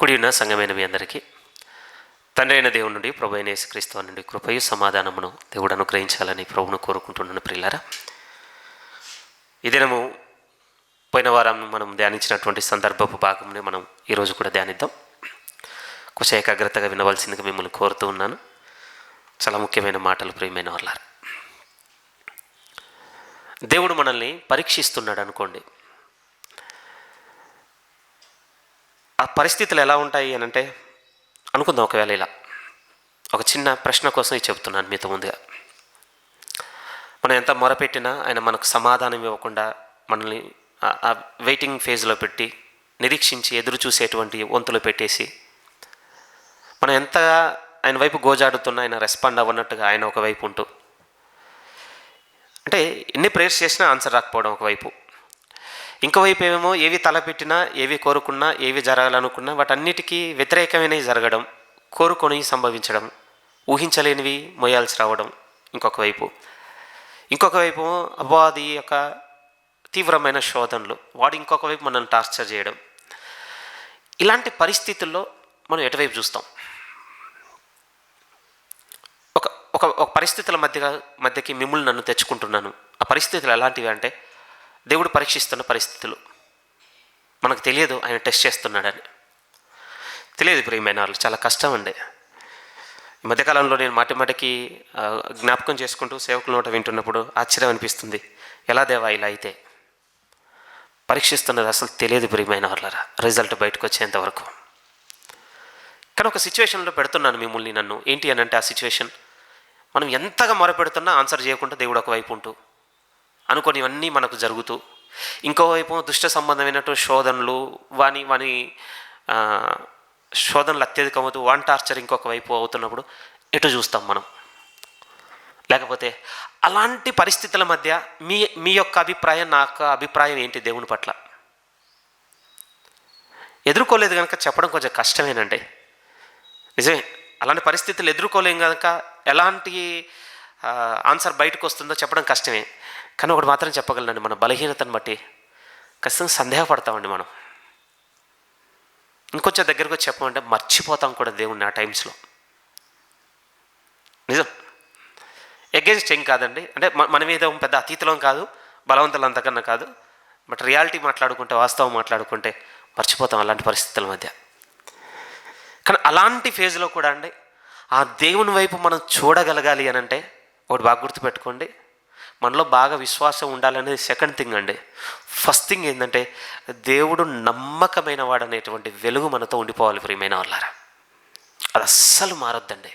కూడి ఉన్న సంఘమైన మీ అందరికీ తండ్రి అయిన దేవుడి నుండి ప్రభు అయిన యేసుక్రీస్తు నుండి కృపయు సమాధానమును దేవుడు అనుగ్రహించాలని ప్రభువును కోరుకుంటున్నాను. ప్రియులారా, ఈ దినము పోయిన వారం మనం ధ్యానించినటువంటి సందర్భపు భాగంని మనం ఈరోజు కూడా ధ్యానిద్దాం. కొంచెం ఏకాగ్రతగా వినవలసిందిగా మిమ్మల్ని కోరుతూ ఉన్నాను. చాలా ముఖ్యమైన మాటలు ప్రియమైన వాళ్ళారా. దేవుడు మనల్ని పరీక్షిస్తున్నాడు అనుకోండి. ఆ పరిస్థితులు ఎలా ఉంటాయి అని అంటే, అనుకుందాం ఒకవేళ ఇలా ఒక చిన్న ప్రశ్న కోసం ఇది చెప్తున్నాను మీతో ముందుగా. మనం ఎంత మొరపెట్టినా ఆయన మనకు సమాధానం ఇవ్వకుండా మనల్ని ఆ వెయిటింగ్ ఫేజ్లో పెట్టి నిరీక్షించి ఎదురు చూసేటువంటి వంతులు పెట్టేసి మనం ఎంతగా ఆయన వైపు గోజాడుతున్నా ఆయన రెస్పాండ్ అవ్వనట్టుగా ఆయన ఒకవైపు ఉంటూ, అంటే ఎన్ని ప్రేయర్స్ చేసినా ఆన్సర్ రాకపోవడం ఒకవైపు, ఇంకోవైపు ఏమేమో ఏవి తలపెట్టినా ఏవి కోరుకున్నా ఏవి జరగాలనుకున్నా వాటన్నిటికీ వ్యతిరేకమైనవి జరగడం, కోరుకొని సంభవించడం, ఊహించలేనివి మొయ్యాల్సి రావడం ఇంకొక వైపు అపవాది యొక్క తీవ్రమైన శోధనలు, వాడు ఇంకొక వైపు మనల్ని టార్చర్ చేయడం. ఇలాంటి పరిస్థితుల్లో మనం ఎటువైపు చూస్తాం? ఒక పరిస్థితుల మధ్యకి మిమ్మల్ని నన్ను తెచ్చుకుంటున్నాను. ఆ పరిస్థితులు ఎలాంటివి అంటే, దేవుడు పరీక్షిస్తున్న పరిస్థితులు. మనకు తెలియదు ఆయన టెస్ట్ చేస్తున్నాడని, తెలియదు ప్రియమైన వాళ్ళు. చాలా కష్టం అండి. ఈ మధ్యకాలంలో నేను మాటికి జ్ఞాపకం చేసుకుంటూ సేవకుల నోట వింటున్నప్పుడు ఆశ్చర్యం అనిపిస్తుంది. ఎలా దేవా ఇలా అయితే? పరీక్షిస్తున్నది అసలు తెలియదు ప్రియమైన వాళ్ళరా, రిజల్ట్ బయటకు వచ్చేంతవరకు. కానీ ఒక సిచ్యువేషన్లో పెడుతున్నాను మిమ్మల్ని, నన్ను. ఏంటి అని అంటే, ఆ సిచ్యువేషన్ మనం ఎంతగా మొరపెడుతున్నా ఆన్సర్ చేయకుండా దేవుడు ఒకవైపు ఉంటూ, అనుకొని ఇవన్నీ మనకు జరుగుతూ, ఇంకోవైపు దుష్ట సంబంధమైనటువంటి శోధనలు, వాని శోధనలు అత్యధికమవుతూ వాన్ టార్చర్ ఇంకొక వైపు అవుతున్నప్పుడు ఎటు చూస్తాం మనం? లేకపోతే అలాంటి పరిస్థితుల మధ్య మీ యొక్క అభిప్రాయం, నా యొక్క అభిప్రాయం ఏంటి దేవుని పట్ల? ఎదుర్కోలేదు కనుక చెప్పడం కొంచెం కష్టమేనండి, నిజమే. అలాంటి పరిస్థితులు ఎదుర్కోలేం కనుక ఎలాంటి ఆన్సర్ బయటకు వస్తుందో చెప్పడం కష్టమే. కానీ ఒకటి మాత్రం చెప్పగలనండి, మన బలహీనతను బట్టి ఖచ్చితంగా సందేహపడతామండి మనం. ఇంకొంచెం దగ్గరకు వచ్చి చెప్పమంటే మర్చిపోతాం కూడా దేవుణ్ణి ఆ టైమ్స్లో. నిజం. ఎగెన్స్ట్ ఏం కాదండి, అంటే మన మీద పెద్ద అతీతులం కాదు, బలవంతులు అంతకన్నా కాదు. బట్ రియాలిటీ మాట్లాడుకుంటే, వాస్తవం మాట్లాడుకుంటే మర్చిపోతాం అలాంటి పరిస్థితుల మధ్య. కానీ అలాంటి ఫేజ్లో కూడా అండి, ఆ దేవుని వైపు మనం చూడగలగాలి అని అంటే ఒకటి బాగా గుర్తుపెట్టుకోండి, మనలో బాగా విశ్వాసం ఉండాలనేది సెకండ్ థింగ్ అండి. ఫస్ట్ థింగ్ ఏంటంటే, దేవుడు నమ్మకమైన వాడు అనేటువంటి వెలుగు మనతో ఉండిపోవాలి ప్రియమైన వాళ్ళారా. అది అస్సలు మారొద్దండి.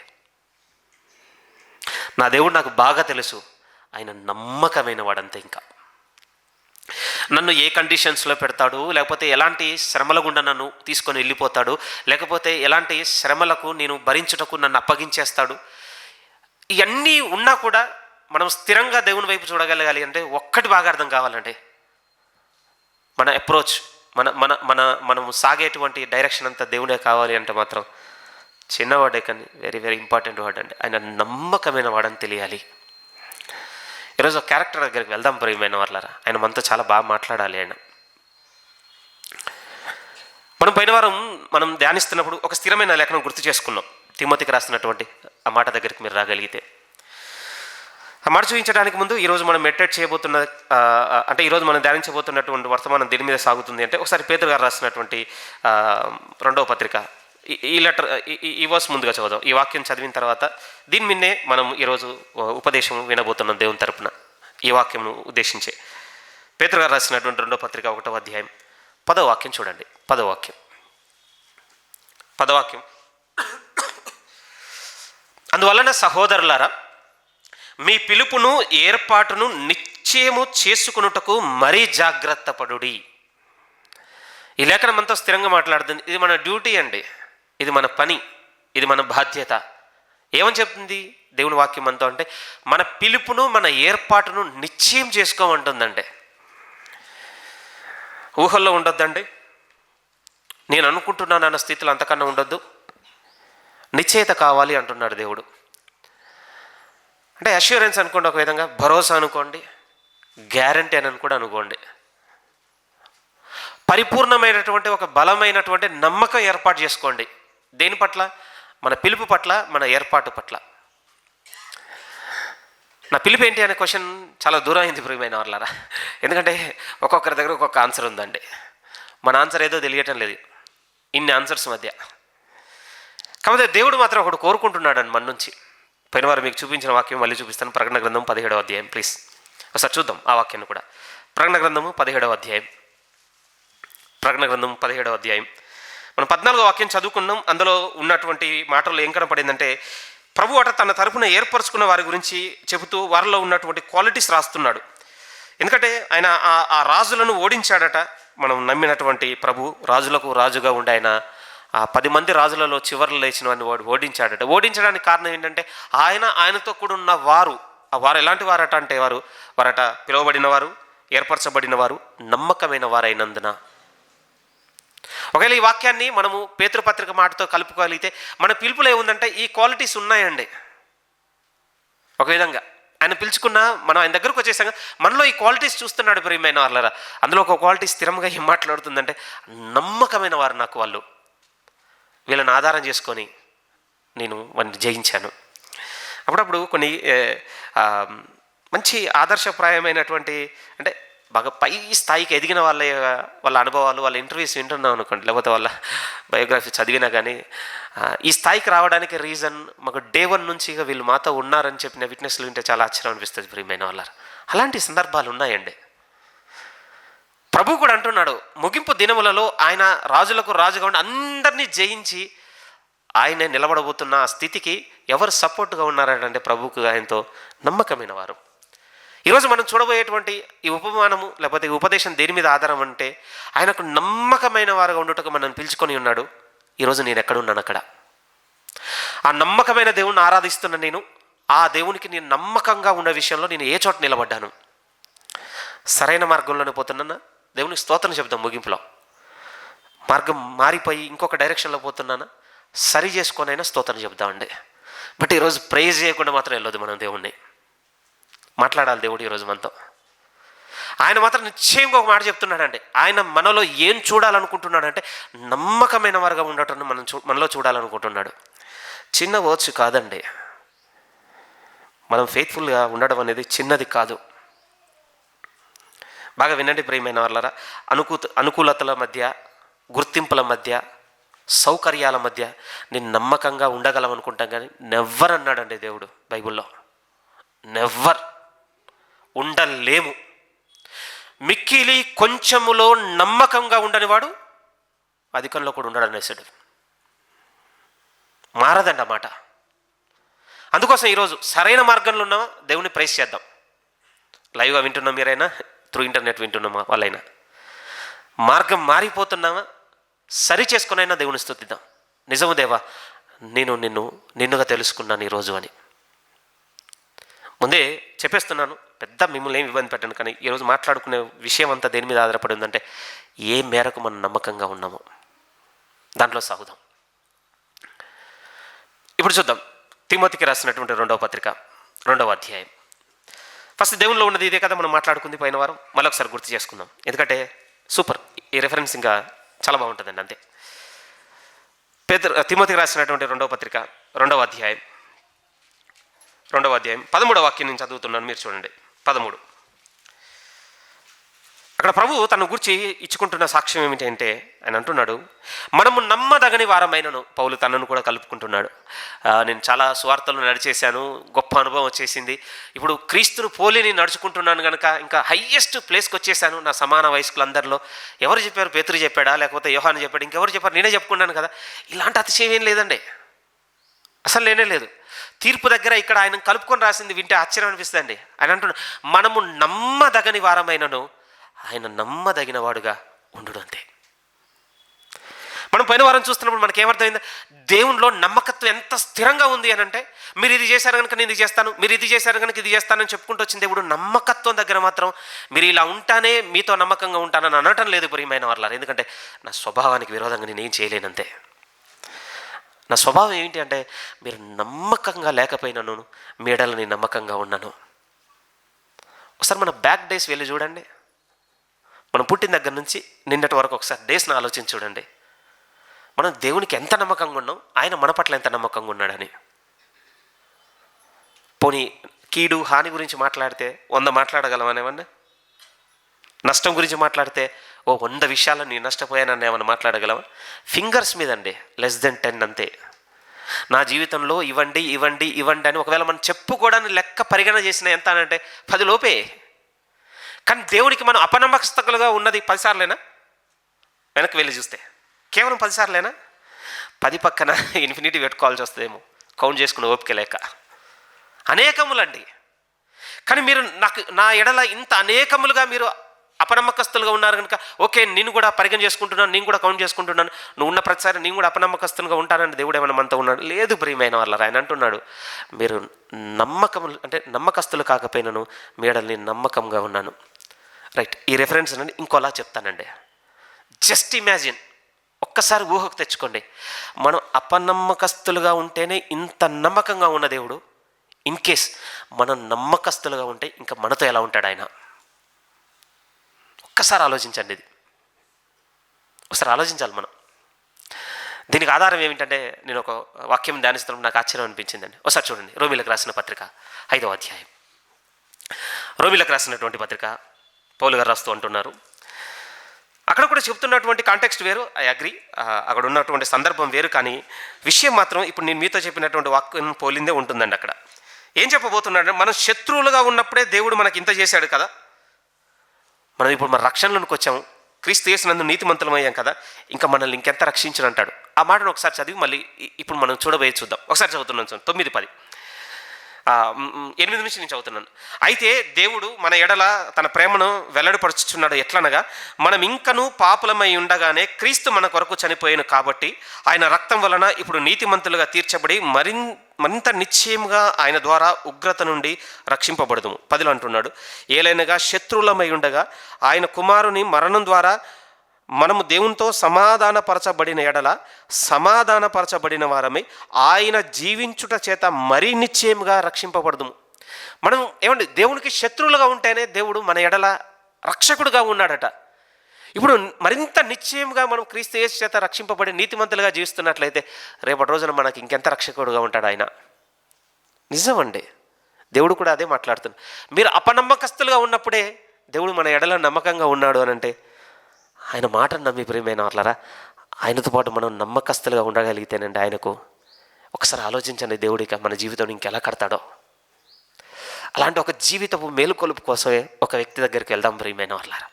నా దేవుడు నాకు బాగా తెలుసు, ఆయన నమ్మకమైన వాడంతే. ఇంకా నన్ను ఏ కండిషన్స్లో పెడతాడు, లేకపోతే ఎలాంటి శ్రమల గుండా నన్ను తీసుకొని వెళ్ళిపోతాడు, లేకపోతే ఎలాంటి శ్రమలకు నేను భరించుటకు నన్ను అప్పగించేస్తాడు, ఇవన్నీ ఉన్నా కూడా మనం స్థిరంగా దేవుని వైపు చూడగలగాలి అంటే ఒక్కటి బాగా అర్థం కావాలండి, మన అప్రోచ్, మనం సాగేటువంటి డైరెక్షన్ అంతా దేవుడే కావాలి అంటే మాత్రం చిన్నవాడే కానీ వెరీ వెరీ ఇంపార్టెంట్ వర్డ్ అండి. ఆయన నమ్మకమైన వాడని తెలియాలి. ఈరోజు ఒక క్యారెక్టర్ దగ్గరికి వెళ్దాం ప్రియమైన వాళ్ళారా. ఆయన మనతో చాలా బాగా మాట్లాడాలి. ఆయన మనం పోయిన వారం మనం ధ్యానిస్తున్నప్పుడు ఒక స్థిరమైన లేఖనం గుర్తు చేసుకున్నాం. తిమోతికి రాస్తున్నటువంటి ఆ మాట దగ్గరికి మీరు రాగలిగితే, ఆ మాట చూపించడానికి ముందు ఈరోజు మనం మెడిటేట్ చేయబోతున్న, అంటే ఈరోజు మనం ధ్యానించబోతున్నటువంటి వర్తమానం దీని మీద సాగుతుంది అంటే, ఒకసారి పేతురు గారు రాసినటువంటి 2వ పత్రిక ఈ లెటర్, ఈ వర్స్ ముందుగా చదువుదాం. ఈ వాక్యం చదివిన తర్వాత దీని మీదే మనం ఈరోజు ఉపదేశం వినబోతున్నాం దేవుని తరపున. ఈ వాక్యంను ఉద్దేశించే పేతురు గారు రాసినటువంటి 2వ పత్రిక 1వ అధ్యాయం 10వ వాక్యం చూడండి. 10వ వాక్యం. అందువలన సహోదరులారా, మీ పిలుపును ఏర్పాటును నిశ్చయము చేసుకున్నటకు మరీ జాగ్రత్త పడుడి. ఈ లేఖనం అంతా స్థిరంగా మాట్లాడుతుంది. ఇది మన డ్యూటీ అండి, ఇది మన పని, ఇది మన బాధ్యత. ఏమని చెప్తుంది దేవుని వాక్యం అంతా అంటే, మన పిలుపును మన ఏర్పాటును నిశ్చయం చేసుకోమంటుందండి. ఊహల్లో ఉండొద్దండి, నేను అనుకుంటున్నాను అన్న స్థితిలో అంతకన్నా ఉండొద్దు. నిశ్చయత కావాలి అంటున్నాడు దేవుడు. అంటే అష్యూరెన్స్ అనుకోండి, ఒక విధంగా భరోసా అనుకోండి, గ్యారంటీ అని కూడా అనుకోండి. పరిపూర్ణమైనటువంటి ఒక బలమైనటువంటి నమ్మకం ఏర్పాటు చేసుకోండి. దేని పట్ల? మన పిలుపు పట్ల, మన ఏర్పాటు పట్ల. నా పిలుపు ఏంటి అనే క్వశ్చన్ చాలా దూరం అయింది ప్రియమైన వాళ్ళారా. ఎందుకంటే ఒక్కొక్కరి దగ్గర ఒక్కొక్క ఆన్సర్ ఉందండి. మన ఆన్సర్ ఏదో తెలియటం లేదు ఇన్ని ఆన్సర్స్ మధ్య. కాకపోతే దేవుడు మాత్రం ఒకడు కోరుకుంటున్నాడండి మన నుంచి. పోయిన వారు మీకు చూపించిన వాక్యం మళ్ళీ చూపిస్తాను. ప్రకటన గ్రంథం 17వ అధ్యాయం. ప్లీజ్ ఒకసారి చూద్దాం ఆ వాక్యాన్ని కూడా. ప్రకటన గ్రంథము 17వ అధ్యాయం. ప్రకటన గ్రంథం 17వ అధ్యాయం మనం 14వ వాక్యం చదువుకున్నాం. అందులో ఉన్నటువంటి మాటల్లో ఏం కనపడిందంటే, ప్రభు అట తన తరపున ఏర్పరచుకున్న వారి గురించి చెబుతూ వారిలో ఉన్నటువంటి క్వాలిటీస్ రాస్తున్నాడు. ఎందుకంటే ఆయన ఆ రాజులను ఓడించాడట. మనం నమ్మినటువంటి ప్రభు రాజులకు రాజుగా ఉండి ఆయన ఆ 10 మంది రాజులలో చివరిలో లేచిన వాడిని వాడు ఓడించాడట. ఓడించడానికి కారణం ఏంటంటే ఆయనతో కూడా ఉన్న వారు ఎలాంటి వారట అంటే వారట పిలువబడిన వారు, ఏర్పరచబడిన వారు, నమ్మకమైన వారైనందున. ఒకవేళ ఈ వాక్యాన్ని మనము పేతురుపత్రిక మాటతో కలుపుకోగలిగితే మన పిలుపులో ఏముందంటే ఈ క్వాలిటీస్ ఉన్నాయండి. ఒక విధంగా ఆయన పిలుచుకున్నా మనం ఆయన దగ్గరకు వచ్చేసాక మనలో ఈ క్వాలిటీస్ చూస్తున్నాడు ప్రియమైన వాళ్ళరా. అందులో ఒక క్వాలిటీ స్థిరంగా ఏం మాట్లాడుతుందంటే, నమ్మకమైన వారు నాకు వాళ్ళు, వీళ్ళని ఆధారం చేసుకొని నేను వారిని జయించాను. అప్పుడప్పుడు కొన్ని మంచి ఆదర్శప్రాయమైనటువంటి అంటే బాగా పై స్థాయికి ఎదిగిన వాళ్ళ అనుభవాలు, వాళ్ళ ఇంటర్వ్యూస్ వింటున్నాం అనుకోండి, లేకపోతే వాళ్ళ బయోగ్రఫీ చదివినా కానీ ఈ స్థాయికి రావడానికి రీజన్ మాకు డే 1 నుంచి ఇక వీళ్ళు మాతో ఉన్నారని చెప్పిన విట్నెస్లు వింటే చాలా ఆశ్చర్యం అనిపిస్తుంది ప్రియమైన వాళ్ళ. అలాంటి సందర్భాలు ఉన్నాయండి. ప్రభు కూడా అంటున్నాడు, ముగింపు దినములలో ఆయన రాజులకు రాజుగా ఉండి అందరినీ జయించి ఆయన నిలబడబోతున్న ఆ స్థితికి ఎవరు సపోర్ట్గా ఉన్నారంటే ప్రభువుకు ఆయనతో నమ్మకమైన వారు. ఈరోజు మనం చూడబోయేటువంటి ఈ ఉపమానము లేకపోతే ఈ ఉపదేశం దేని మీద ఆధారం అంటే, ఆయనకు నమ్మకమైన వారుగా ఉండుటకు మనల్ని పిలుచుకొని ఉన్నాడు. ఈరోజు నేను ఎక్కడున్నాను అక్కడ ఆ నమ్మకమైన దేవుణ్ణి ఆరాధిస్తున్న నేను, ఆ దేవునికి నేను నమ్మకంగా ఉన్న విషయంలో నేను ఏ చోట నిలబడ్డాను? సరైన మార్గంలోనే పోతున్నానా? దేవునికి స్తోత్రం చెప్తాం. ముగింపులో మార్గం మారిపోయి ఇంకొక డైరెక్షన్లో పోతున్నానా? సరి చేసుకొనైనా స్తోత్రం చెప్తామండి. బట్ ఈరోజు ప్రైజ్ చేయకుండా మాత్రం వెళ్ళొద్దు. మనం దేవుణ్ణి మాట్లాడాలి. దేవుడు ఈరోజు మనతో ఆయన మాత్రం నిశ్చయంగా ఒక మాట చెప్తున్నాడంటే, ఆయన మనలో ఏం చూడాలనుకుంటున్నాడంటే నమ్మకమైన వారుగా ఉండటం మనలో చూడాలనుకుంటున్నాడు. చిన్న వర్డ్స్ కాదండి. మనం ఫెయిత్ఫుల్గా ఉండడం అనేది చిన్నది కాదు. బాగా వినండి ప్రియమైన వాళ్ళరా. అనుకూలతల మధ్య, గుర్తింపుల మధ్య, సౌకర్యాల మధ్య నేను నమ్మకంగా ఉండగలం అనుకుంటాం, కానీ నెవ్వర్ అన్నాడండి దేవుడు బైబిల్లో. నెవ్వర్ ఉండలేము. మిక్కిలి కొంచెములో నమ్మకంగా ఉండనివాడు అధికంలో కూడా ఉండడని వేసాడు. మారదండి అన్నమాట. అందుకోసం ఈరోజు సరైన మార్గంలో ఉన్నామా దేవుని ప్రైజ్ చేద్దాం. లైవ్గా వింటున్నాం మీరైనా, త్రూ ఇంటర్నెట్ వింటున్నామా వాళ్ళైనా, మార్గం మారిపోతున్నామా సరి చేసుకునైనా దేవుని స్తుతిద్దాం. నిజము దేవా, నేను నిన్నుగా తెలుసుకున్నాను ఈరోజు అని. ముందే చెప్పేస్తున్నాను, పెద్ద మిమ్మల్ని ఏమి ఇబ్బంది పెట్టండి, కానీ ఈరోజు మాట్లాడుకునే విషయం అంతా దేని మీద ఆధారపడి ఉందంటే ఏ మేరకు మనం నమ్మకంగా ఉన్నామో దాంట్లో సాగుదాం. ఇప్పుడు చూద్దాం తిమోతికి రాసినటువంటి 2వ పత్రిక 2వ అధ్యాయం. ఫస్ట్ దేవునిలో ఉన్నది ఇదే కదా మనం మాట్లాడుకుంది పోయిన వారం. మళ్ళీ ఒకసారి గుర్తు చేసుకుందాం, ఎందుకంటే సూపర్. ఈ రెఫరెన్స్ ఇంకా చాలా బాగుంటుందండి. అంతే. తిమోతికి రాసినటువంటి 2వ పత్రిక 2వ అధ్యాయం 13వ వాక్యం నేను చదువుతున్నాను, మీరు చూడండి. 13 అక్కడ ప్రభు తన గురించి ఇచ్చుకుంటున్న సాక్ష్యం ఏమిటి అంటే, ఆయన అంటున్నాడు, మనము నమ్మదగని వారమైనను. పౌలు తనను కూడా కలుపుకుంటున్నాడు. నేను చాలా సువార్తలు నడిచేశాను, గొప్ప అనుభవం వచ్చేసింది, ఇప్పుడు క్రీస్తును పోలిని నడుచుకుంటున్నాను కనుక ఇంకా హయ్యెస్ట్ ప్లేస్కి వచ్చేసాను. నా సమాన వయస్కులందరిలో ఎవరు చెప్పారు? పేతురు చెప్పాడా, లేకపోతే యోహాను చెప్పాడు, ఇంకెవరు చెప్పారు? నేనే చెప్పుకున్నాను కదా. ఇలాంటి అతిశయం ఏం లేదండి, అసలు లేనే లేదు. తీర్పు దగ్గర ఇక్కడ ఆయన కలుపుకొని రాసింది వింటే ఆశ్చర్యం అనిపిస్తుందండి. ఆయన అంటున్నాడు, మనము నమ్మదగని వారమైనను ఆయన నమ్మదగిన వాడుగా ఉండు. అంతే. మనం పోయిన వారం చూస్తున్నప్పుడు మనకేమర్థమైంది? దేవునిలో నమ్మకత్వం ఎంత స్థిరంగా ఉంది అని అంటే, మీరు ఇది చేశారు కనుక నేను ఇది చేస్తాను, మీరు ఇది చేశారు కనుక ఇది చేస్తానని చెప్పుకుంటూ వచ్చింది దేవుడు. నమ్మకత్వం దగ్గర మాత్రం మీరు ఇలా ఉంటానే మీతో నమ్మకంగా ఉంటానని అనటం లేదు ప్రియమైన వాళ్ళారు. ఎందుకంటే నా స్వభావానికి విరోధంగా నేనేం చేయలేనంతే. నా స్వభావం ఏంటి అంటే, మీరు నమ్మకంగా లేకపోయినాను మీ ఎడల నేను నమ్మకంగా ఉన్నాను. ఒకసారి మన బ్యాక్ డేస్ వెళ్ళి చూడండి. మనం పుట్టిన దగ్గర నుంచి నిన్నటి వరకు ఒకసారి డేస్ని ఆలోచించి చూడండి. మనం దేవునికి ఎంత నమ్మకంగా ఉన్నాం, ఆయన మన పట్ల ఎంత నమ్మకంగా ఉన్నాడని. పోనీ కీడు హాని గురించి మాట్లాడితే 100 మాట్లాడగలమనేమన్నా? నష్టం గురించి మాట్లాడితే 100 విషయాల్లో నేను నష్టపోయానని ఏమన్నా మాట్లాడగలమా? ఫింగర్స్ మీద అండి, less than 10 అంతే. నా జీవితంలో ఇవ్వండి ఇవ్వండి ఇవ్వండి అని ఒకవేళ మనం చెప్పుకోవడానికి లెక్క పరిగణన చేసిన ఎంత అంటే 10 లోపే. కానీ దేవునికి మనం అపనమ్మకస్తులుగా ఉన్నది 10 సార్లేనా? వెనక్కి వెళ్ళి చూస్తే కేవలం 10 సార్లేనా? 10 పక్కన ఇన్ఫినిటీ పెట్టుకోవాల్సి వస్తుందేమో కౌంట్ చేసుకున్న ఓపిక లేక. అనేకములండి. కానీ మీరు నా ఎడల ఇంత అనేకములుగా మీరు అపనమ్మకస్తులుగా ఉన్నారు కనుక ఓకే, నేను కూడా పరిగణ చేసుకుంటున్నాను, నేను కూడా కౌంట్ చేసుకుంటున్నాను, నువ్వు ఉన్న ప్రతిసారి నేను కూడా అపనమ్మకస్తులుగా ఉంటానని దేవుడు ఏమైనా మనతో ఉన్నాడు? లేదు ప్రియమైన వాళ్ళ. ఆయన అంటున్నాడు, మీరు నమ్మకస్తులు కాకపోయినాను మీ ఎడల నేను నమ్మకంగా ఉన్నాను. రైట్, ఈ రెఫరెన్స్ అని ఇంకోలా చెప్తానండి. జస్ట్ ఇమాజిన్, ఒక్కసారి ఊహకు తెచ్చుకోండి, మనం అపనమ్మకస్తులుగా ఉంటేనే ఇంత నమ్మకంగా ఉన్న దేవుడు, ఇన్ కేస్ మనం నమ్మకస్తులుగా ఉంటే ఇంకా మనతో ఎలా ఉంటాడు ఆయన? ఒక్కసారి ఆలోచించండి. ఇది ఒకసారి ఆలోచించాలి మనం. దీనికి ఆధారం ఏమిటంటే, నేను ఒక వాక్యం ధ్యానిస్తున్నప్పుడు నాకు ఆశ్చర్యం అనిపించిందండి. ఒకసారి చూడండి, రోమీలకు రాసిన పత్రిక 5వ అధ్యాయం. రోమీలకు రాసినటువంటి పత్రిక పౌలు గారు రాస్తూ అంటున్నారు. అక్కడ కూడా చెప్తున్నటువంటి కాంటెక్స్ట్ వేరు, ఐ అగ్రీ, అక్కడ ఉన్నటువంటి సందర్భం వేరు, కానీ విషయం మాత్రం ఇప్పుడు నేను మీతో చెప్పినటువంటి వాక్యం పోలిందే ఉంటుందండి. అక్కడ ఏం చెప్పబోతున్నాడంటే, మనం శత్రువులుగా ఉన్నప్పుడే దేవుడు మనకి ఇంత చేశాడు కదా, మనం ఇప్పుడు మన రక్షణలోకి వచ్చాము, క్రీస్తు యేసునందు నీతిమంతులం అయ్యాం కదా, ఇంకా మనల్ని ఇంకెంత రక్షించను అంటాడు. ఆ మాటను ఒకసారి చదివి మళ్ళీ ఇప్పుడు మనం చూడబోయే చూద్దాం. ఒకసారి చదువుతున్నాను, 9:10, 8 నుంచి నేను చదువుతున్నాను. అయితే దేవుడు మన ఎడల తన ప్రేమను వెల్లడిపరుచుచున్నాడు. ఎట్లనగా, మనం ఇంకనూ పాపులమై ఉండగానే క్రీస్తు మన కొరకు చనిపోయాను కాబట్టి ఆయన రక్తం వలన ఇప్పుడు నీతిమంతులుగా తీర్చబడి మరింత నిశ్చయంగా ఆయన ద్వారా ఉగ్రత నుండి రక్షింపబడదుము. 10 అంటున్నాడు, ఏలైనగా శత్రువులమై ఉండగా ఆయన కుమారుని మరణం ద్వారా మనము దేవునితో సమాధానపరచబడిన ఎడల సమాధానపరచబడిన వారమై ఆయన జీవించుట చేత మరీ నిశ్చయముగా రక్షింపబడదుము. మనం ఏమండి, దేవునికి శత్రువులుగా ఉంటేనే దేవుడు మన ఎడల రక్షకుడుగా ఉన్నాడట. ఇప్పుడు మరింత నిశ్చయంగా మనం క్రీస్తు యేసు చేత రక్షింపబడి నీతిమంతులుగా జీవిస్తున్నట్లయితే రేపటి రోజున మనకి ఇంకెంత రక్షకుడుగా ఉంటాడు ఆయన. నిజమండి, దేవుడు కూడా అదే మాట్లాడుతున్నాడు. మీరు అపనమ్మకస్తులుగా ఉన్నప్పుడే దేవుడు మన ఎడల నమ్మకంగా ఉన్నాడు అని అంటే, ఆయన మాటను నమ్మి ప్రియమైన వాళ్ళరా, ఆయనతో పాటు మనం నమ్మకస్తులుగా ఉండగలిగితేనండి ఆయనకు. ఒకసారి ఆలోచించండి, దేవుడికి మన జీవితం ఇంకెలా కడతాడో. అలాంటి ఒక జీవితపు మేలుకొలుపు కోసమే ఒక వ్యక్తి దగ్గరికి వెళ్దాం ప్రియమైన వాళ్ళరా.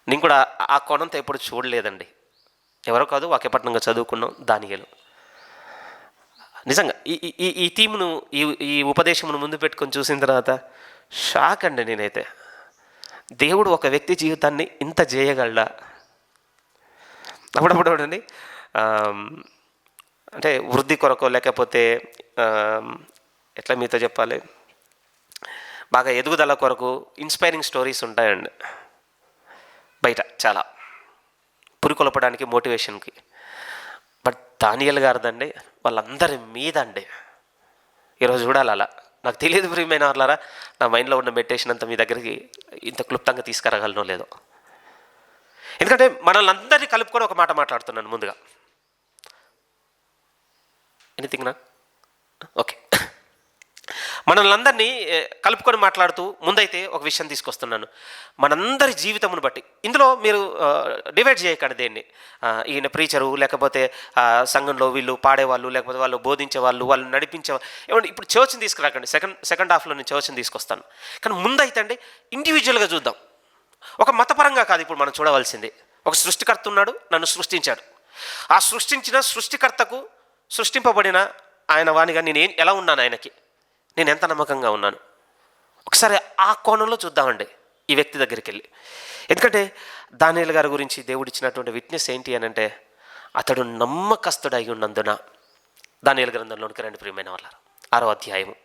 నేను కూడా ఆ కోణంతో ఎప్పుడు చూడలేదండి. ఎవరో కాదు, వాక్యపట్నంగా చదువుకున్నాం, దానియేలు. నిజంగా ఈ థీమ్ను ఈ ఉపదేశమును ముందు పెట్టుకొని చూసిన తర్వాత షాక్ అండి నేనైతే. దేవుడు ఒక వ్యక్తి జీవితాన్ని ఇంత చేయగలడా? అప్పుడప్పుడు అండి, అంటే వృద్ధి కొరకో లేకపోతే ఎట్లా మీతో చెప్పాలి, బాగా ఎదుగుదల కొరకు ఇన్స్పైరింగ్ స్టోరీస్ ఉంటాయండి బయట చాలా, పురికొల్పడానికి, మోటివేషన్కి. బట్ దానియేలు గారిదండి వాళ్ళందరి మీద అండి ఈరోజు చూడాలి. అలా నాకు తెలియదు ప్రియమైన వాళ్ళారా, నా మైండ్లో ఉన్న మెడిటేషన్ అంతా మీ దగ్గరికి ఇంత క్లుప్తంగా తీసుకురాగలనో లేదో. ఎందుకంటే మనల్ని అందరినీ కలుపుకొని ఒక మాట మాట్లాడుతున్నాను ముందుగా. ఎనీథింగ్ నా ఓకే, మనల్ని అందరినీ కలుపుకొని మాట్లాడుతూ ముందైతే ఒక విషయం తీసుకొస్తున్నాను. మనందరి జీవితమును బట్టి ఇందులో మీరు డివైడ్ చేయకండి దేన్ని. ఈయన ప్రీచరు, లేకపోతే సంఘంలో వీళ్ళు పాడేవాళ్ళు, లేకపోతే వాళ్ళు బోధించే వాళ్ళు, వాళ్ళు నడిపించేవాళ్ళు. ఏమంటే ఇప్పుడు చర్చ్ని తీసుకురాకండి, సెకండ్ హాఫ్లో నేను చర్చ్ని తీసుకొస్తాను. కానీ ముందైతే అండి ఇండివిజువల్గా చూద్దాం. ఒక మతపరంగా కాదు ఇప్పుడు మనం చూడవలసింది. ఒక సృష్టికర్త ఉన్నాడు, నన్ను సృష్టించాడు. ఆ సృష్టించిన సృష్టికర్తకు సృష్టింపబడిన ఆయన వానిగా నేను ఎలా ఉన్నాను, ఆయనకి నేను ఎంత నమ్మకంగా ఉన్నాను. ఒకసారి ఆ కోణంలో చూద్దామండి ఈ వ్యక్తి దగ్గరికి వెళ్ళి. ఎందుకంటే దానియేలు గారి గురించి దేవుడు ఇచ్చినటువంటి విట్నెస్ ఏంటి అని అంటే, అతడు నమ్మకస్తుడై ఉన్నందున. దానియేలు గ్రంథంలోనికి రండి ప్రియమైన వాళ్ళ, 6వ అధ్యాయము.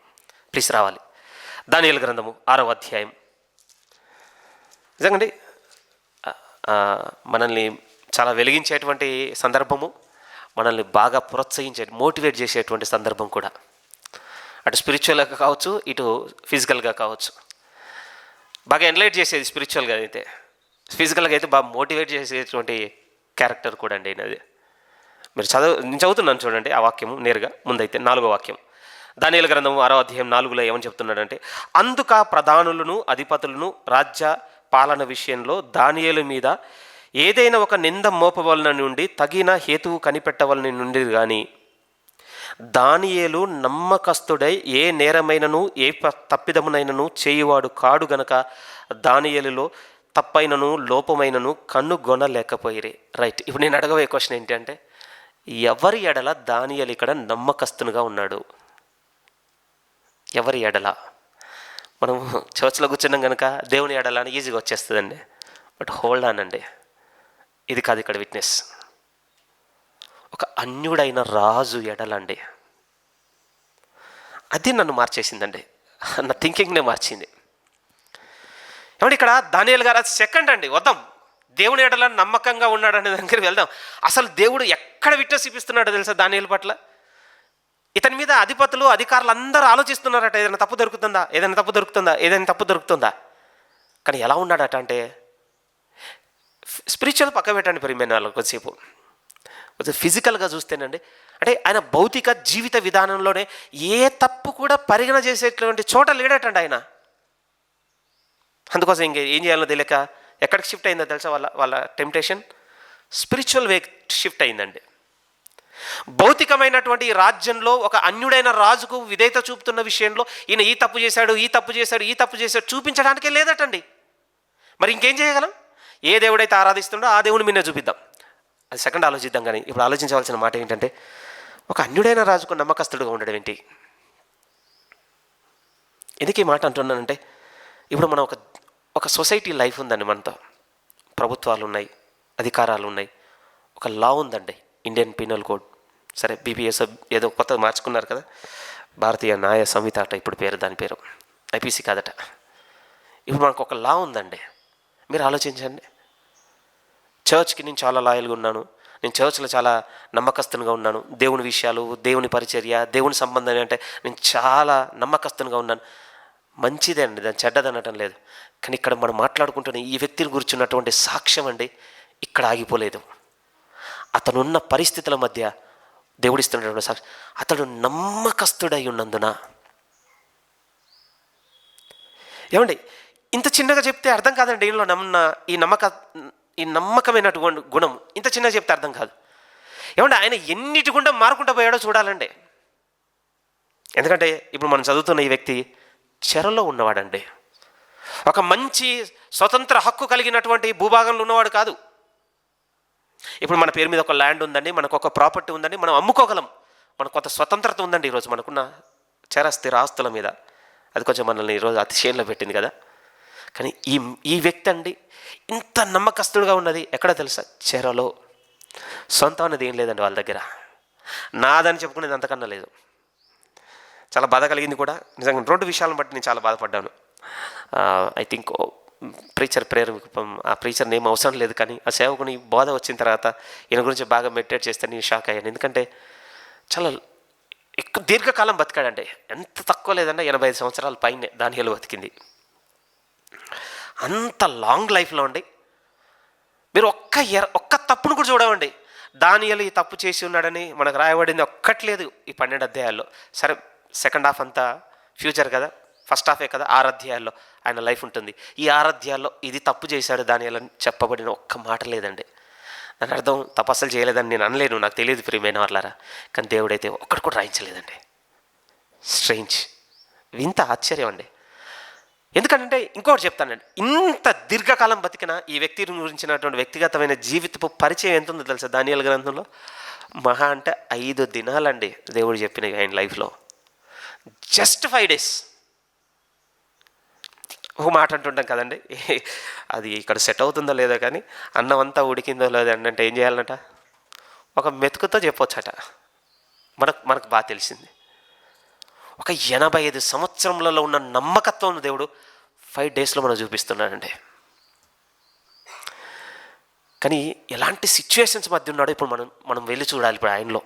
ప్లీజ్ రావాలి. దానియేలు గ్రంథము 6వ అధ్యాయం. నిజంగా మనల్ని చాలా వెలిగించేటువంటి సందర్భము, మనల్ని బాగా ప్రోత్సహించే, మోటివేట్ చేసేటువంటి సందర్భం కూడా. అటు స్పిరిచువల్గా కావచ్చు, ఇటు ఫిజికల్గా కావచ్చు. బాగా ఎన్లైట్ చేసేది స్పిరిచువల్గా అయితే. ఫిజికల్గా అయితే బాగా మోటివేట్ చేసేటువంటి క్యారెక్టర్ కూడా అండి అది. మీరు నేను చదువుతున్నాను చూడండి ఆ వాక్యము నేరుగా. ముందైతే 4వ వాక్యం, దానియేలు గ్రంథము 6వ అధ్యాయం 4లో ఏమని చెప్తున్నాడంటే, అందుక ప్రధానులను అధిపతులను రాజ్య పాలన విషయంలో దానియేలు మీద ఏదైనా ఒక నింద మోపవలన నుండి తగిన హేతువు కనిపెట్టవలన నుండి కానీ దానియేలు నమ్మకస్తుడై ఏ నేరమైనను ఏ తప్పిదమునైనను చేయువాడు కాడు గనక దానియేలులో తప్పైనను లోపమైనను కనుగొనలేకపోయిరే. రైట్, ఇప్పుడు నేను అడగబోయే క్వశ్చన్ ఏంటంటే, ఎవరి ఎడల దానియేలు ఇక్కడ నమ్మకస్తునిగా ఉన్నాడు? ఎవరి ఎడల? మనం చర్చ్లో కూర్చున్నాం కనుక దేవుని ఎడల అని ఈజీగా వచ్చేస్తుందండి. బట్ హోల్డ్ ఆన్ అండి, ఇది కాదు ఇక్కడ విట్నెస్. ఒక అన్యుడైన రాజు ఎడలండి. అది నన్ను మార్చేసిందండి, నా థింకింగ్నే మార్చింది. ఏమంటే ఇక్కడ దానియేలు గారు సెకండ్ అండి, వద్దాం దేవుని ఎడల నమ్మకంగా ఉన్నాడనే దగ్గరికి వెళ్దాం. అసలు దేవుడు ఎక్కడ విట్నెస్ ఇప్పిస్తున్నాడో తెలుసా దానియేలు పట్ల? ఇతని మీద అధిపతులు అధికారులు అందరూ ఆలోచిస్తున్నారట, ఏదైనా తప్పు దొరుకుతుందా, ఏదైనా తప్పు దొరుకుతుందా, ఏదైనా తప్పు దొరుకుతుందా. కానీ ఎలా ఉన్నాడట అంటే, స్పిరిచువల్ పక్క పెట్టండి ప్రియమైన వాళ్ళు కొద్దిసేపు, కొంచెం ఫిజికల్గా చూస్తేనండి, అంటే ఆయన భౌతిక జీవిత విధానంలోనే ఏ తప్పు కూడా పరిగణ చేసేటువంటి చోట లేడటండి ఆయన. అందుకోసం ఏం చేయాలో తెలియక ఎక్కడికి షిఫ్ట్ అయిందో తెలుసా? వాళ్ళ టెంప్టేషన్ స్పిరిచువల్ వే షిఫ్ట్ అయిందండి. భౌతికమైనటువంటి ఈ రాజ్యంలో ఒక అన్యుడైన రాజుకు విధేయత చూపుతున్న విషయంలో ఈయన ఈ తప్పు చేశాడు, ఈ తప్పు చేశాడు, ఈ తప్పు చేశాడు చూపించడానికే లేదటండి. మరి ఇంకేం చేయగలం? ఏ దేవుడైతే ఆరాధిస్తుండో ఆ దేవుని మీదే చూపిద్దాం. అది సెకండ్ ఆలోచిద్దాం. కానీ ఇప్పుడు ఆలోచించవలసిన మాట ఏంటంటే, ఒక అన్యుడైన రాజుకు నమ్మకస్తుడుగా ఉండడం ఏంటి? ఎందుకు ఈ మాట అంటున్నానంటే, ఇప్పుడు మనం ఒక సొసైటీ లైఫ్ ఉందండి, మనతో ప్రభుత్వాలు ఉన్నాయి, అధికారాలు ఉన్నాయి, ఒక లా ఉందండి, ఇండియన్ పీనల్ కోడ్. సరే, బీపీఎస్ ఏదో కొత్త మార్చుకున్నారు కదా, భారతీయ న్యాయ సంహిత అట ఇప్పుడు పేరు, దాని పేరు ఐపీసీ కాదట. ఇప్పుడు మనకు ఒక లా ఉందండి. మీరు ఆలోచించండి, చర్చ్కి నేను చాలా లాయల్గా ఉన్నాను, నేను చర్చ్లో చాలా నమ్మకస్తునిగా ఉన్నాను, దేవుని విషయాలు, దేవుని పరిచర్య, దేవుని సంబంధం అంటే నేను చాలా నమ్మకస్తునిగా ఉన్నాను. మంచిదే అండి, దాన్ని చెడ్డదనటం లేదు. కానీ ఇక్కడ మనం మాట్లాడుకుంటున్న ఈ వ్యక్తిని గురించినటువంటి సాక్ష్యం అండి ఇక్కడ ఆగిపోలేదు. అతనున్న పరిస్థితుల మధ్య దేవుడిస్తున్నటువంటి సాక్ష్యం, అతడు నమ్మకస్తుడై ఉన్నందున. ఏమండి, ఇంత చిన్నగా చెప్తే అర్థం కాదండి. ఈయనలో ఈ నమ్మకమైనటువంటి గుణం ఇంత చిన్నగా చెప్తే అర్థం కాదు. ఏమంటే ఆయన ఎన్నిటి గుండా మారుకుంటూ పోయాడో చూడాలండి. ఎందుకంటే ఇప్పుడు మనం చదువుతున్న ఈ వ్యక్తి చెరలో ఉన్నవాడండి. ఒక మంచి స్వతంత్ర హక్కు కలిగినటువంటి భూభాగంలో ఉన్నవాడు కాదు. ఇప్పుడు మన పేరు మీద ఒక ల్యాండ్ ఉందండి, మనకు ఒక ప్రాపర్టీ ఉందండి, మనం అమ్ముకోగలం, మనకు కొంత స్వతంత్రత ఉందండి. ఈరోజు మనకున్న స్థిర ఆస్తుల మీద అది కొంచెం మనల్ని ఈరోజు అతిశయంలో పెట్టింది కదా. కానీ ఈ వ్యక్తి అండి ఇంత నమ్మకస్తుడుగా ఉన్నది ఎక్కడ తెలుసా? చెరలో. సొంతం అనేది ఏం లేదండి వాళ్ళ దగ్గర, నాదని చెప్పుకునేది అంతకన్నా లేదు. చాలా బాధ కలిగింది కూడా నిజంగా. 2 విషయాలను బట్టి నేను చాలా బాధపడ్డాను. ఐ థింక్ ప్రీచర్ ప్రేయర్, ఆ ప్రీచర్ నేమ్ అవసరం లేదు, కానీ ఆ సేవకుని బాధ వచ్చిన తర్వాత ఈయన గురించి బాగా మెడిటేట్ చేస్తే నేను షాక్ అయ్యాను. ఎందుకంటే చాలా ఎక్కువ దీర్ఘకాలం బతికాడండి. ఎంత తక్కువ లేదంటే 85 సంవత్సరాల పైనే దానియేలు బతికింది. అంత లాంగ్ లైఫ్లో అండి మీరు ఒక్క తప్పును కూడా చూడవండి. దానియేలు ఈ తప్పు చేసి ఉన్నాడని మనకు రాయబడింది ఒక్కట్లేదు ఈ 12 అధ్యాయాల్లో. సరే, సెకండ్ హాఫ్ అంతా ఫ్యూచర్ కదా, ఫస్ట్ హాఫే కదా, 6 అధ్యాయాల్లో ఆయన లైఫ్ ఉంటుంది. ఈ 6 అధ్యాయాల్లో ఇది తప్పు చేశాడు దానియేలు అని చెప్పబడిన ఒక్క మాట లేదండి. దాని అర్థం తపస్సులు చేయలేదని నేను అనలేను, నాకు తెలియదు ప్రియమైన వాళ్ళారా. కానీ దేవుడైతే ఒక్కడు కూడా రాయించలేదండి. స్ట్రేంజ్, ఇంత ఆశ్చర్యం అండి. ఎందుకంటే ఇంకోటి చెప్తానండి, ఇంత దీర్ఘకాలం బతికిన ఈ వ్యక్తి గురించినటువంటి వ్యక్తిగతమైన జీవితపు పరిచయం ఎంత ఉందో తెలుసా దానియేలు గ్రంథంలో? మహా అంటే 5 దినాలండి దేవుడు చెప్పిన ఆయన లైఫ్లో. Just 5 days. ఒక మాట అంటుంటాం కదండి, అది ఇక్కడ సెట్ అవుతుందో లేదో కానీ అన్నం అంతా ఉడికిందో లేదో అంటే ఏం చేయాలంట? ఒక మెతుకుతో చెప్పొచ్చట. మనకు బాగా తెలిసింది. ఒక 85 సంవత్సరంలో ఉన్న నమ్మకత్వం దేవుడు 5 daysలో మనం చూపిస్తున్నాడండి. కానీ ఎలాంటి సిచ్యువేషన్స్ మధ్య ఉన్నాడో ఇప్పుడు మనం వెళ్ళి చూడాలి. ఇప్పుడు ఆయనలో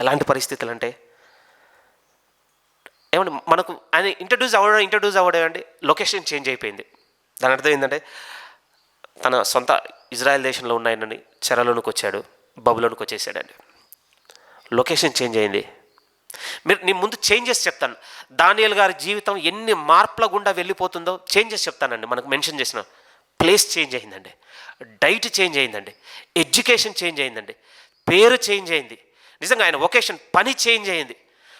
ఎలాంటి పరిస్థితులు అంటే, ఏమంటే ఆయన ఇంట్రడ్యూస్ అవ్వడం అండి, లొకేషన్ చేంజ్ అయిపోయింది. దాని అర్థం ఏంటంటే తన సొంత ఇజ్రాయెల్ దేశంలో ఉన్న ఆయనని చెరలోనికి వచ్చాడు, బబులోనికి వచ్చేసాడండి. లొకేషన్ చేంజ్ అయింది. మీరు నేను ముందు చేంజెస్ చెప్తాను. దానియేలు గారి జీవితం ఎన్ని మార్పుల గుండా వెళ్ళిపోతుందో చేంజెస్ చెప్తానండి. మనకు మెన్షన్ చేసిన ప్లేస్ చేంజ్ అయిందండి, డైట్ చేంజ్ అయిందండి, ఎడ్యుకేషన్ చేంజ్ అయిందండి, పేరు చేంజ్ అయింది, నిజంగా ఆయన వొకేషన్ పని చేంజ్ అయింది.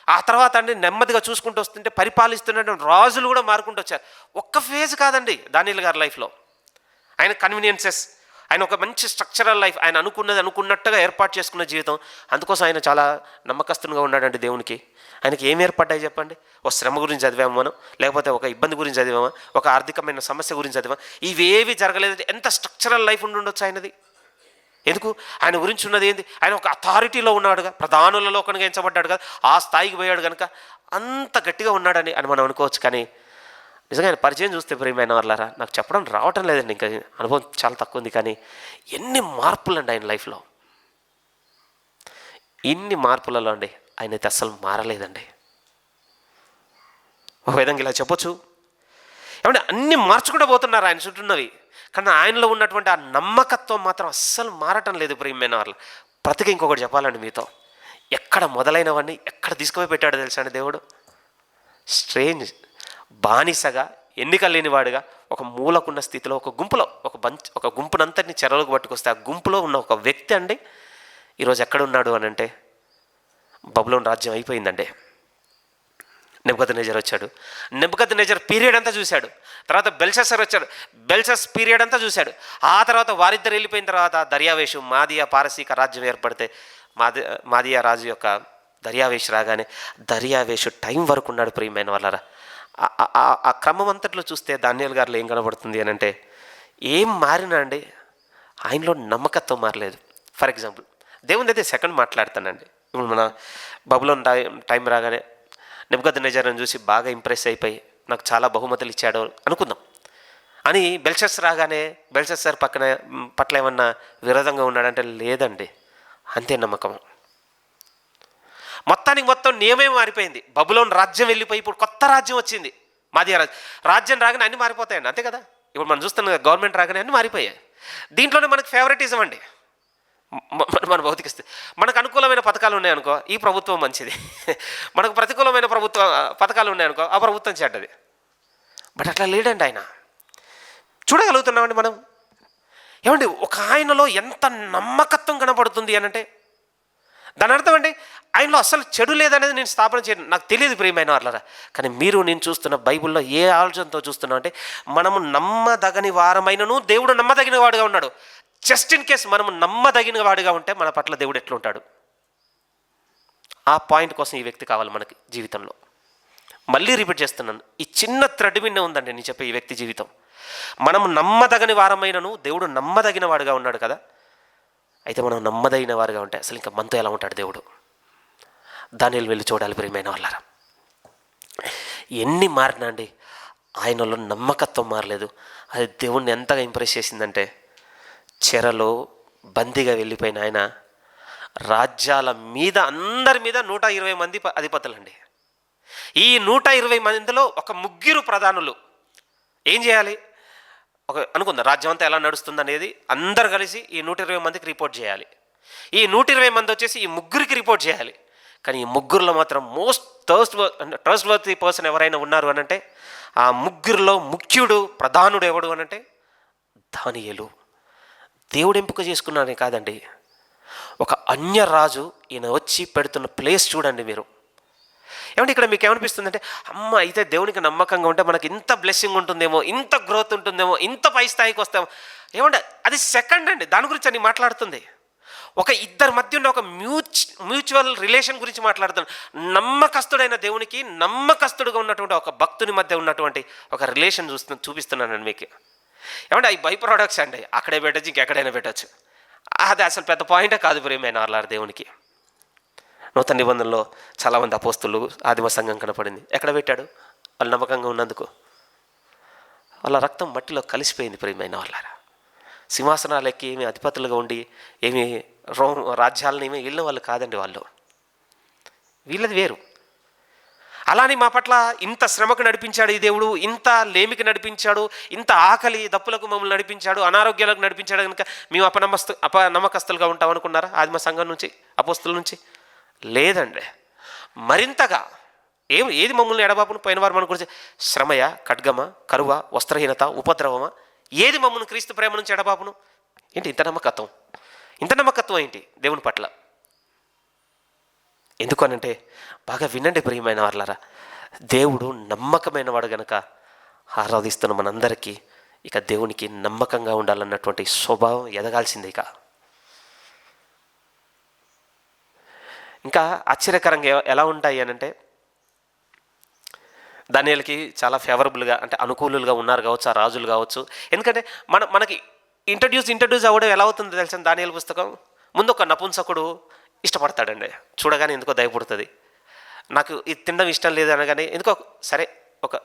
ఆ తర్వాత అండి నెమ్మదిగా చూసుకుంటూ వస్తుంటే పరిపాలిస్తున్న రాజులు కూడా మారుకుంటూ వచ్చారు. ఒక్క ఫేజ్ కాదండి దానియేలు గారి లైఫ్లో. ఆయన కన్వీనియన్సెస్, ఆయన ఒక మంచి స్ట్రక్చరల్ లైఫ్, ఆయన అనుకున్నట్టుగా ఏర్పాటు చేసుకున్న జీవితం. అందుకోసం ఆయన చాలా నమ్మకస్తునిగా ఉన్నాడండి దేవునికి. ఆయనకి ఏమి ఏర్పడ్డాయి చెప్పండి? ఒక శ్రమ గురించి చదివాము మనం, లేకపోతే ఒక ఇబ్బంది గురించి చదివామా, ఒక ఆర్థికమైన సమస్య గురించి చదివామా? ఇవేవి జరగలేదు. ఎంత స్ట్రక్చరల్ లైఫ్ ఉండొచ్చు ఆయనది. ఎందుకు? ఆయన గురించి ఉన్నది ఏంది? ఆయన ఒక అథారిటీలో ఉన్నాడుగా, ప్రధానులలో ఒకనిగా ఎంచబడ్డాడు కదా, ఆ స్థాయికి పోయాడు కనుక అంత గట్టిగా ఉన్నాడని మనం అనుకోవచ్చు. కానీ నిజంగా ఆయన పరిచయం చూస్తే ప్రియమైన వాళ్ళారా, నాకు చెప్పడం రావటం లేదండి, ఇంకా అనుభవం చాలా తక్కువ ఉంది. కానీ ఎన్ని మార్పులు అండి ఆయన లైఫ్లో. ఇన్ని మార్పులలో అండి ఆయన అయితే అస్సలు మారలేదండి. ఒక విధంగా ఇలా చెప్పొచ్చు. ఏమంటే అన్నీ మార్చుకుంటూ పోతున్నారు ఆయన చుట్టూన్నవి, కానీ ఆయనలో ఉన్నటువంటి ఆ నమ్మకత్వం మాత్రం అస్సలు మారటం లేదు ప్రియమైన వాళ్ళు. బ్రతికి ఇంకొకటి చెప్పాలండి మీతో, ఎక్కడ మొదలైనవన్నీ ఎక్కడ తీసుకుపోయి పెట్టాడో తెలుసా అండి దేవుడు? స్ట్రేంజ్, బానిసగా, ఎన్నిక లేనివాడుగా, ఒక మూలకున్న స్థితిలో, ఒక గుంపునంతటిని చెరలోకి పట్టుకొస్తే ఆ గుంపులో ఉన్న ఒక వ్యక్తి అండి ఈరోజు ఎక్కడున్నాడు అని అంటే బబులోను రాజ్యం అయిపోయిందండి. నెబుకద్నెజర్ వచ్చాడు, నెబుకద్నెజర్ పీరియడ్ అంతా చూశాడు. తర్వాత బెల్షస్సర్ వచ్చాడు, బెల్షస్ పీరియడ్ అంతా చూశాడు. ఆ తర్వాత వారిద్దరు వెళ్ళిపోయిన తర్వాత దర్యావేషు, మాదియా పారసీక రాజ్యం ఏర్పడితే మాదియా రాజు యొక్క దర్యావేషు రాగానే దర్యావేషు టైం వరకు ఉన్నాడు ప్రియమైన వాళ్ళరా. ఆ క్రమం అంతట్లో చూస్తే దానియేలు గారిలో ఏం కనబడుతుంది అని అంటే ఏం మారినా అండి ఆయనలో నమ్మకత్వం మారలేదు. ఫర్ ఎగ్జాంపుల్ దేవుని అయితే సెకండ్ మాట్లాడతానండి. ఇప్పుడు మన బబులోన్ టైం రాగానే నెబుకద్నెజర్ని చూసి బాగా ఇంప్రెస్ అయిపోయి నాకు చాలా బహుమతులు ఇచ్చాడు అనుకుందాం అని బెల్షస్సర్ రాగానే బెల్షస్సర్ పట్ల ఏమన్నా విరోధంగా ఉన్నాడంటే లేదండి, అంతే నమ్మకం. మొత్తానికి మొత్తం నియమే మారిపోయింది. బబులోన్ రాజ్యం వెళ్ళిపోయి ఇప్పుడు కొత్త రాజ్యం వచ్చింది, మాదియా రాజ్యం రాగానే అన్నీ మారిపోతాయండి, అంతే కదా. ఇప్పుడు మనం చూస్తున్న గవర్నమెంట్ రాగానే అన్నీ మారిపోయాయి. దీంట్లోనే మనకు ఫేవరెటిజం అండి. మన భౌతిక స్థితి, మనకు అనుకూలమైన పథకాలు ఉన్నాయనుకో ఈ ప్రభుత్వం మంచిది, మనకు ప్రతికూలమైన పథకాలు ఉన్నాయనుకో ఆ ప్రభుత్వం చెడ్డది. బట్ అట్లా లేడండి ఆయన. చూడగలుగుతున్నామండి మనం. ఏమండి ఒక ఆయనలో ఎంత నమ్మకత్వం కనపడుతుంది అని అంటే దాని అర్థం అండి ఆయనలో అస్సలు చెడు లేదనేది నేను స్థాపన చేయను, నాకు తెలియదు ప్రియమైన వాళ్ళరా. కానీ నేను చూస్తున్న బైబిల్లో ఏ ఆలోచనతో చూస్తున్నాం అంటే మనము నమ్మదగని వారమైనను దేవుడు నమ్మదగిన వాడుగా ఉన్నాడు. జస్ట్ ఇన్ కేస్ మనము నమ్మదగిన వాడిగా ఉంటే మన పట్ల దేవుడు ఎట్లుంటాడు, ఆ పాయింట్ కోసం ఈ వ్యక్తి కావాలి మనకి జీవితంలో. మళ్ళీ రిపీట్ చేస్తున్నాను, ఈ చిన్న థ్రెడ్ విన్నే ఉందండి నేను చెప్పే ఈ వ్యక్తి జీవితం. మనము నమ్మదగని వారమైనను దేవుడు నమ్మదగిన వాడుగా ఉన్నాడు కదా. అయితే మనం నమ్మదగిన వారుగా ఉంటే అసలు ఇంకా మనతో ఎలా ఉంటాడు దేవుడు? దానియేలు వెళ్ళి చూడాలి ప్రియమైన వాళ్ళారా. ఎన్ని మారినా అండి ఆయనలో నమ్మకత్వం మారలేదు. అది దేవుణ్ణి ఎంతగా ఇంప్రెస్ చేసిందంటే చెరలో బందీగా వెళ్ళిపోయిన ఆయన రాజ్యాల మీద అందరి మీద 120 మంది అధిపతులండి. ఈ 120 మందిలో ఒక 3 ప్రధానులు ఏం చేయాలి? అనుకుందాం రాజ్యం అంతా ఎలా నడుస్తుంది అనేది అందరు కలిసి ఈ 120 మందికి రిపోర్ట్ చేయాలి. ఈ 120 మంది వచ్చేసి ఈ 3కి రిపోర్ట్ చేయాలి. కానీ ఈ 3లో మాత్రం మోస్ట్ ట్రస్ట్వర్తీ పర్సన్ ఎవరైనా ఉన్నారు అని అంటే ఆ 3లో ముఖ్యుడు ప్రధానుడు ఎవడు అని అంటే దానియేలు. దేవుడు ఎంపిక చేసుకున్నానే కాదండి, ఒక అన్యరాజు ఈయన వచ్చి పెడుతున్న ప్లేస్ చూడండి మీరు. ఏమంటే ఇక్కడ మీకు ఏమనిపిస్తుందంటే అమ్మ అయితే దేవునికి నమ్మకంగా ఉంటే మనకి ఇంత బ్లెస్సింగ్ ఉంటుందేమో, ఇంత గ్రోత్ ఉంటుందేమో, ఇంత పై స్థాయికి వస్తామో. ఏమంటే అది సెకండ్ అండి, దాని గురించి అని మాట్లాడుతుంది. ఒక ఇద్దరి మధ్య ఉన్న ఒక మ్యూచువల్ రిలేషన్ గురించి మాట్లాడుతున్నాను. నమ్మకస్తుడైన దేవునికి నమ్మకస్తుడుగా ఉన్నటువంటి ఒక భక్తుని మధ్య ఉన్నటువంటి ఒక రిలేషన్ చూపిస్తున్నానండి మీకు. ఏమంటే అవి బై ప్రోడక్ట్స్ అండి, అక్కడే పెట్టచ్చు, ఇంకెక్కడైనా పెట్టచ్చు. అది అసలు పెద్ద పాయింటే కాదు ప్రియమైన వాళ్ళ దేవునికి. నూతన నిబంధనలో చాలామంది అపోస్తులు ఆదిమ సంఘం కనపడింది. ఎక్కడ పెట్టాడు? వాళ్ళు నమ్మకంగా ఉన్నందుకు. వాళ్ళ రక్తం మట్టిలో కలిసిపోయింది ప్రియమైన వాళ్ళారా. సింహాసనాలు ఎక్కి ఏమి అధిపతులుగా ఉండి ఏమి రాజ్యాలను ఏమి వెళ్ళిన వాళ్ళు కాదండి వాళ్ళు. వీళ్ళది వేరు. అలాని మా పట్ల ఇంత శ్రమకు నడిపించాడు ఈ దేవుడు, ఇంత లేమికి నడిపించాడు, ఇంత ఆకలి దప్పులకు మమ్మల్ని నడిపించాడు, అనారోగ్యాలకు నడిపించాడు కనుక మేము అపనమ్మకస్తులుగా ఉంటాం అనుకున్నారా ఆదిమ సంఘం నుంచి, అపోస్తుల నుంచి? లేదండి. మరింతగా ఏది మమ్మల్ని ఎడబాపును? పోయిన వారు మన గురించి శ్రమయ, ఖడ్గమ, కరువ, వస్త్రహీనత, ఉపద్రవమా? ఏది మమ్మల్ని క్రీస్తు ప్రేమ నుంచి ఎడబాపును? ఏంటి ఇంత నమ్మకత్వం ఏంటి దేవుని పట్ల? ఎందుకు అనంటే, బాగా వినండి ప్రియమైన వాళ్ళారా, దేవుడు నమ్మకమైన వాడు గనక ఆరాధిస్తున్న మనందరికీ ఇక దేవునికి నమ్మకంగా ఉండాలన్నటువంటి స్వభావం ఎదగాల్సిందే. ఇంకా ఆశ్చర్యకరంగా ఎలా ఉంటాయి అనంటే, దానియేలుకి చాలా ఫేవరబుల్గా అంటే అనుకూలుగా ఉన్నారు కావచ్చు ఆ రాజులు కావచ్చు. ఎందుకంటే మనకి ఇంట్రడ్యూస్ అవ్వడం ఎలా అవుతుందో తెలుసా? దానియేలు పుస్తకం ముందు ఒక నపుంసకుడు ఇష్టపడతాడండి, చూడగానే ఎందుకో దయపడుతుంది. నాకు ఇది తినడం ఇష్టం లేదు అనగానే ఎందుకో సరే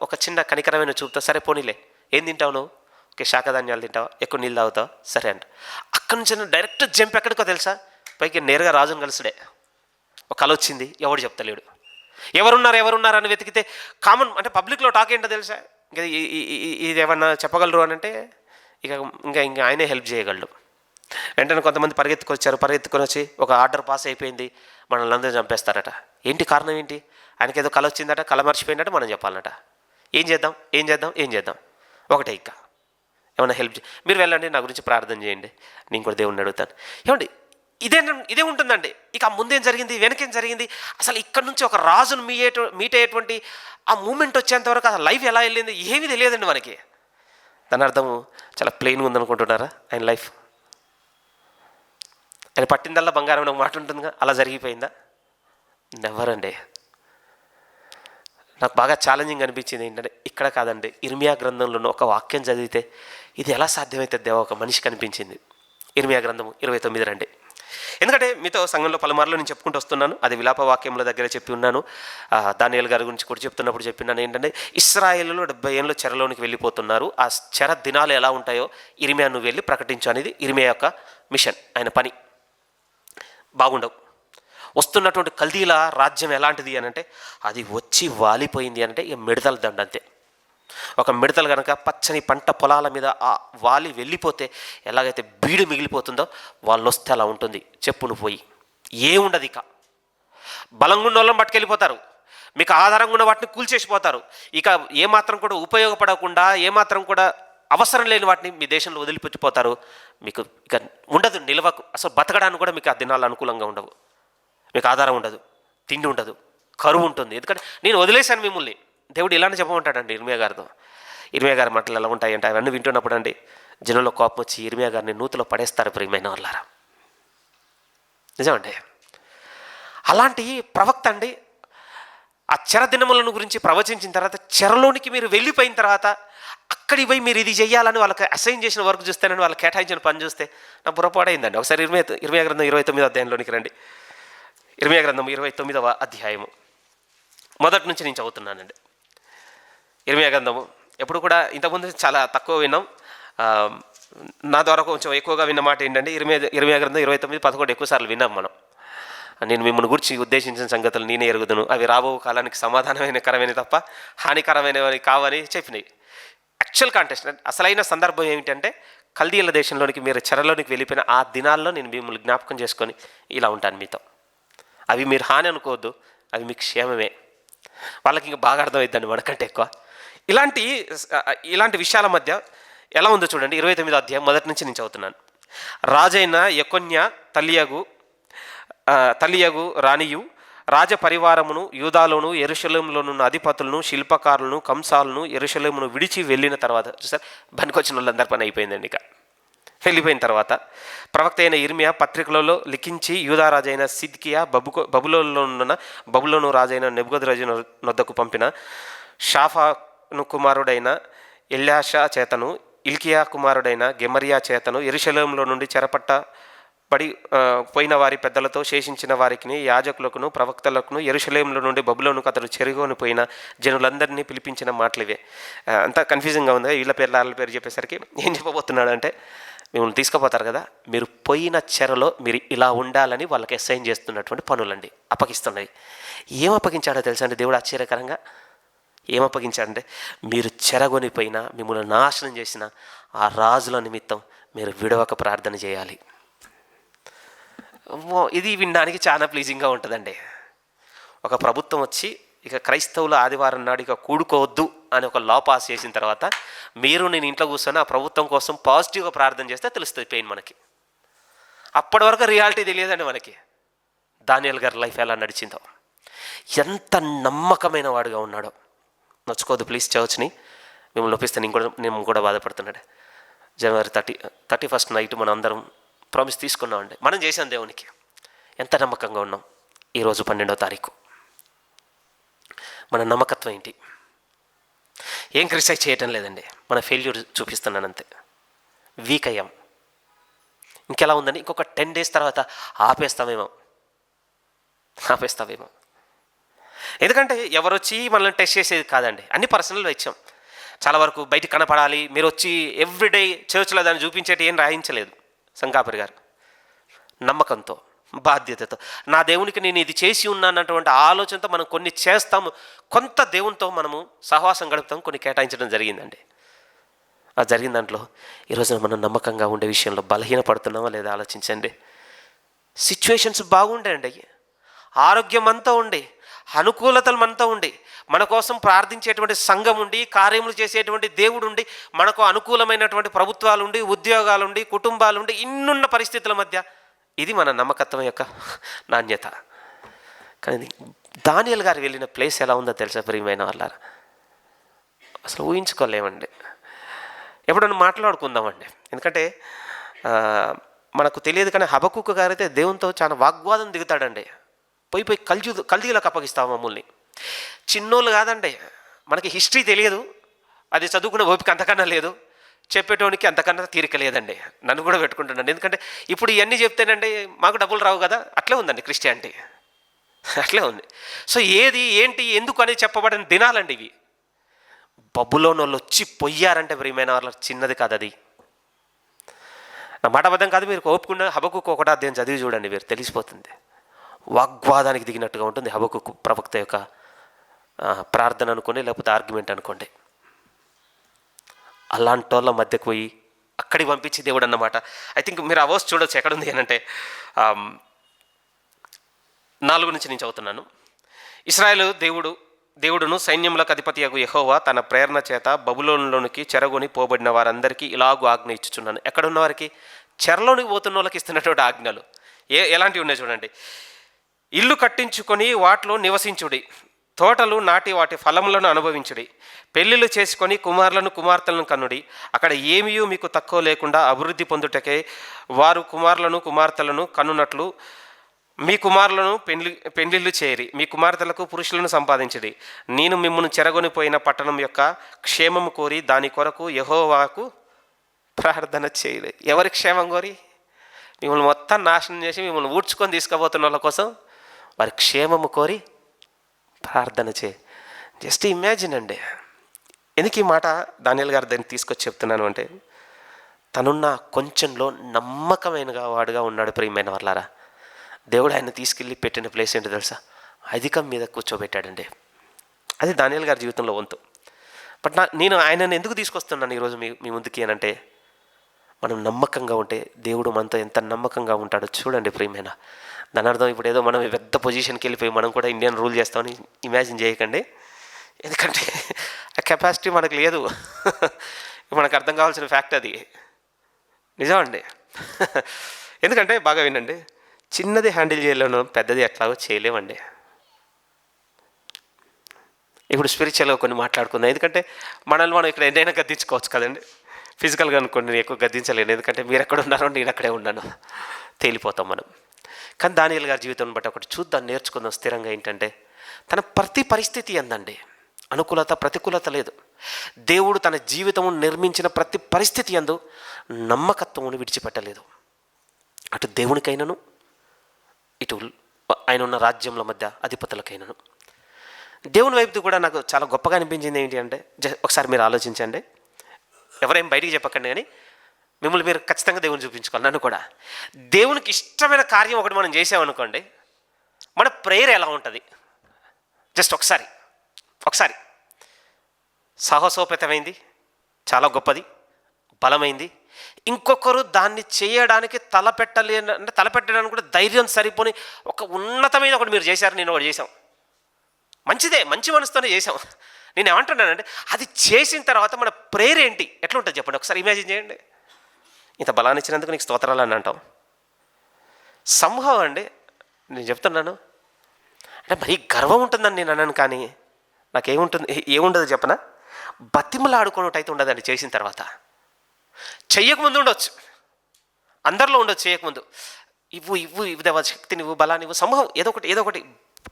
ఒక చిన్న కనికరమైన చూపుతా, సరే పోనీలే ఏం తింటావు నువ్వు? ఓకే, శాఖధాన్యాలు తింటావా, ఎక్కువ నీళ్ళు తాగుతావా, సరే అంట. అక్కడి నుంచి డైరెక్ట్ జంప్ ఎక్కడికో తెలుసా? పైకి నేరుగా రాజును కలుసుడే. ఒక కల వచ్చింది, ఎవడు చెప్తలేడు. ఎవరున్నారు అని వెతికితే కామన్ అంటే పబ్లిక్లో టాక్ ఏంటో తెలుసా? ఇంకా ఇది ఏమన్నా చెప్పగలరు అని అంటే ఇంకా ఆయనే హెల్ప్ చేయగలడు. వెంటనే కొంతమంది పరిగెత్తుకొని వచ్చి ఒక ఆర్డర్ పాస్ అయిపోయింది, మనల్ని అందరూ చంపేస్తారట. ఏంటి కారణం ఏంటి? ఆయనకి ఏదో కల వచ్చిందట, కల మర్చిపోయిందట, మనం చెప్పాలన్నట. ఏం చేద్దాం ఒకటే ఇంకా ఏమన్నా హెల్ప్ మీరు వెళ్ళండి, నా గురించి ప్రార్థన చేయండి, నేను కూడా దేవుణ్ణి అడుగుతాను. ఏమండి ఇదే ఉంటుందండి. ఇక ముందేం జరిగింది, వెనకేం జరిగింది, అసలు ఇక్కడ నుంచి ఒక రాజును మీట్ అయ్యేటువంటి ఆ మూమెంట్ వచ్చేంతవరకు అసలు లైఫ్ ఎలా వెళ్ళింది ఏమీ తెలియదండి మనకి. దాని అర్థము చాలా ప్లెయిన్గా ఉందనుకుంటున్నారా ఆయన లైఫ్? ఆయన పట్టిందల్లా బంగారం అనే మాట ఉంటుందిగా, అలా జరిగిపోయిందా? నెవర్ అండి. నాకు బాగా ఛాలెంజింగ్ అనిపించింది ఏంటంటే, ఇక్కడ కాదండి, ఇర్మియా గ్రంథంలో ఒక వాక్యం చదివితే ఇది ఎలా సాధ్యమైతే దేవ ఒక మనిషికి అనిపించింది. ఇర్మియా గ్రంథము 29 రండి. ఎందుకంటే మీతో సంఘంలో పలుమార్లు నేను చెప్పుకుంటూ వస్తున్నాను, అది విలాప వాక్యంలో దగ్గర చెప్పి ఉన్నాను. దానియేలు గారి గురించి కూడా చెప్తున్నప్పుడు చెప్పినాను ఏంటంటే, ఇశ్రాయేలులో 70 ఏళ్ళు చెరలోనికి వెళ్ళిపోతున్నారు. ఆ చెర దినాలు ఎలా ఉంటాయో ఇర్మియా నువ్వు వెళ్ళి ప్రకటించు అనేది ఇర్మియా యొక్క మిషన్, ఆయన పని. బాగుండవు. వస్తున్నటువంటి కల్దీల రాజ్యం ఎలాంటిది అని అంటే, అది వచ్చి వాలిపోయింది అంటే ఇక మిడతల దండ అంతే. ఒక మిడతలు కనుక పచ్చని పంట పొలాల మీద ఆ వాలి వెళ్ళిపోతే ఎలాగైతే బీడు మిగిలిపోతుందో వాళ్ళు వస్తే అలా ఉంటుంది. చెప్పును పోయి ఏముండదు. ఇక బలంగా ఉన్న వాళ్ళని పట్టుకెళ్ళిపోతారు, మీకు ఆధారంగా ఉన్న వాటిని కూల్చేసిపోతారు. ఇక ఏమాత్రం కూడా ఉపయోగపడకుండా ఏమాత్రం కూడా అవసరం లేని వాటిని మీ దేశంలో వదిలిపెట్టిపోతారు. మీకు ఇక ఉండదు నిల్వకు, అసలు బతకడానికి కూడా మీకు ఆ దినాలు అనుకూలంగా ఉండవు. మీకు ఆధారం ఉండదు, తిండి ఉండదు, కరువు ఉంటుంది. ఎందుకంటే నేను వదిలేశాను మిమ్మల్ని. దేవుడు ఇలానే చెప్పమంటాడండి ఇర్మియా గారితో. ఇర్మియా గారి మాటలు ఎలా ఉంటాయంటే, అవన్నీ వింటున్నప్పుడు అండి జనంలో కోపం వచ్చి ఇర్మియా గారిని నూతిలో పడేస్తారు ప్రియమైన వాళ్ళారా. నిజమండి. అలాంటి ప్రవక్త అండి ఆ చెర దినములను గురించి ప్రవచించిన తర్వాత, చెరలోనికి మీరు వెళ్ళిపోయిన తర్వాత అక్కడికి పోయి మీరు ఇది చెయ్యాలని వాళ్ళకి అసైన్ చేసిన వర్క్ చూస్తేనని వాళ్ళకి కేటాయించిన పని చూస్తే నా బుర్రపాడైందండి. ఒకసారి ఇర్మియా గ్రంథం 29వ అధ్యాయంలోనికి రండి. ఇర్మియా గ్రంథం 29వ అధ్యాయము మొదటి నుంచి నేను చదువుతున్నానండి. ఇర్మియా గ్రంథము ఎప్పుడు కూడా ఇంతకుముందు చాలా తక్కువ విన్నాం, నా ద్వారా కొంచెం ఎక్కువగా విన్న మాట ఏంటంటే, ఇర్మియా గ్రంథం 29:11 ఎక్కువ సార్లు విన్నాం మనం. నేను మిమ్మల్ని గురించి ఉద్దేశించిన సంగతులు నేనే ఎరుగుదును, అవి రాబో కాలానికి సమాధానమైనకరమైన తప్ప హానికరమైనవి కావని చెప్పినాయి. యాక్చువల్ కాంటెక్స్ట్ అసలైన సందర్భం ఏమిటంటే, కల్దీయుల దేశంలోనికి మీరు చెరలోనికి వెళ్ళిపోయిన ఆ దినాల్లో నేను మిమ్మల్ని జ్ఞాపకం చేసుకొని ఇలా ఉంటాను మీతో. అవి మీరు హాని అనుకోవద్దు, అవి మీకు క్షేమమే. వాళ్ళకి ఇంకా బాగా అర్థమవుతుందండి మనకంటే ఎక్కువ. ఇలాంటి విషయాల మధ్య ఎలా ఉందో చూడండి. 29వ అధ్యాయం మొదటి నుంచి నేను చదువుతున్నాను. రాజైన యెకొన్య తల్లియగు రాణియు రాజ పరివారమును యూదాలోను యెరూషలేములోనున్న అధిపతులను శిల్పకారులను కంసాలను యెరూషలేమును విడిచి వెళ్ళిన తర్వాత, చూసారు పనికొచ్చిన వాళ్ళందరి పని అయిపోయిందండి. ఇక వెళ్ళిపోయిన తర్వాత ప్రవక్త అయిన ఇర్మియా పత్రికలలో లిఖించి యూదారాజైన సిద్కియా బబులోను రాజైన నెబుకద్నెజరు నొద్దకు పంపిన షాఫాను కుమారుడైన ఎల్యాషా చేతను, ఇల్కియా కుమారుడైన గెమరియా చేతను, యెరూషలేములో నుండి పోయిన వారి పెద్దలతో శేషించిన వారికి యాజకులకును ప్రవక్తలకును యెరూషలేములో నుండి బబులోనుకు అతడు చెరుగొని పోయిన జనులందరినీ పిలిపించిన మాటలు ఇవే. అంతా కన్ఫ్యూజింగ్గా ఉంది. వీళ్ళ పేరు వాళ్ళ పేరు చెప్పేసరికి ఏం చెప్పబోతున్నాడు అంటే, మిమ్మల్ని తీసుకుపోతారు కదా, మీరు పోయిన చెరలో మీరు ఇలా ఉండాలని వాళ్ళకి అసైన్ చేస్తున్నటువంటి పనులండి, అప్పగిస్తున్నాయి. ఏం అప్పగించాడో తెలుసా అండి దేవుడు ఆశ్చర్యకరంగా? ఏం అప్పగించాడంటే, మీరు చెరగొనిపోయినా మిమ్మల్ని నాశనం చేసిన ఆ రాజుల నిమిత్తం మీరు విడవక ప్రార్థన చేయాలి. ఇది వినడానికి చాలా ప్లీజింగ్గా ఉంటుందండి. ఒక ప్రభుత్వం వచ్చి ఇక క్రైస్తవుల ఆదివారం నాడు ఇక కూడుకోవద్దు అని ఒక లా పాస్ చేసిన తర్వాత నేను ఇంట్లో కూర్చొని ఆ ప్రభుత్వం కోసం పాజిటివ్గా ప్రార్థన చేస్తే తెలుస్తుంది పెయిన్ మనకి. అప్పటి వరకు రియాలిటీ తెలియదండి మనకి. దానియేల్ గారి లైఫ్ ఎలా నడిచిందో, ఎంత నమ్మకమైన వాడుగా ఉన్నాడో. నచ్చుకోవద్దు ప్లీజ్ చర్చ్ని, మిమ్మల్ని నొప్పిస్తే నేను కూడా బాధపడుతున్నాడు. జనవరి 31 నైట్ మనం అందరం ప్రామిస్ తీసుకున్నామండి. మనం చేసాం దేవునికి, ఎంత నమ్మకంగా ఉన్నాం. ఈరోజు 12వ తారీఖు. మన నమ్మకత్వం ఏంటి? ఏం క్రిటిసైజ్ చేయటం లేదండి, మన ఫెయిల్యూర్ చూపిస్తున్నానంతే. వీక్ అయ్యాం. ఇంకెలా ఉందని ఇంకొక 10 days తర్వాత ఆపేస్తామేమో. ఎందుకంటే ఎవరు వచ్చి మనల్ని టెస్ట్ చేసేది కాదండి, అన్ని పర్సనల్గా ఇచ్చాం. చాలా వరకు బయటికి కనపడాలి, మీరు వచ్చి ఎవ్రీడే చర్చ్లో దాన్ని చూపించేటి ఏం రాయించలేదు సంకాపరి గారు. నమ్మకంతో, బాధ్యతతో, నా దేవునికి నేను ఇది చేసి ఉన్నానన్నటువంటి ఆలోచనతో మనం కొన్ని చేస్తాము. కొంత దేవునితో మనము సహవాసం గడుపుతాం, కొన్ని కేటాయించడం జరిగిందండి. ఆ జరిగిన దాంట్లో ఈరోజున మనం నమ్మకంగా ఉండే విషయంలో బలహీనపడుతున్నామా లేదా ఆలోచించండి. సిచ్యువేషన్స్ బాగుండే అండి, ఆరోగ్యం అంతా ఉండి, అనుకూలతలు మనతో ఉండి, మన కోసం ప్రార్థించేటువంటి సంఘం ఉండి, కార్యములు చేసేటువంటి దేవుడు ఉండి, మనకు అనుకూలమైనటువంటి ప్రభుత్వాలు ఉండి, ఉద్యోగాలు ఉండి, కుటుంబాలు ఉండి, ఇన్నున్న పరిస్థితుల మధ్య ఇది మన నమ్మకత్వం యొక్క నాణ్యత. కానీ దానియేల్ గారు వెళ్ళిన ప్లేస్ ఎలా ఉందో తెలుసా ప్రియమైన వాళ్ళారా? అసలు ఊహించుకోలేమండి. ఎప్పుడన్నా మాట్లాడుకుందామండి, ఎందుకంటే మనకు తెలియదు. కానీ హబక్కుకు గారైతే దేవునితో చాలా వాగ్వాదం దిగుతాడండి. పోయి కల్దీలకు అప్పగిస్తావు మమ్మల్ని. చిన్నోళ్ళు కాదండి, మనకి హిస్టరీ తెలియదు, అది చదువుకునే ఓపిక అంతకన్నా లేదు, చెప్పేటోనికి అంతకన్నా తీరిక లేదండి. నన్ను కూడా పెట్టుకుంటున్నాను, ఎందుకంటే ఇప్పుడు ఇవన్నీ చెప్తేనండి మాకు డబ్బులు రావు కదా. అట్లే ఉందండి క్రిస్టియానిటీ, అట్లే ఉంది. సో ఏది ఏంటి ఎందుకు అనేది చెప్పబడిన దినాలండి ఇవి. బబులోని వాళ్ళు వచ్చి పొయ్యారంటే ప్రియమైన వాళ్ళ చిన్నది కాదు అది. నా మాట అబద్ధం కాదు. మీరు ఓపుకున్న హబక్కుకు 1వ అధ్యాయం చదివి చూడండి, మీరు తెలిసిపోతుంది. వాగ్వాదానికి దిగినట్టుగా ఉంటుంది హబక్కుకు ప్రవక్త యొక్క ప్రార్థన అనుకోండి, లేకపోతే ఆర్గ్యుమెంట్ అనుకోండి. అలాంటి వాళ్ళ మధ్యకు పోయి అక్కడికి పంపించి దేవుడు అన్నమాట. ఐ థింక్ మీరు ఆ వర్స్ చూడొచ్చు, ఎక్కడుంది అని అంటే 4 నుంచి నేను చదువుతున్నాను. ఇశ్రాయేలు దేవుడును సైన్యములకు అధిపతియగు యెహోవా తన ప్రేరణ చేత బబులోనులోనికి చెరగొని పోబడిన వారందరికీ ఇలాగూ ఆజ్ఞ ఇచ్చుచున్నాను. ఎక్కడున్న వారికి? చెరలోనికి పోతున్న వాళ్ళకి ఇస్తున్నటువంటి ఆజ్ఞలు ఎలాంటివి ఉన్నాయి చూడండి. ఇల్లు కట్టించుకొని వాటిలో నివసించుడి, తోటలు నాటి వాటి ఫలములను అనుభవించుడి, పెళ్ళిళ్ళు చేసుకొని కుమారులను కుమార్తెలను కన్నుడి. అక్కడ ఏమీ మీకు తక్కువ లేకుండా అభివృద్ధి పొందుటకే వారు కుమారులను కుమార్తెలను కన్నునట్లు మీ కుమారులను పెళ్లిళ్ళు చేయరి, మీ కుమార్తెలకు పురుషులను సంపాదించడి. నేను మిమ్మల్ని చెరగొనిపోయిన పట్టణం యొక్క క్షేమము కోరి దాని కొరకు యెహోవాకు ప్రార్థన చేయలే. ఎవరి క్షేమం కోరి? మిమ్మల్ని మొత్తం నాశనం చేసి మిమ్మల్ని ఊడ్చుకొని తీసుకుపోతున్న వాళ్ళ కోసం వారి క్షేమము కోరి ప్రార్థన చేయి. జస్ట్ ఇమాజిన్ అండి. ఎందుకు ఈ మాట దానియేల్ గారు దాన్ని తీసుకొచ్చి చెప్తున్నాను అంటే, తనున్న కొంచెంలో నమ్మకమైన వాడుగా ఉన్నాడు ప్రియమైన వాళ్ళారా. దేవుడు ఆయన తీసుకెళ్ళి పెట్టిన ప్లేస్ ఏంటో తెలుసా? అధికం మీద కూర్చోబెట్టాడండి. అది దానియేల్ గారి జీవితంలో వంతు. బట్ నేను ఆయనను ఎందుకు తీసుకొస్తున్నాను ఈరోజు మీ ముందుకి అనంటే, మనం నమ్మకంగా ఉంటే దేవుడు మనతో ఎంత నమ్మకంగా ఉంటాడో చూడండి ప్రియమైన. దాని అర్థం ఇప్పుడు ఏదో మనం పెద్ద పొజిషన్కి వెళ్ళిపోయి మనం కూడా ఇండియన్ రూల్ చేస్తామని ఇమాజిన్ చేయకండి. ఎందుకంటే ఆ కెపాసిటీ మనకు లేదు. మనకు అర్థం కావాల్సిన ఫ్యాక్ట్ అది నిజమండి. ఎందుకంటే బాగా వినండి, చిన్నది హ్యాండిల్ చేయలేను, పెద్దది ఎట్లాగో చేయలేమండి. ఇప్పుడు స్పిరిచువల్గా కొన్ని మాట్లాడుకుందాం. ఎందుకంటే మనల్ని మనం ఇక్కడ ఎన్నైనా గద్దించుకోవచ్చు కదండి. ఫిజికల్గా అనుకోండి, నేను ఎక్కువ గద్దించలేను, ఎందుకంటే మీరు ఎక్కడ ఉన్నారో నేను అక్కడే ఉన్నాను, తేలిపోతాం మనం. కానీ దానియేల్ గారి జీవితం బట్టి ఒకటి చూద్దాం, నేర్చుకుందాం స్థిరంగా. ఏంటంటే తన ప్రతి పరిస్థితి ఎందండి, అనుకూలత ప్రతికూలత లేదు. దేవుడు తన జీవితము నిర్మించిన ప్రతి పరిస్థితి యందు నమ్మకత్వమును విడిచిపెట్టలేదు. అటు దేవునికైనను, ఇటు ఆయన ఉన్న రాజ్యంల మధ్య అధిపతులకైనను. దేవుని వైపు కూడా నాకు చాలా గొప్పగా అనిపించింది ఏంటి అంటే, ఒకసారి మీరు ఆలోచించండి, ఎవరేం బయటికి చెప్పకండి, కానీ మిమ్మల్ని మీరు ఖచ్చితంగా దేవుని చూపించుకోవాలి, నన్ను కూడా. దేవునికి ఇష్టమైన కార్యం ఒకటి మనం చేసామనుకోండి, మన ప్రేయర్ ఎలా ఉంటుంది జస్ట్ ఒకసారి సాహసోపేతమైంది, చాలా గొప్పది, బలమైంది. ఇంకొకరు దాన్ని చేయడానికి తలపెట్టడానికి కూడా ధైర్యం సరిపోని ఒక ఉన్నతమైన ఒకటి మీరు చేశారు, నేను ఒకటి చేశాం. మంచిదే, మంచి మనసుతోనే చేసాం. నేను ఏమంటున్నానంటే అది చేసిన తర్వాత మన ప్రేయర్ ఏంటి, ఎట్లా ఉంటుంది చెప్పండి ఒకసారి. ఇమాజిన్ చేయండి. ఇంత బలాన్ని ఇచ్చినందుకు నీకు స్తోత్రాలు అని అంటాం. సంభవం అండి, నేను చెప్తున్నాను. అంటే మరీ గర్వం ఉంటుందని నేను అన్నాను, కానీ ఏముండదు చెప్పనా, బతిమలాడుకున్నట్టు అయితే ఉండదండి. చేసిన తర్వాత చెయ్యకముందు ఉండొచ్చు, అందరిలో ఉండొచ్చు. చేయకముందు ఇవ్వు శక్తి, నువ్వు బలాన్ని ఇవ్వు, సంభవం ఏదో ఒకటి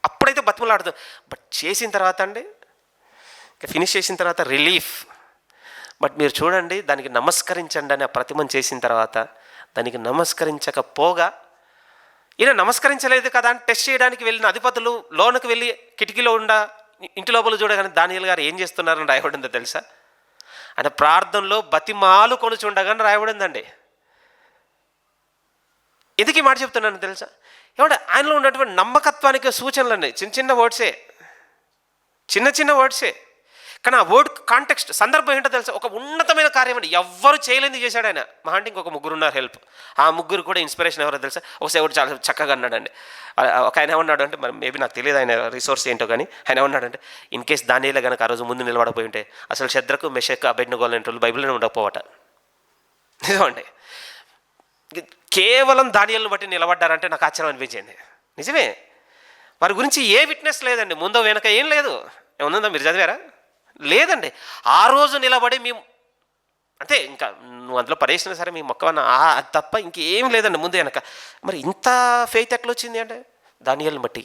అప్పుడైతే బతిమలాడుతుంది. బట్ చేసిన తర్వాత అండి, ఫినిష్ చేసిన తర్వాత రిలీఫ్. బట్ మీరు చూడండి, దానికి నమస్కరించండి అని ఆ ప్రతిమను చేసిన తర్వాత దానికి నమస్కరించకపోగా, ఈయన నమస్కరించలేదు కదా అని టెస్ట్ చేయడానికి వెళ్ళిన అధిపతులు లోనికి వెళ్ళి కిటికీలో ఇంటి లోపల చూడగానే దానియేలు గారు ఏం చేస్తున్నారని రాయబడిందో తెలుసా? అంటే ప్రార్థనలో బతిమాలు కొనుచుండగానే రాయబడిందండి. ఎందుకు ఈ మాట చెప్తున్నాను తెలుసా? ఏమంటే ఆయనలో ఉన్నటువంటి నమ్మకత్వానికి సూచనలు అండి. చిన్న వర్డ్సే, కానీ ఆ వర్డ్ కాంటెక్స్ట్, సందర్భం ఏంటో తెలుసా? ఒక ఉన్నతమైన కార్యం అండి, ఎవ్వరు చేయలేని చేశాడు ఆయన. మహా అంటే ఇంకొక 3 ఉన్నారు హెల్ప్. ఆ 3 కూడా ఇన్స్పిరేషన్ ఎవరో తెలుసా? ఒకసారి చాలా చక్కగా అన్నాడండి. ఒక ఆయన ఏమన్నాడు అంటే, మరి మేబీ నాకు తెలియదు ఆయన రిసోర్స్ ఏంటో, కానీ ఆయన ఏమన్నాడంటే, ఇన్ కేస్ దానియేలు కనుక ఆ రోజు ముందు నిలబడపోయి ఉంటే అసలు షద్రకు, మెషకు, అబేద్నెగో లాంటి వాళ్ళు బైబిల్లోనే ఉండకపోవట. నిజమండి. కేవలం దానియేలును బట్టి నిలబడ్డారంటే నాకు ఆశ్చర్యం అనిపించింది. నిజమే, వారి గురించి ఏ విట్నెస్ లేదండి, ముందో వెనక ఏం లేదు. ఏముందా మీరు చదివారా? లేదండి. ఆ రోజు నిలబడి మేము అంటే ఇంకా నువ్వు అందులో పడేసినా సరే మీ మొక్కవన్న అది తప్ప ఇంకేం లేదండి ముందు వెనక. మరి ఇంత ఫెయిత్ ఎట్లా వచ్చింది అంటే దానియేలును బట్టి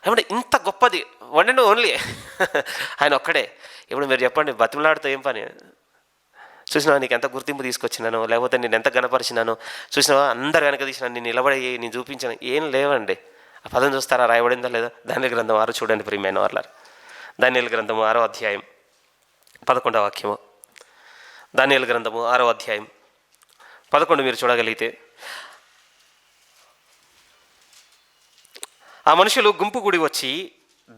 ఏమంటే ఇంత గొప్పది వన్ అండ్ ఓన్లీ ఆయన ఒక్కడే. ఇప్పుడు మీరు చెప్పండి, బతిమలాడితే ఏం పని? చూసినావా నీకు ఎంత గుర్తింపు తీసుకొచ్చినాను, లేకపోతే నేను ఎంత గణపరిచినాను, చూసినావా అందరు వెనక తీసినాను, నేను నిలబడి నేను చూపించాను, ఏం లేవండి. ఆ పదం చూస్తారా, రాయబడిందా లేదా? దానియేలు గ్రంథం 6 చూడండి ప్రియమైన వారలారా. దానియేలు గ్రంథము 6వ అధ్యాయం 11వ వాక్యము. దానియేలు గ్రంథము 6వ అధ్యాయం 11 మీరు చూడగలిగితే, ఆ మనుషులు గుంపు కూడి వచ్చి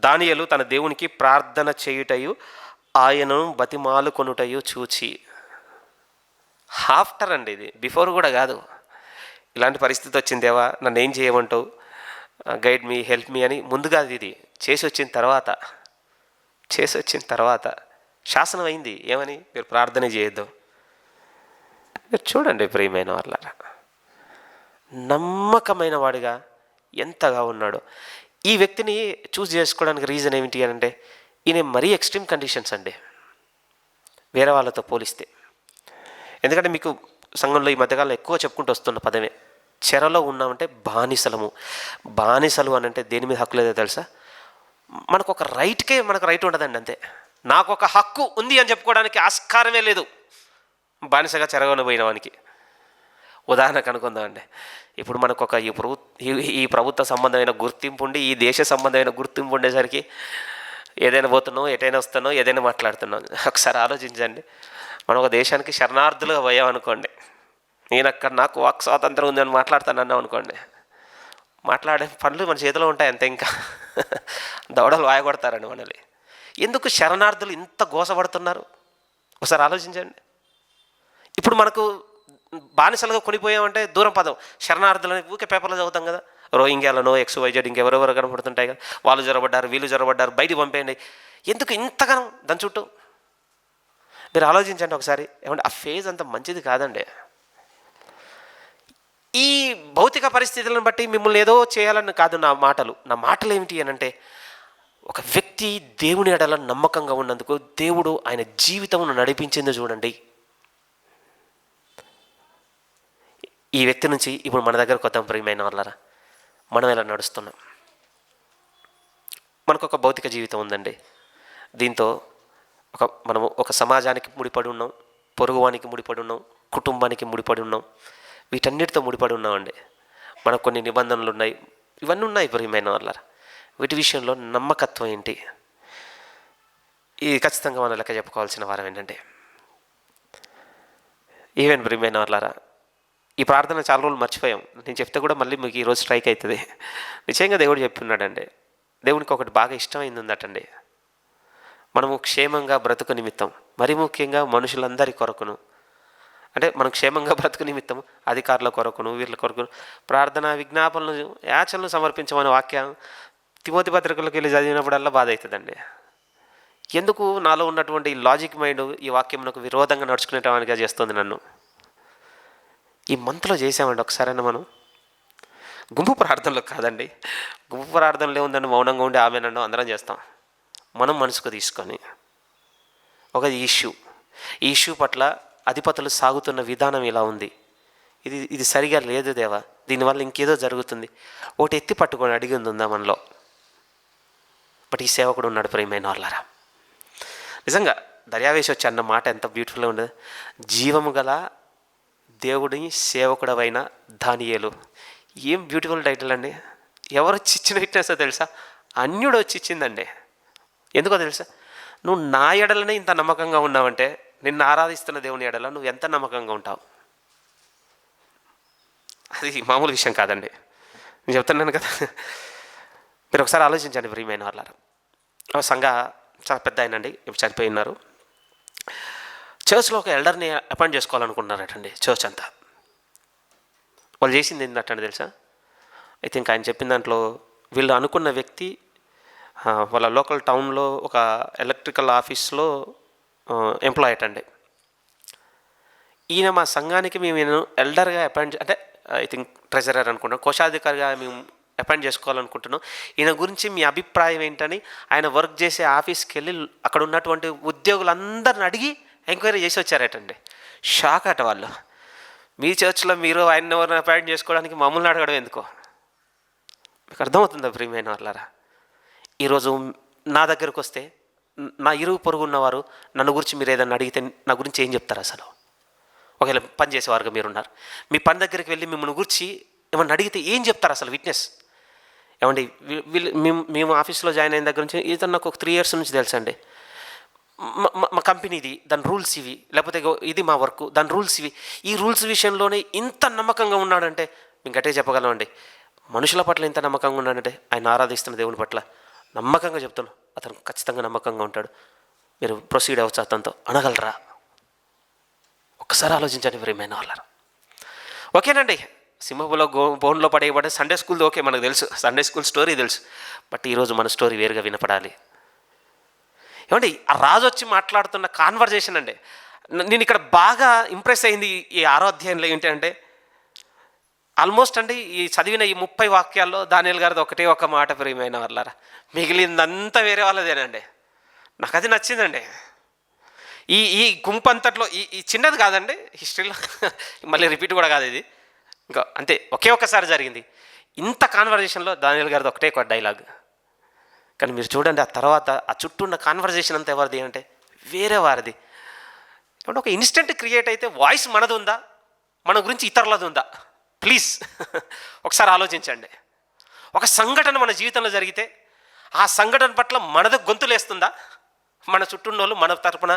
దానియేలు తన దేవునికి ప్రార్థన చేయుటయు ఆయనను బతిమాలు కొనుటయు చూచి. ఆఫ్టర్ అండి, ఇది బిఫోర్ కూడా కాదు. ఇలాంటి పరిస్థితి వచ్చిందేవా, నన్ను ఏం చేయమంటావు, గైడ్ మీ, హెల్ప్ మీ అని ముందుగా ఇది చేసి వచ్చిన తర్వాత శాసనం అయింది ఏమని, మీరు ప్రార్థన చేయొద్దు. మీరు చూడండి ప్రియమైన వాళ్ళారా, నమ్మకమైన వాడిగా ఎంతగా ఉన్నాడో. ఈ వ్యక్తిని చూస్ చేసుకోవడానికి రీజన్ ఏమిటి అని అంటే, ఈయన మరీ ఎక్స్ట్రీమ్ కండిషన్స్ అండి వేరే వాళ్ళతో పోలిస్తే. ఎందుకంటే మీకు సంఘంలో ఈ మధ్యకాలంలో ఎక్కువ చెప్పుకుంటూ వస్తున్న పదమే, చెరలో ఉన్నామంటే బానిసలు అని అంటే దేని మీద హక్కు లేదో తెలుసా? మనకు ఒక రైట్ ఉండదండి, అంతే. నాకు ఒక హక్కు ఉంది అని చెప్పుకోవడానికి ఆస్కారమే లేదు బానిసగా చెరగొన పోయిన వానికి. ఉదాహరణకు అనుకుందామండి, ఇప్పుడు మనకు ఒక ఈ ప్రభుత్వ సంబంధమైన గుర్తింపు ఉండి, ఈ దేశ సంబంధమైన గుర్తింపు ఉండేసరికి ఏదైనా పోతున్నాం, ఎటైనా వస్తున్నాం, ఏదైనా మాట్లాడుతున్నాం. ఒకసారి ఆలోచించండి, మనం ఒక దేశానికి శరణార్థులుగా పోయామనుకోండి, నేను అక్కడ నాకు వాక్ స్వాతంత్రం ఉందని మాట్లాడుతానన్నాం అనుకోండి, మాట్లాడే పనులు మన చేతిలో ఉంటాయి అంతే. ఇంకా దవడలు వాయగొడతారండి మనల్ని. ఎందుకు శరణార్థులు ఇంత గోసపడుతున్నారు ఒకసారి ఆలోచించండి. ఇప్పుడు మనకు బానిసలుగా కొనిపోయామంటే దూరం పదం, శరణార్థులని ఊకే పేపర్లో చదువుతాం కదా, రోహింగ్యాలను XYZ ఇంకెవరెవరు కనపడుతుంటాయి కదా, వాళ్ళు జ్వరబడ్డారు, వీళ్ళు జ్వరబడ్డారు, బయటికి పంపేయండి. ఎందుకు ఇంతగానం దాని చుట్టూ? మీరు ఆలోచించండి ఒకసారి. ఏమంటే ఆ ఫేజ్ అంత మంచిది కాదండి. ఈ భౌతిక పరిస్థితులను బట్టి మిమ్మల్ని ఏదో చేయాలని కాదు నా మాటలు ఏమిటి అని అంటే, ఒక వ్యక్తి దేవుని ఎడల నమ్మకంగా ఉన్నందుకు దేవుడు ఆయన జీవితమును నడిపించింది చూడండి. ఈ వ్యక్తి నుంచి ఇప్పుడు మన దగ్గర కొత్త ప్రియమైన వాళ్ళరా, మనం ఎలా నడుస్తున్నాం? మనకు ఒక భౌతిక జీవితం ఉందండి. దీంతో మనము ఒక సమాజానికి ముడిపడి ఉన్నాం, పొరుగువానికి ముడిపడి ఉన్నాం, కుటుంబానికి ముడిపడి ఉన్నాం, వీటన్నిటితో ముడిపడి ఉన్నామండి. మనకు కొన్ని నిబంధనలు ఉన్నాయి, ఇవన్నీ ఉన్నాయి ప్రియమైన వాళ్ళరా. వీటి విషయంలో నమ్మకత్వం ఏంటి? ఇది ఖచ్చితంగా మనం లెక్క చెప్పుకోవాల్సిన వారం ఏంటంటే, ఈవెన్ ప్రియమైన వాళ్ళారా, ఈ ప్రార్థన చాలా రోజులు మర్చిపోయాం. నేను చెప్తే కూడా మళ్ళీ మీకు ఈరోజు స్ట్రైక్ అవుతుంది. నిజంగా దేవుడు చెప్తున్నాడండి. దేవునికి ఒకటి బాగా ఇష్టమైంది ఉందటండి. మనము క్షేమంగా బ్రతుకు నిమిత్తం, మరీ ముఖ్యంగా మనుషులందరి కొరకును, అంటే మనం క్షేమంగా బ్రతుకు నిమిత్తం అధికారుల కొరకును, వీళ్ళ కొరకును ప్రార్థన, విజ్ఞాపనలు, యాచనలు సమర్పించమని వాక్యం తిమోతి పత్రికలకు వెళ్ళి చదివినప్పుడల్లా బాధ అవుతుందండి. ఎందుకు నాలో ఉన్నటువంటి లాజిక్ మైండ్ ఈ వాక్యంకు విరోధంగా నడుచుకునేటవానిగా చేస్తుంది నన్ను. ఈ మంత్లో చేసామండి ఒకసారైనా మనం. గుంపు ప్రార్థనలో కాదండి, గుంపు ప్రార్థనలో ఏముందండి, మౌనంగా ఉండి ఆమెనండి అందరం చేస్తాం. మనం మనసుకు తీసుకొని ఒక ఈ ఇష్యూ పట్ల అధిపతులు సాగుతున్న విధానం ఇలా ఉంది, ఇది సరిగా లేదు దేవా, దీనివల్ల ఇంకేదో జరుగుతుంది, ఒకటి ఎత్తి పట్టుకొని అడిగింది ఉందా మనలో. బట్ ఈ సేవకుడు ఉన్నాడు ప్రియమైన వాళ్ళారా. నిజంగా దర్యావేశ్ వచ్చి అన్న మాట ఎంత బ్యూటిఫుల్గా ఉండదు. జీవము గల దేవుడి సేవకుడవైన దానియేలు. ఏం బ్యూటిఫుల్ టైటిల్ అండి. ఎవరు వచ్చి ఇచ్చిన విట్నెస్ తెలుసా? అన్యుడు వచ్చి ఇచ్చిందండి. ఎందుకో తెలుసా? నువ్వు నా ఎడలనే ఇంత నమ్మకంగా ఉన్నావంటే నిన్ను ఆరాధిస్తున్న దేవుని ఎడల నువ్వు ఎంత నమ్మకంగా ఉంటావు. అది మామూలు విషయం కాదండి. నేను చెప్తున్నాను కదా, మీరు ఒకసారి ఆలోచించండి ప్రియమైన వాళ్ళారా. సంఘ చాలా పెద్ద ఆయనండి, ఇప్పుడు చనిపోయి ఉన్నారు. చర్చ్లో ఒక ఎల్డర్ని అపాయింట్ చేసుకోవాలనుకుంటున్నారటండి చర్చ్ అంతా. వాళ్ళు చేసింది ఏంటంటే తెలుసా? ఐ థింక్ ఆయన చెప్పిన దాంట్లో వీళ్ళు అనుకున్న వ్యక్తి వాళ్ళ లోకల్ టౌన్లో ఒక ఎలక్ట్రికల్ ఆఫీస్లో ఎంప్లాయ్ అటండి. ఈయన మా సంఘానికి మేము ఎల్డర్గా అపాయింట్, అంటే ఐ థింక్ ట్రెజరర్ అనుకుంటాం, కోశాధికారిగా మేము అపాయింట్ చేసుకోవాలనుకుంటున్నాం. ఈయన గురించి మీ అభిప్రాయం ఏంటని ఆయన వర్క్ చేసే ఆఫీస్కి వెళ్ళి అక్కడ ఉన్నటువంటి ఉద్యోగులందరిని అడిగి ఎంక్వైరీ చేసి వచ్చారటండి. షాక్ అట వాళ్ళు. మీ చర్చ్లో మీరు ఆయన ఎవరిని అపాయింట్ చేసుకోవడానికి మమ్మల్ని అడగడం ఎందుకో? మీకు అర్థమవుతుందా ప్రియమైన వాళ్ళారా? ఈరోజు నా దగ్గరకు వస్తే నా ఇరుగు పొరుగు ఉన్నవారు నన్ను గురించి మీరు ఏదైనా అడిగితే నా గురించి ఏం చెప్తారు అసలు? ఒకవేళ పని చేసేవారుగా మీరున్నారు, మీ పని దగ్గరికి వెళ్ళి మిమ్మల్ని గురించి ఏమన్నా అడిగితే ఏం చెప్తారు అసలు? విట్నెస్ ఏమండి, మేము ఆఫీస్లో జాయిన్ అయిన దగ్గర నుంచి ఇతను నాకు ఒక 3 years నుంచి తెలుసండి. మా కంపెనీది, దాని రూల్స్ ఇవి, లేకపోతే ఇది మా వర్క్, దాని రూల్స్ ఇవి. ఈ రూల్స్ విషయంలోనే ఇంత నమ్మకంగా ఉన్నాడంటే మేము గట్టిగా చెప్పగలమండి. మనుషుల పట్ల ఇంత నమ్మకంగా ఉన్నాడంటే ఆయన ఆరాధిస్తున్న దేవుని పట్ల నమ్మకంగా చెప్తాను, అతను ఖచ్చితంగా నమ్మకంగా ఉంటాడు. మీరు ప్రొసీడ్ అవ్వచ్చు అతనితో అనగలరా? ఒక్కసారి ఆలోచించండి ప్రియమైన వాళ్ళారా. ఓకేనండి, సింహపులో బోన్లో పడేయబడే సండే స్కూల్ది ఓకే, మనకు తెలుసు, సండే స్కూల్ స్టోరీ తెలుసు. బట్ ఈరోజు మన స్టోరీ వేరుగా వినపడాలి. ఏమండి, ఆ రాజు వచ్చి మాట్లాడుతున్న కాన్వర్జేషన్ అండి, నేను ఇక్కడ బాగా ఇంప్రెస్ అయింది. ఈ 6వ అధ్యాయంలో ఏంటంటే ఆల్మోస్ట్ అండి ఈ చదివిన ఈ 30 వాక్యాల్లో దానియేలు గారిది ఒకటే ఒక మాట ప్రియమైన వాళ్ళారా, మిగిలిందంతా వేరే వాళ్ళదేనండి. నాకు అది నచ్చిందండి. ఈ గుంపు అంతట్లో ఈ చిన్నది కాదండి హిస్టరీలో, మళ్ళీ రిపీట్ కూడా కాదు ఇది, ఇంకా అంతే ఒకే ఒక్కసారి జరిగింది. ఇంత కాన్వర్జేషన్లో దానియేలు గారిది ఒకటే ఒక డైలాగ్. కానీ మీరు చూడండి ఆ తర్వాత ఆ చుట్టూ ఉన్న కాన్వర్జేషన్ అంతా ఎవరిది అంటే వేరే వారిది. ఇప్పుడు ఒక ఇన్స్టెంట్ క్రియేట్ అయితే వాయిస్ మనది ఉందా, మన గురించి ఇతరులది ఉందా? ప్లీజ్ ఒకసారి ఆలోచించండి. ఒక సంఘటన మన జీవితంలో జరిగితే ఆ సంఘటన పట్ల మనది గొంతులేస్తుందా? మన చుట్టూ ఉన్న వాళ్ళు మన తరపున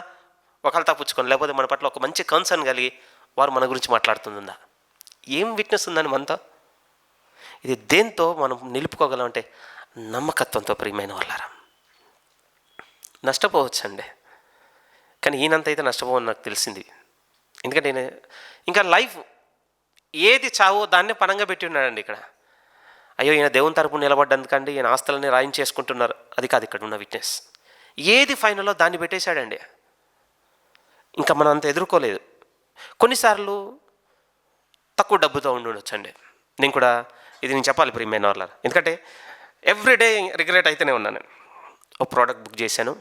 ఒకళ్ళతో పుచ్చుకొని, లేకపోతే మన పట్ల ఒక మంచి కన్సర్న్ కలిగి వారు మన గురించి మాట్లాడుతుందా? ఏం విట్నెస్ ఉందని మనతో? ఇది దేంతో మనం నిలుపుకోగలం అంటే నమ్మకత్వంతో ప్రియమైన వాళ్ళారా. నష్టపోవచ్చండి, కానీ ఈయనంత అయితే నష్టపోవని నాకు తెలిసింది. ఎందుకంటే ఈయన ఇంకా లైఫ్ ఏది చావో దాన్నే పనంగా పెట్టి ఉన్నాడండి ఇక్కడ. అయ్యో ఈయన దేవుని తరపున నిలబడ్డందుకండి ఈయన ఆస్తులన్నీ రాయించేసుకుంటున్నారు, అది కాదు ఇక్కడ ఉన్న విట్నెస్. ఏది ఫైనల్లో దాన్ని పెట్టేశాడండి. ఇంకా మనం అంత ఎదుర్కోలేదు. కొన్నిసార్లు తక్కువ డబ్బుతో ఉండొచ్చండి. నేను కూడా ఇది నేను చెప్పాలి ప్రియమైన వాళ్ళారా, ఎందుకంటే ఎవ్రీడే రిగ్రెట్ అయితేనే ఉన్నాను. ఓ ప్రోడక్ట్ బుక్ చేశాను,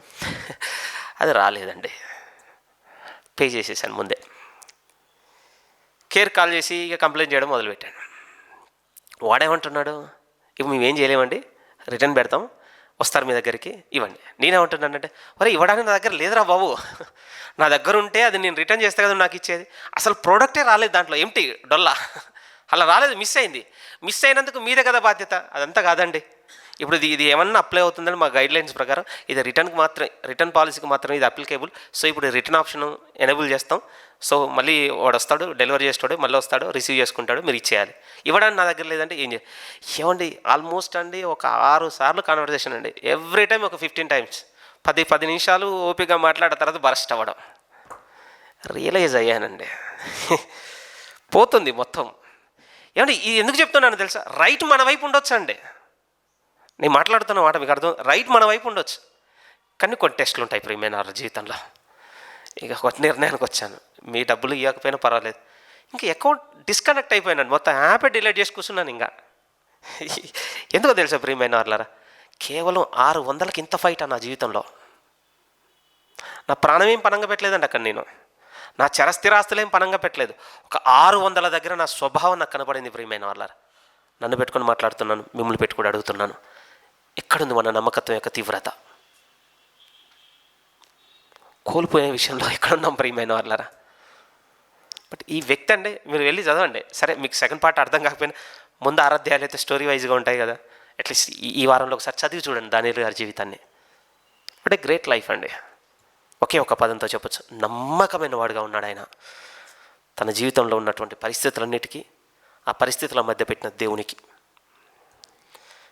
అది రాలేదండి, పే చేసేసాను ముందే. కేర్ కాల్ చేసి ఇక కంప్లైంట్ చేయడం మొదలుపెట్టాను. వాడేమంటున్నాడు, ఇక మేమేం చేయలేమండి, రిటర్న్ పెడతాం, వస్తారు మీ దగ్గరికి, ఇవ్వండి. నేనేమంటున్నానంటే, మరి ఇవ్వడానికి నా దగ్గర లేదురా బాబు, నా దగ్గర ఉంటే అది నేను రిటర్న్ చేస్తే కదా నాకు ఇచ్చేది. అసలు ప్రోడక్టే రాలేదు, దాంట్లో ఎంటీ డొల్లా, అలా రాలేదు, మిస్ అయింది. మిస్ అయినందుకు మీదే కదా బాధ్యత. అదంతా కాదండి, ఇప్పుడు ఇది ఏమన్నా అప్లై అవుతుందని మా గైడ్లైన్స్ ప్రకారం ఇది రిటర్న్ పాలసీకి మాత్రమే ఇది అప్లికేబుల్. సో ఇప్పుడు రిటర్న్ ఆప్షన్ ఎనేబుల్ చేస్తాం. సో మళ్ళీ వాడు వస్తాడు, డెలివరీ చేస్తాడు, మళ్ళీ వస్తాడు, రిసీవ్ చేసుకుంటాడు, మీరు ఇచ్చేయాలి. ఇవ్వడానికి నా దగ్గర లేదంటే ఏమండి ఆల్మోస్ట్ అండి ఒక 6 సార్లు కాన్వర్జేషన్ అండి. ఎవ్రీ టైం ఒక 15 టైమ్స్ 10 నిమిషాలు ఓపికగా మాట్లాడిన తర్వాత బరస్ట్ అవ్వడం. రియలైజ్ అయ్యానండి పోతుంది మొత్తం. ఏమండి ఇది ఎందుకు చెప్తున్నాను తెలుసా? రైట్ మన వైపు ఉండొచ్చు అండి. నేను మాట్లాడుతున్న మాట మీకు అర్థం, రైట్ మన వైపు ఉండొచ్చు, కానీ కొన్ని టెస్టులు ఉంటాయి ప్రియమైన వాళ్ళ జీవితంలో. ఇక ఒక నిర్ణయానికి వచ్చాను, మీ డబ్బులు ఇవ్వకపోయినా పర్వాలేదు. ఇంకా అకౌంట్ డిస్కనెక్ట్ అయిపోయినాను, మొత్తం యాపే డిలీట్ చేసి కూర్చున్నాను. ఇంకా ఎందుకో తెలుసా ప్రియమైన వాళ్ళారా, కేవలం 600కి ఇంత ఫైట్ నా జీవితంలో. నా ప్రాణం ఏం పనంగా పెట్టలేదండి అక్కడ, నేను నా చరస్థిరాస్తులేం పనంగా పెట్టలేదు. ఒక 600 దగ్గర నా స్వభావం నాకు కనపడింది ప్రియమైన వాళ్ళారా. నన్ను పెట్టుకొని మాట్లాడుతున్నాను, మిమ్మల్ని పెట్టుకుని అడుగుతున్నాను, ఎక్కడుంది మన నమ్మకత్వం యొక్క తీవ్రత? కోల్పోయే విషయంలో ఎక్కడున్నాం ప్రియమైన వాళ్ళారా? బట్ ఈ వ్యక్తి అండి, మీరు వెళ్ళి చదవండి. సరే మీకు సెకండ్ పార్ట్ అర్థం కాకపోయినా ముందు 6 అధ్యాయాలు అయితే స్టోరీ వైజ్గా ఉంటాయి కదా, అట్లీస్ట్ ఈ వారంలో ఒకసారి చదివి చూడండి దానియేలు గారి జీవితాన్ని. బట్ ఏ గ్రేట్ లైఫ్ అండి. ఒకే ఒక పదంతో చెప్పచ్చు, నమ్మకమైన వాడుగా ఉన్నాడు ఆయన. తన జీవితంలో ఉన్నటువంటి పరిస్థితులన్నిటికీ ఆ పరిస్థితుల మధ్య పెట్టిన దేవునికి.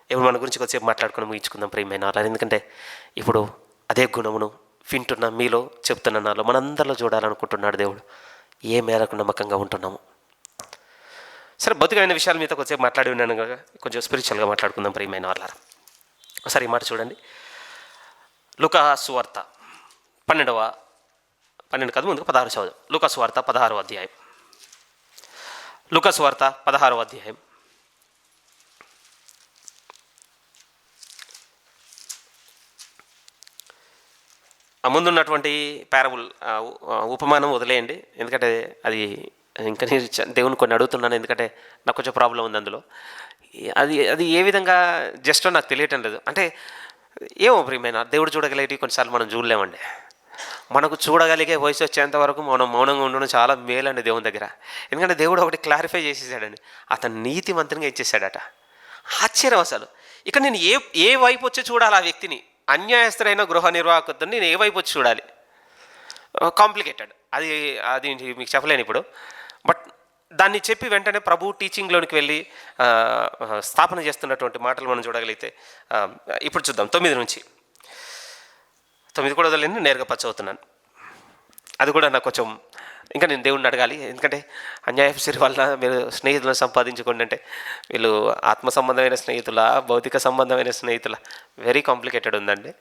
ఇప్పుడు మన గురించి కొద్దిసేపు మాట్లాడుకుని ముగించుకుందాం ప్రియమైన వాళ్ళ. ఎందుకంటే ఇప్పుడు అదే గుణమును వింటున్న మీలో, చెప్తున్న నాలో, మనందరిలో చూడాలనుకుంటున్నాడు దేవుడు. ఏ మేరకు నమ్మకంగా ఉంటున్నాము? సరే భౌతికమైన విషయాల మీద కొద్దిసేపు మాట్లాడి ఉన్నాను కదా, కొంచెం స్పిరిచువల్గా మాట్లాడుకుందాం ప్రియమైన వాళ్ళ. ఒకసారి ఈ మాట చూడండి, లూకా సువార్త 12 కాదు ముందుగా 16 చదువు. లూకా సువార్త 16వ అధ్యాయం. లూకా సువార్త 16వ అధ్యాయం. ముందున్నటువంటి పారబుల్ ఉపమానం వదిలేయండి, ఎందుకంటే అది ఇంకా నేను దేవుని కొన్ని అడుగుతున్నాను, ఎందుకంటే నాకు కొంచెం ప్రాబ్లం ఉంది అందులో. అది ఏ విధంగా జస్ట్ నాకు తెలియటం లేదు. అంటే ఏమో ప్రియమైన, దేవుడు చూడగలిగేవి కొన్నిసార్లు మనం చూడలేమండి. మనకు చూడగలిగే వయసు వచ్చేంత వరకు మనం మౌనంగా ఉండడం చాలా మేలండి దేవుని దగ్గర. ఎందుకంటే దేవుడు ఒకటి క్లారిఫై చేసేసాడండి, అతను నీతిమంతునిగా ఇచ్చేసాడట. ఆశ్చర్యం అసలు. ఇక నేను ఏ వైపు వచ్చి చూడాలి ఆ వ్యక్తిని? అన్యాయస్తుడైన గృహ నిర్వాహకుడిని నేను ఏ వైపు వచ్చి చూడాలి? కాంప్లికేటెడ్. అది మీకు చెప్పలేను ఇప్పుడు. బట్ దాన్ని చెప్పి వెంటనే ప్రభు టీచింగ్లోనికి వెళ్ళి స్థాపన చేస్తున్నటువంటి మాటలు మనం చూడగలిగితే ఇప్పుడు చూద్దాం. 9 నుంచి 9 కూడా వదలండి, నేరుగా చదువుతున్నాను. అది కూడా నాకు కొంచెం ఇంకా నేను దేవుణ్ణి అడగాలి, ఎందుకంటే అన్యాయపు వల్ల మీరు స్నేహితులను సంపాదించుకోండి అంటే వీళ్ళు ఆత్మ సంబంధమైన స్నేహితుల, భౌతిక సంబంధమైన స్నేహితుల, వెరీ కాంప్లికేటెడ్ ఉందండి.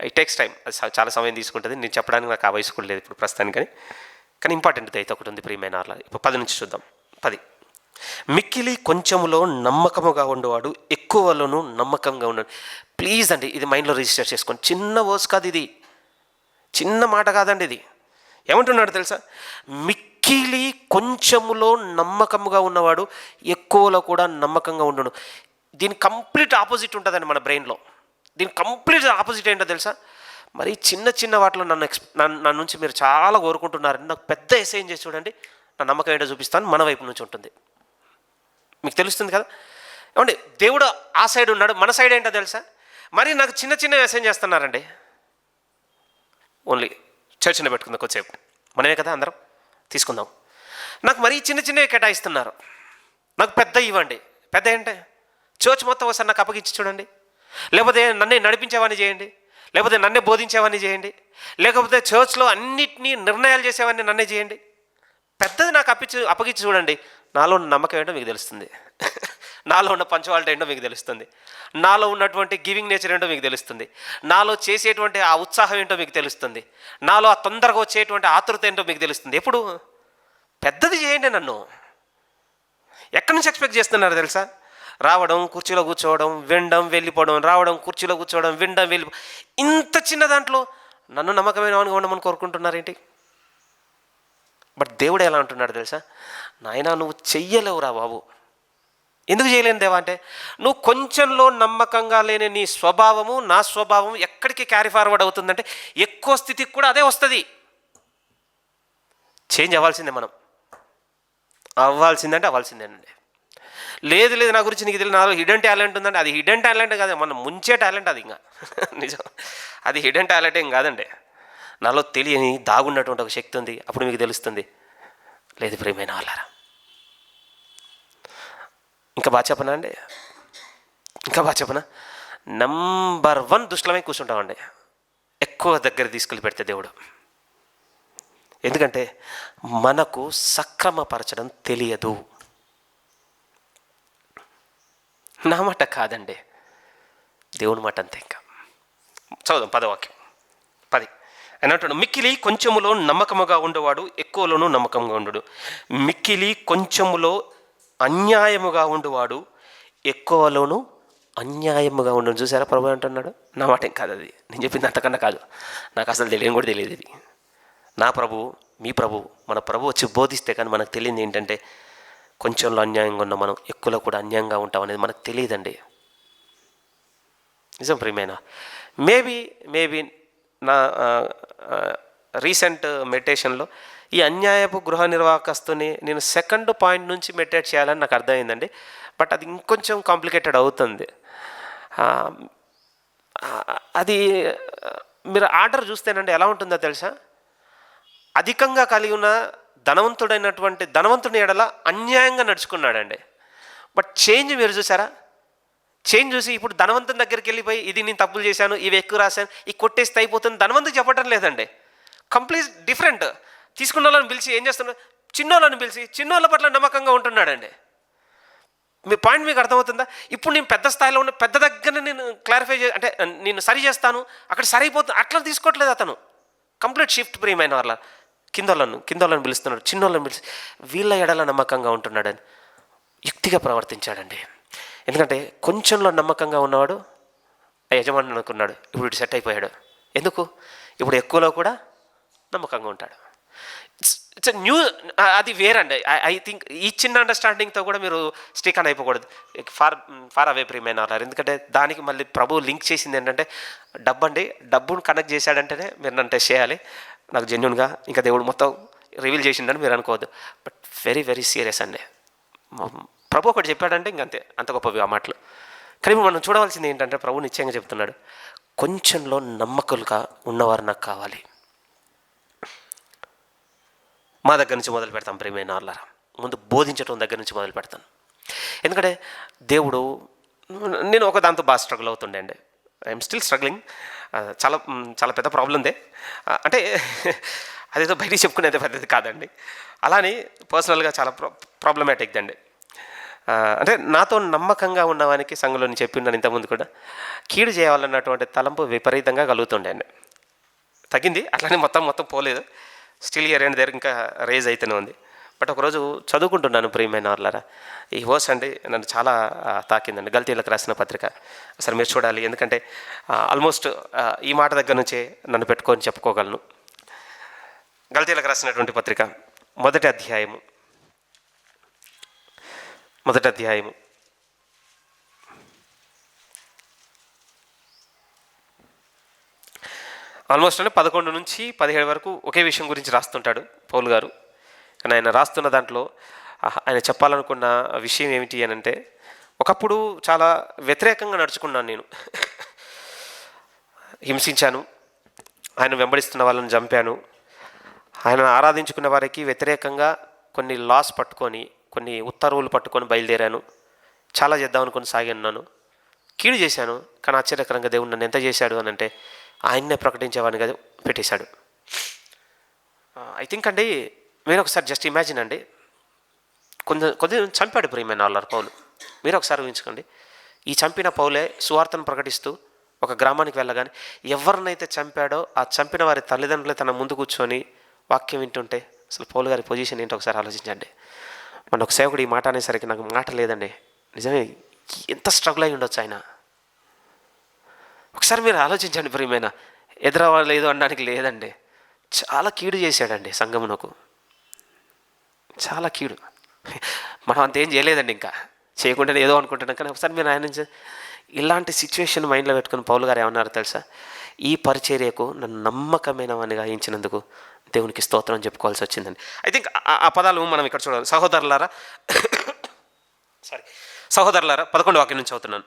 ఇట్ టేక్స్ టైం, అది చాలా సమయం తీసుకుంటుంది. నేను చెప్పడానికి నాకు ఆ వయసు కూడా లేదు ఇప్పుడు ప్రస్తుతానికి, కానీ ఇంపార్టెంట్ అయితే ఒకటి ఉంది ప్రియమైన వాళ్ళ. ఇప్పుడు 10 నుంచి చూద్దాం. 10, మిక్కిలి కొంచెములో నమ్మకముగా ఉండేవాడు ఎక్కువలోనూ నమ్మకంగా ఉన్నాడు. ప్లీజ్ అండి ఇది మైండ్లో రిజిస్టర్ చేసుకోండి. చిన్న వర్డ్స్ కాదు ఇది, చిన్న మాట కాదండి ఇది. ఏమంటున్నాడు తెలుసా? మిక్కిలి కొంచెములో నమ్మకముగా ఉన్నవాడు ఎక్కువలో కూడా నమ్మకంగా ఉండడు. దీని కంప్లీట్ ఆపోజిట్ ఉంటుందండి మన బ్రెయిన్లో. దీని కంప్లీట్ ఆపోజిట్ ఏంటో తెలుసా? మరి చిన్న వాటిలో నన్ను నుంచి మీరు చాలా కోరుకుంటున్నారని నాకు పెద్ద ఎసైన్ చేసి చూడండి, నా నమ్మకం ఏంటో చూపిస్తాను, మన వైపు నుంచి ఉంటుంది. మీకు తెలుస్తుంది కదా ఏమండి? దేవుడు ఆ సైడ్ ఉన్నాడు, మన సైడ్ ఏంటో తెలుసా? మరి నాకు చిన్న ఎసైన్ చేస్తున్నారండి. ఓన్లీ చర్చిని పెట్టుకుందాం కొద్దిసేపు, మనమే కదా అందరం తీసుకుందాం. నాకు మరీ చిన్నవి కేటాయిస్తున్నారు, నాకు పెద్ద ఇవ్వండి. పెద్ద ఏంటే చర్చ్ మొత్తం ఒకసారి నాకు అప్పగించి చూడండి, లేకపోతే నన్నే నడిపించేవాడిని చేయండి, లేకపోతే నన్నే బోధించేవాడిని చేయండి, లేకపోతే చర్చ్లో అన్నిటినీ నిర్ణయాలు చేసేవాడిని నన్నే చేయండి. పెద్దది నాకు అప్పగించి చూడండి, నాలో ఉన్న నమ్మకం ఏంటో మీకు తెలుస్తుంది, నాలో ఉన్న పంచువాలిటీ ఏంటో మీకు తెలుస్తుంది, నాలో ఉన్నటువంటి గివింగ్ నేచర్ ఏంటో మీకు తెలుస్తుంది, నాలో చేసేటువంటి ఆ ఉత్సాహం ఏంటో మీకు తెలుస్తుంది, నాలో ఆ తొందరగా వచ్చేటువంటి ఆతృత ఏంటో మీకు తెలుస్తుంది. ఎప్పుడు పెద్దది చేయండి. నన్ను ఎక్కడి నుంచి ఎక్స్పెక్ట్ చేస్తున్నారు తెలుసా? రావడం, కుర్చీలో కూర్చోవడం, వినడం, వెళ్ళిపోవడం, రావడం, కుర్చీలో కూర్చోవడం, వినడం, వెళ్ళిపో, ఇంత చిన్న దాంట్లో నన్ను నమ్మకమైన వాడిగా ఉండమని కోరుకుంటున్నారేంటి? బట్ దేవుడు ఎలా అంటున్నాడు తెలుసా? నాయనా నువ్వు చెయ్యలేవురా బాబు. ఎందుకు చేయలేను దేవా అంటే, నువ్వు కొంచెంలో నమ్మకంగా లేని నీ స్వభావము, నా స్వభావం ఎక్కడికి క్యారీ ఫార్వర్డ్ అవుతుందంటే ఎక్కువ స్థితికి కూడా అదే వస్తుంది. చేంజ్ అవ్వాల్సిందే, మనం అవ్వాల్సిందంటే అవ్వాల్సిందేనండి. లేదు లేదు, నా గురించి నీకు తెలియదు, నాలో హిడెన్ టాలెంట్ ఉందండి. అది హిడెన్ టాలెంట్ కాదు, మనం ముంచే టాలెంట్ అది. ఇంకా నిజం, అది హిడెన్ టాలెంట్ ఏం కాదండి. నాలో తెలియని దాగున్నటువంటి ఒక శక్తి ఉంది, అప్పుడు మీకు తెలుస్తుంది. లేదు ప్రియమైన వాళ్ళారా, ఇంకా బాగా చెప్పనా అండి, ఇంకా బాగా చెప్పనా, నంబర్ 1 దుష్టులమై కూర్చుంటామండి ఎక్కువ దగ్గర తీసుకెళ్ళి పెడితే దేవుడు. ఎందుకంటే మనకు సక్రమపరచడం తెలియదు. నా మాట కాదండి, దేవుని మాట అంతే. ఇంకా చదువుదాం 10వ వాక్యం. 10 ఆయన అంటాడు, మిక్కిలి కొంచెములో నమ్మకముగా ఉండేవాడు ఎక్కువలోనూ నమ్మకంగా ఉండడు, మిక్కిలి కొంచెములో అన్యాయముగా ఉండేవాడు ఎక్కువలోనూ అన్యాయముగా ఉండడు. చూసారా ప్రభు అంటున్నాడు. నా మాట ఏం కాదు అది, నేను చెప్పింది అంతకన్నా కాదు, నాకు అసలు తెలియని కూడా తెలియదు ఇది. నా ప్రభు, మీ ప్రభు, మన ప్రభు వచ్చి బోధిస్తే కానీ మనకు తెలియదు ఏంటంటే కొంచెంలో అన్యాయంగా ఉన్న మనం ఎక్కువలో కూడా అన్యాయంగా ఉంటాం అనేది మనకు తెలియదండి. నిజం ప్రియమైన. మేబీ నా రీసెంట్ మెడిటేషన్లో ఈ అన్యాయపు గృహ నిర్వాహకస్తుని నేను సెకండ్ పాయింట్ నుంచి మెడిటేట్ చేయాలని నాకు అర్థమైందండి. బట్ అది ఇంకొంచెం కాంప్లికేటెడ్ అవుతుంది. అది మీరు ఆర్డర్ చూస్తేనండి ఎలా ఉంటుందో తెలుసా, అధికంగా కలిగి ఉన్న ధనవంతుని ఎడల అన్యాయంగా నడుచుకున్నాడండి. బట్ చేంజ్ మీరు చూసారా, చేంజ్ చూసి ఇప్పుడు ధనవంతుని దగ్గరికి వెళ్ళిపోయి ఇది నేను తప్పులు చేశాను, ఇవి ఎక్కువ రాశాను, ఈ కొట్టేస్తే అయిపోతుంది ధనవంతుకి చెప్పడం లేదండి. Complete different. తీసుకున్న వాళ్ళని పిలిచి ఏం చేస్తున్నాడు, చిన్నోళ్ళని పిలిచి చిన్నోళ్ళ పట్ల నమ్మకంగా ఉంటున్నాడండి. మీ పాయింట్ మీకు అర్థమవుతుందా? ఇప్పుడు నేను పెద్ద స్థాయిలో ఉన్న పెద్ద దగ్గర నేను క్లారిఫై అంటే నేను సరి చేస్తాను, అక్కడ సరైపోతుంది అట్లా తీసుకోవట్లేదు అతను. కంప్లీట్ షిఫ్ట్ ప్రియమైన వాళ్ళ కిందోళ్ళని పిలుస్తున్నాడు, చిన్నోళ్ళని పిలిచి వీళ్ళ ఎడల నమ్మకంగా ఉంటున్నాడని యుక్తిగా ప్రవర్తించాడండి. ఎందుకంటే కొంచెంలో నమ్మకంగా ఉన్నవాడు యజమాని అనుకున్నాడు, ఇప్పుడు ఇటు సెట్ అయిపోయాడు. ఎందుకు? ఇప్పుడు ఎక్కువలో కూడా నమ్మకంగా ఉంటాడు. ఇట్స్ న్యూ, అది వేరండి. ఐ థింక్ ఈ చిన్న అండర్స్టాండింగ్తో కూడా మీరు స్టిక్ అని అయిపోకూడదు, ఫార్ అవే ప్రియమైన వాళ్ళారు. ఎందుకంటే దానికి మళ్ళీ ప్రభు లింక్ చేసింది ఏంటంటే డబ్బును కనెక్ట్ చేశాడంటేనే మీరు నన్ను టెస్ట్ చేయాలి, నాకు జెన్యున్గా ఇంకా దేవుడు మొత్తం రివీల్ చేసిండని మీరు అనుకోవద్దు. బట్ వెరీ వెరీ సీరియస్ అండి. ప్రభు ఒకటి చెప్పాడంటే ఇంకంతే, అంత గొప్పవి ఆ మాటలు. కానీ మనం చూడవలసింది ఏంటంటే ప్రభు నిశ్చయంగా చెప్తున్నాడు, కొంచెంలో నమ్మకులుగా ఉన్నవారు నాకు కావాలి. మా దగ్గర నుంచి మొదలు పెడతాం ప్రియమైన వాళ్ళారా, ముందు బోధించడం దగ్గర నుంచి మొదలు పెడతాను. ఎందుకంటే దేవుడు, నేను ఒక దాంతో బాగా స్ట్రగుల్ అవుతుండే అండి, ఐఎమ్ స్టిల్ స్ట్రగ్లింగ్. చాలా చాలా పెద్ద ప్రాబ్లందే, అంటే అదేదో బయటికి చెప్పుకునేది పెద్దది కాదండి, అలానే పర్సనల్గా చాలా ప్రాబ్లమాటిక్ అండి. అంటే నాతో నమ్మకంగా ఉన్నవానికి సంఘంలో నేను చెప్పి ఉన్నాను ఇంతకుముందు కూడా, కీడు చేయాలన్నటువంటి తలంపు విపరీతంగా కలుగుతుండే అండి. తగ్గింది, అట్లానే మొత్తం పోలేదు, స్టిల్ ఇయర్ అండ్ దగ్గర ఇంకా రేజ్ అయితేనే ఉంది. బట్ ఒకరోజు చదువుకుంటున్నాను ప్రియమైన వాళ్ళారా, ఈ వర్స్ అండి నన్ను చాలా తాకిందండి. గల్తీలకు రాసిన పత్రిక అసలు మీరు చూడాలి, ఎందుకంటే ఆల్మోస్ట్ ఈ మాట దగ్గర నుంచే నన్ను పెట్టుకొని చెప్పుకోగలను. గల్తీలకు రాసినటువంటి పత్రిక మొదటి అధ్యాయము ఆల్మోస్ట్ అంటే 11 నుంచి 17 వరకు ఒకే విషయం గురించి రాస్తుంటాడు పౌలు గారు. కానీ ఆయన రాస్తున్న దాంట్లో ఆయన చెప్పాలనుకున్న విషయం ఏమిటి అని అంటే, ఒకప్పుడు చాలా వ్యతిరేకంగా నడుచుకున్నాను నేను, హింసించాను, ఆయన వెంబడిస్తున్న వాళ్ళని చంపాను, ఆయన ఆరాధించుకున్న వారికి వ్యతిరేకంగా కొన్ని లాస్ పట్టుకొని, కొన్ని ఉత్తర్వులు పట్టుకొని బయలుదేరాను, చాలా చేద్దాం అనుకుని సాగిన్నాను, కీడు చేశాను. కానీ ఆశ్చర్యకరంగా దేవుడు నన్ను ఎంత చేశాడు అని అంటే ఆయన్నే ప్రకటించేవాడిని కదా పెట్టేశాడు. ఐ థింక్ అండి, మీరు ఒకసారి జస్ట్ ఇమాజిన్ అండి, కొద్ది చంపాడు ప్రియమైన వాళ్ళ పౌలు. మీరు ఒకసారి ఊహించుకోండి, ఈ చంపిన పౌలే సువార్తను ప్రకటిస్తూ ఒక గ్రామానికి వెళ్ళగానే ఎవరినైతే చంపాడో ఆ చంపిన వారి తల్లిదండ్రులే తన ముందు కూర్చొని వాక్యం వింటుంటే అసలు పౌలు గారి పొజిషన్ ఏంటో ఒకసారి ఆలోచించండి. మన ఒక సేవకుడు ఈ మాట అనేసరికి నాకు మాట లేదండి, నిజమే ఎంత స్ట్రగుల్ అయి ఉండొచ్చు ఆయన. ఒకసారి మీరు ఆలోచించండి ప్రియమైన, ఎదురవ్వలేదు అనడానికి లేదండి, చాలా కీడు చేశాడండి సంఘమునకు, చాలా కీడు. మనం అంతేం చేయలేదండి, ఇంకా చేయకుండా ఏదో అనుకుంటున్నాం. కానీ ఒకసారి మీరు ఆయన ఇలాంటి సిచ్యువేషన్ మైండ్లో పెట్టుకుని పౌలు గారు ఏమన్నారు తెలుసా, ఈ పరిచర్యకు నన్ను నమ్మకమైన వాడిగా ఎంచినందుకు దేవునికి స్తోత్రం చెప్పుకోవాల్సి వచ్చిందండి. ఐ థింక్ ఆ పదాలు మనం ఇక్కడ చూడాలి. సహోదరులారా, సహోదరులారా, 11 వాక్యం నుంచి చదువుతున్నాను.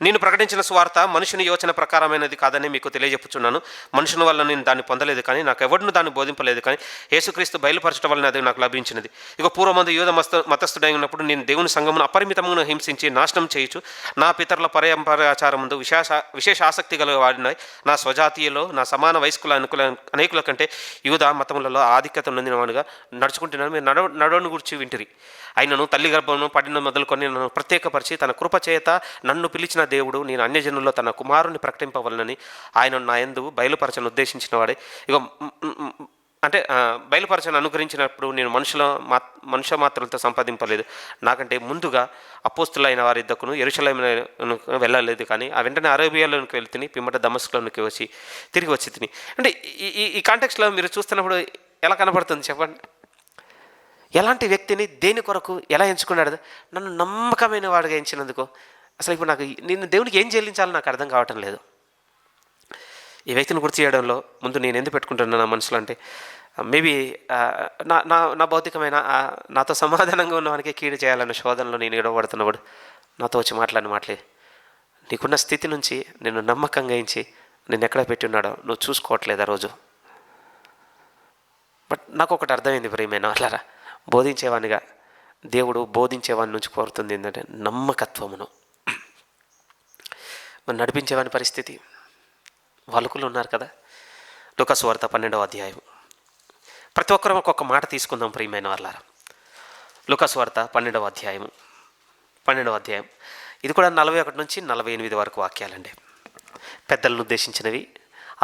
నేను ప్రకటించిన సువార్త మనుషుని యోచన ప్రకారమైనది కాదని మీకు తెలియజెప్పుచున్నాను. మనుషుని వల్ల నేను దాన్ని పొందలేదు, కానీ నాకు ఎవడును దాన్ని బోధింపలేదు, కానీ యేసుక్రీస్తు బయలుపరచడం వలన అది నాకు లభించినది. ఇక పూర్వమందు యూద మతస్థుడై ఉన్నప్పుడు నేను దేవుని సంఘమును అపరిమితమును హింసించి నాశనం చేయొచ్చు. నా పితరుల పరంపరాచారం ముందు విశేష ఆసక్తి గల వాడినై నా స్వజాతీయులో నా సమాన వయస్కుల అనేకుల కంటే యూద మతములలో ఆధిక్యత నొందినవాడుగా నడుచుకుంటున్నాను. మీరు నడవను గురించి వింటిరి. ఆయనను తల్లి గర్భమును పడిన మొదలుకొని నన్ను ప్రత్యేకపరిచి తన కృపచేత నన్ను పిలిచిన దేవుడు నేను అన్యజనుల్లో తన కుమారుని ప్రకటింపవలనని ఆయన నా యందు బయలుపరచను ఉద్దేశించిన వాడే. ఇక అంటే బయలుపరచను అనుగ్రహించినప్పుడు నేను మనుష్య మాత్రలతో సంపాదింపలేదు. నాకంటే ముందుగా అపోస్తులైన వారి ఇద్దరును యెరూషలేమునకు వెళ్ళలేదు, కానీ ఆ వెంటనే అరేబియాలోనికి వెళ్ళి తిని పిమ్మట దమస్కులోనికి వచ్చి తిరిగి వచ్చి తిని. అంటే ఈ కాంటెక్స్లో మీరు చూస్తున్నప్పుడు ఎలా కనబడుతుంది చెప్పండి? ఎలాంటి వ్యక్తిని దేని కొరకు ఎలా ఎంచుకున్నాడు? నన్ను నమ్మకమైన వాడిగా ఎంచినందుకు అసలు ఇప్పుడు నాకు నేను దేవునికి ఏం చెల్లించాలో నాకు అర్థం కావటం లేదు. ఈ వ్యక్తిని గుర్తు చేయడంలో ముందు నేను ఎందుకు పెట్టుకుంటున్నాను నా మనసులో అంటే, మేబీ నా భౌతికమైన నాతో సమాధానంగా ఉన్నవానికి కీడు చేయాలన్న శోధనలో నేను ఇడవబడుతున్నప్పుడు నాతో వచ్చి మాట్లాడే నీకున్న స్థితి నుంచి నేను నమ్మకంగా ఎంచి నేను ఎక్కడ పెట్టి ఉన్నాడో నువ్వు చూసుకోవట్లేదు ఆ రోజు. బట్ నాకు ఒకటి అర్థమైంది ప్రియమైన వాళ్ళారా, బోధించేవాడిగా దేవుడు బోధించేవాడి నుంచి కోరుతుంది ఏంటంటే నమ్మకత్వమును. మరి నడిపించేవాని పరిస్థితి వాళ్ళకులు ఉన్నారు కదా. లూకాసు వార్త 12వ అధ్యాయం. ప్రతి ఒక్కరూ ఒక్కొక్క మాట తీసుకుందాం ప్రియమైన వాళ్ళారా. లూకాసు వార్త 12వ అధ్యాయం. ఇది కూడా 41 నుంచి 48 వరకు వాక్యాలండి. పెద్దలను ఉద్దేశించినవి,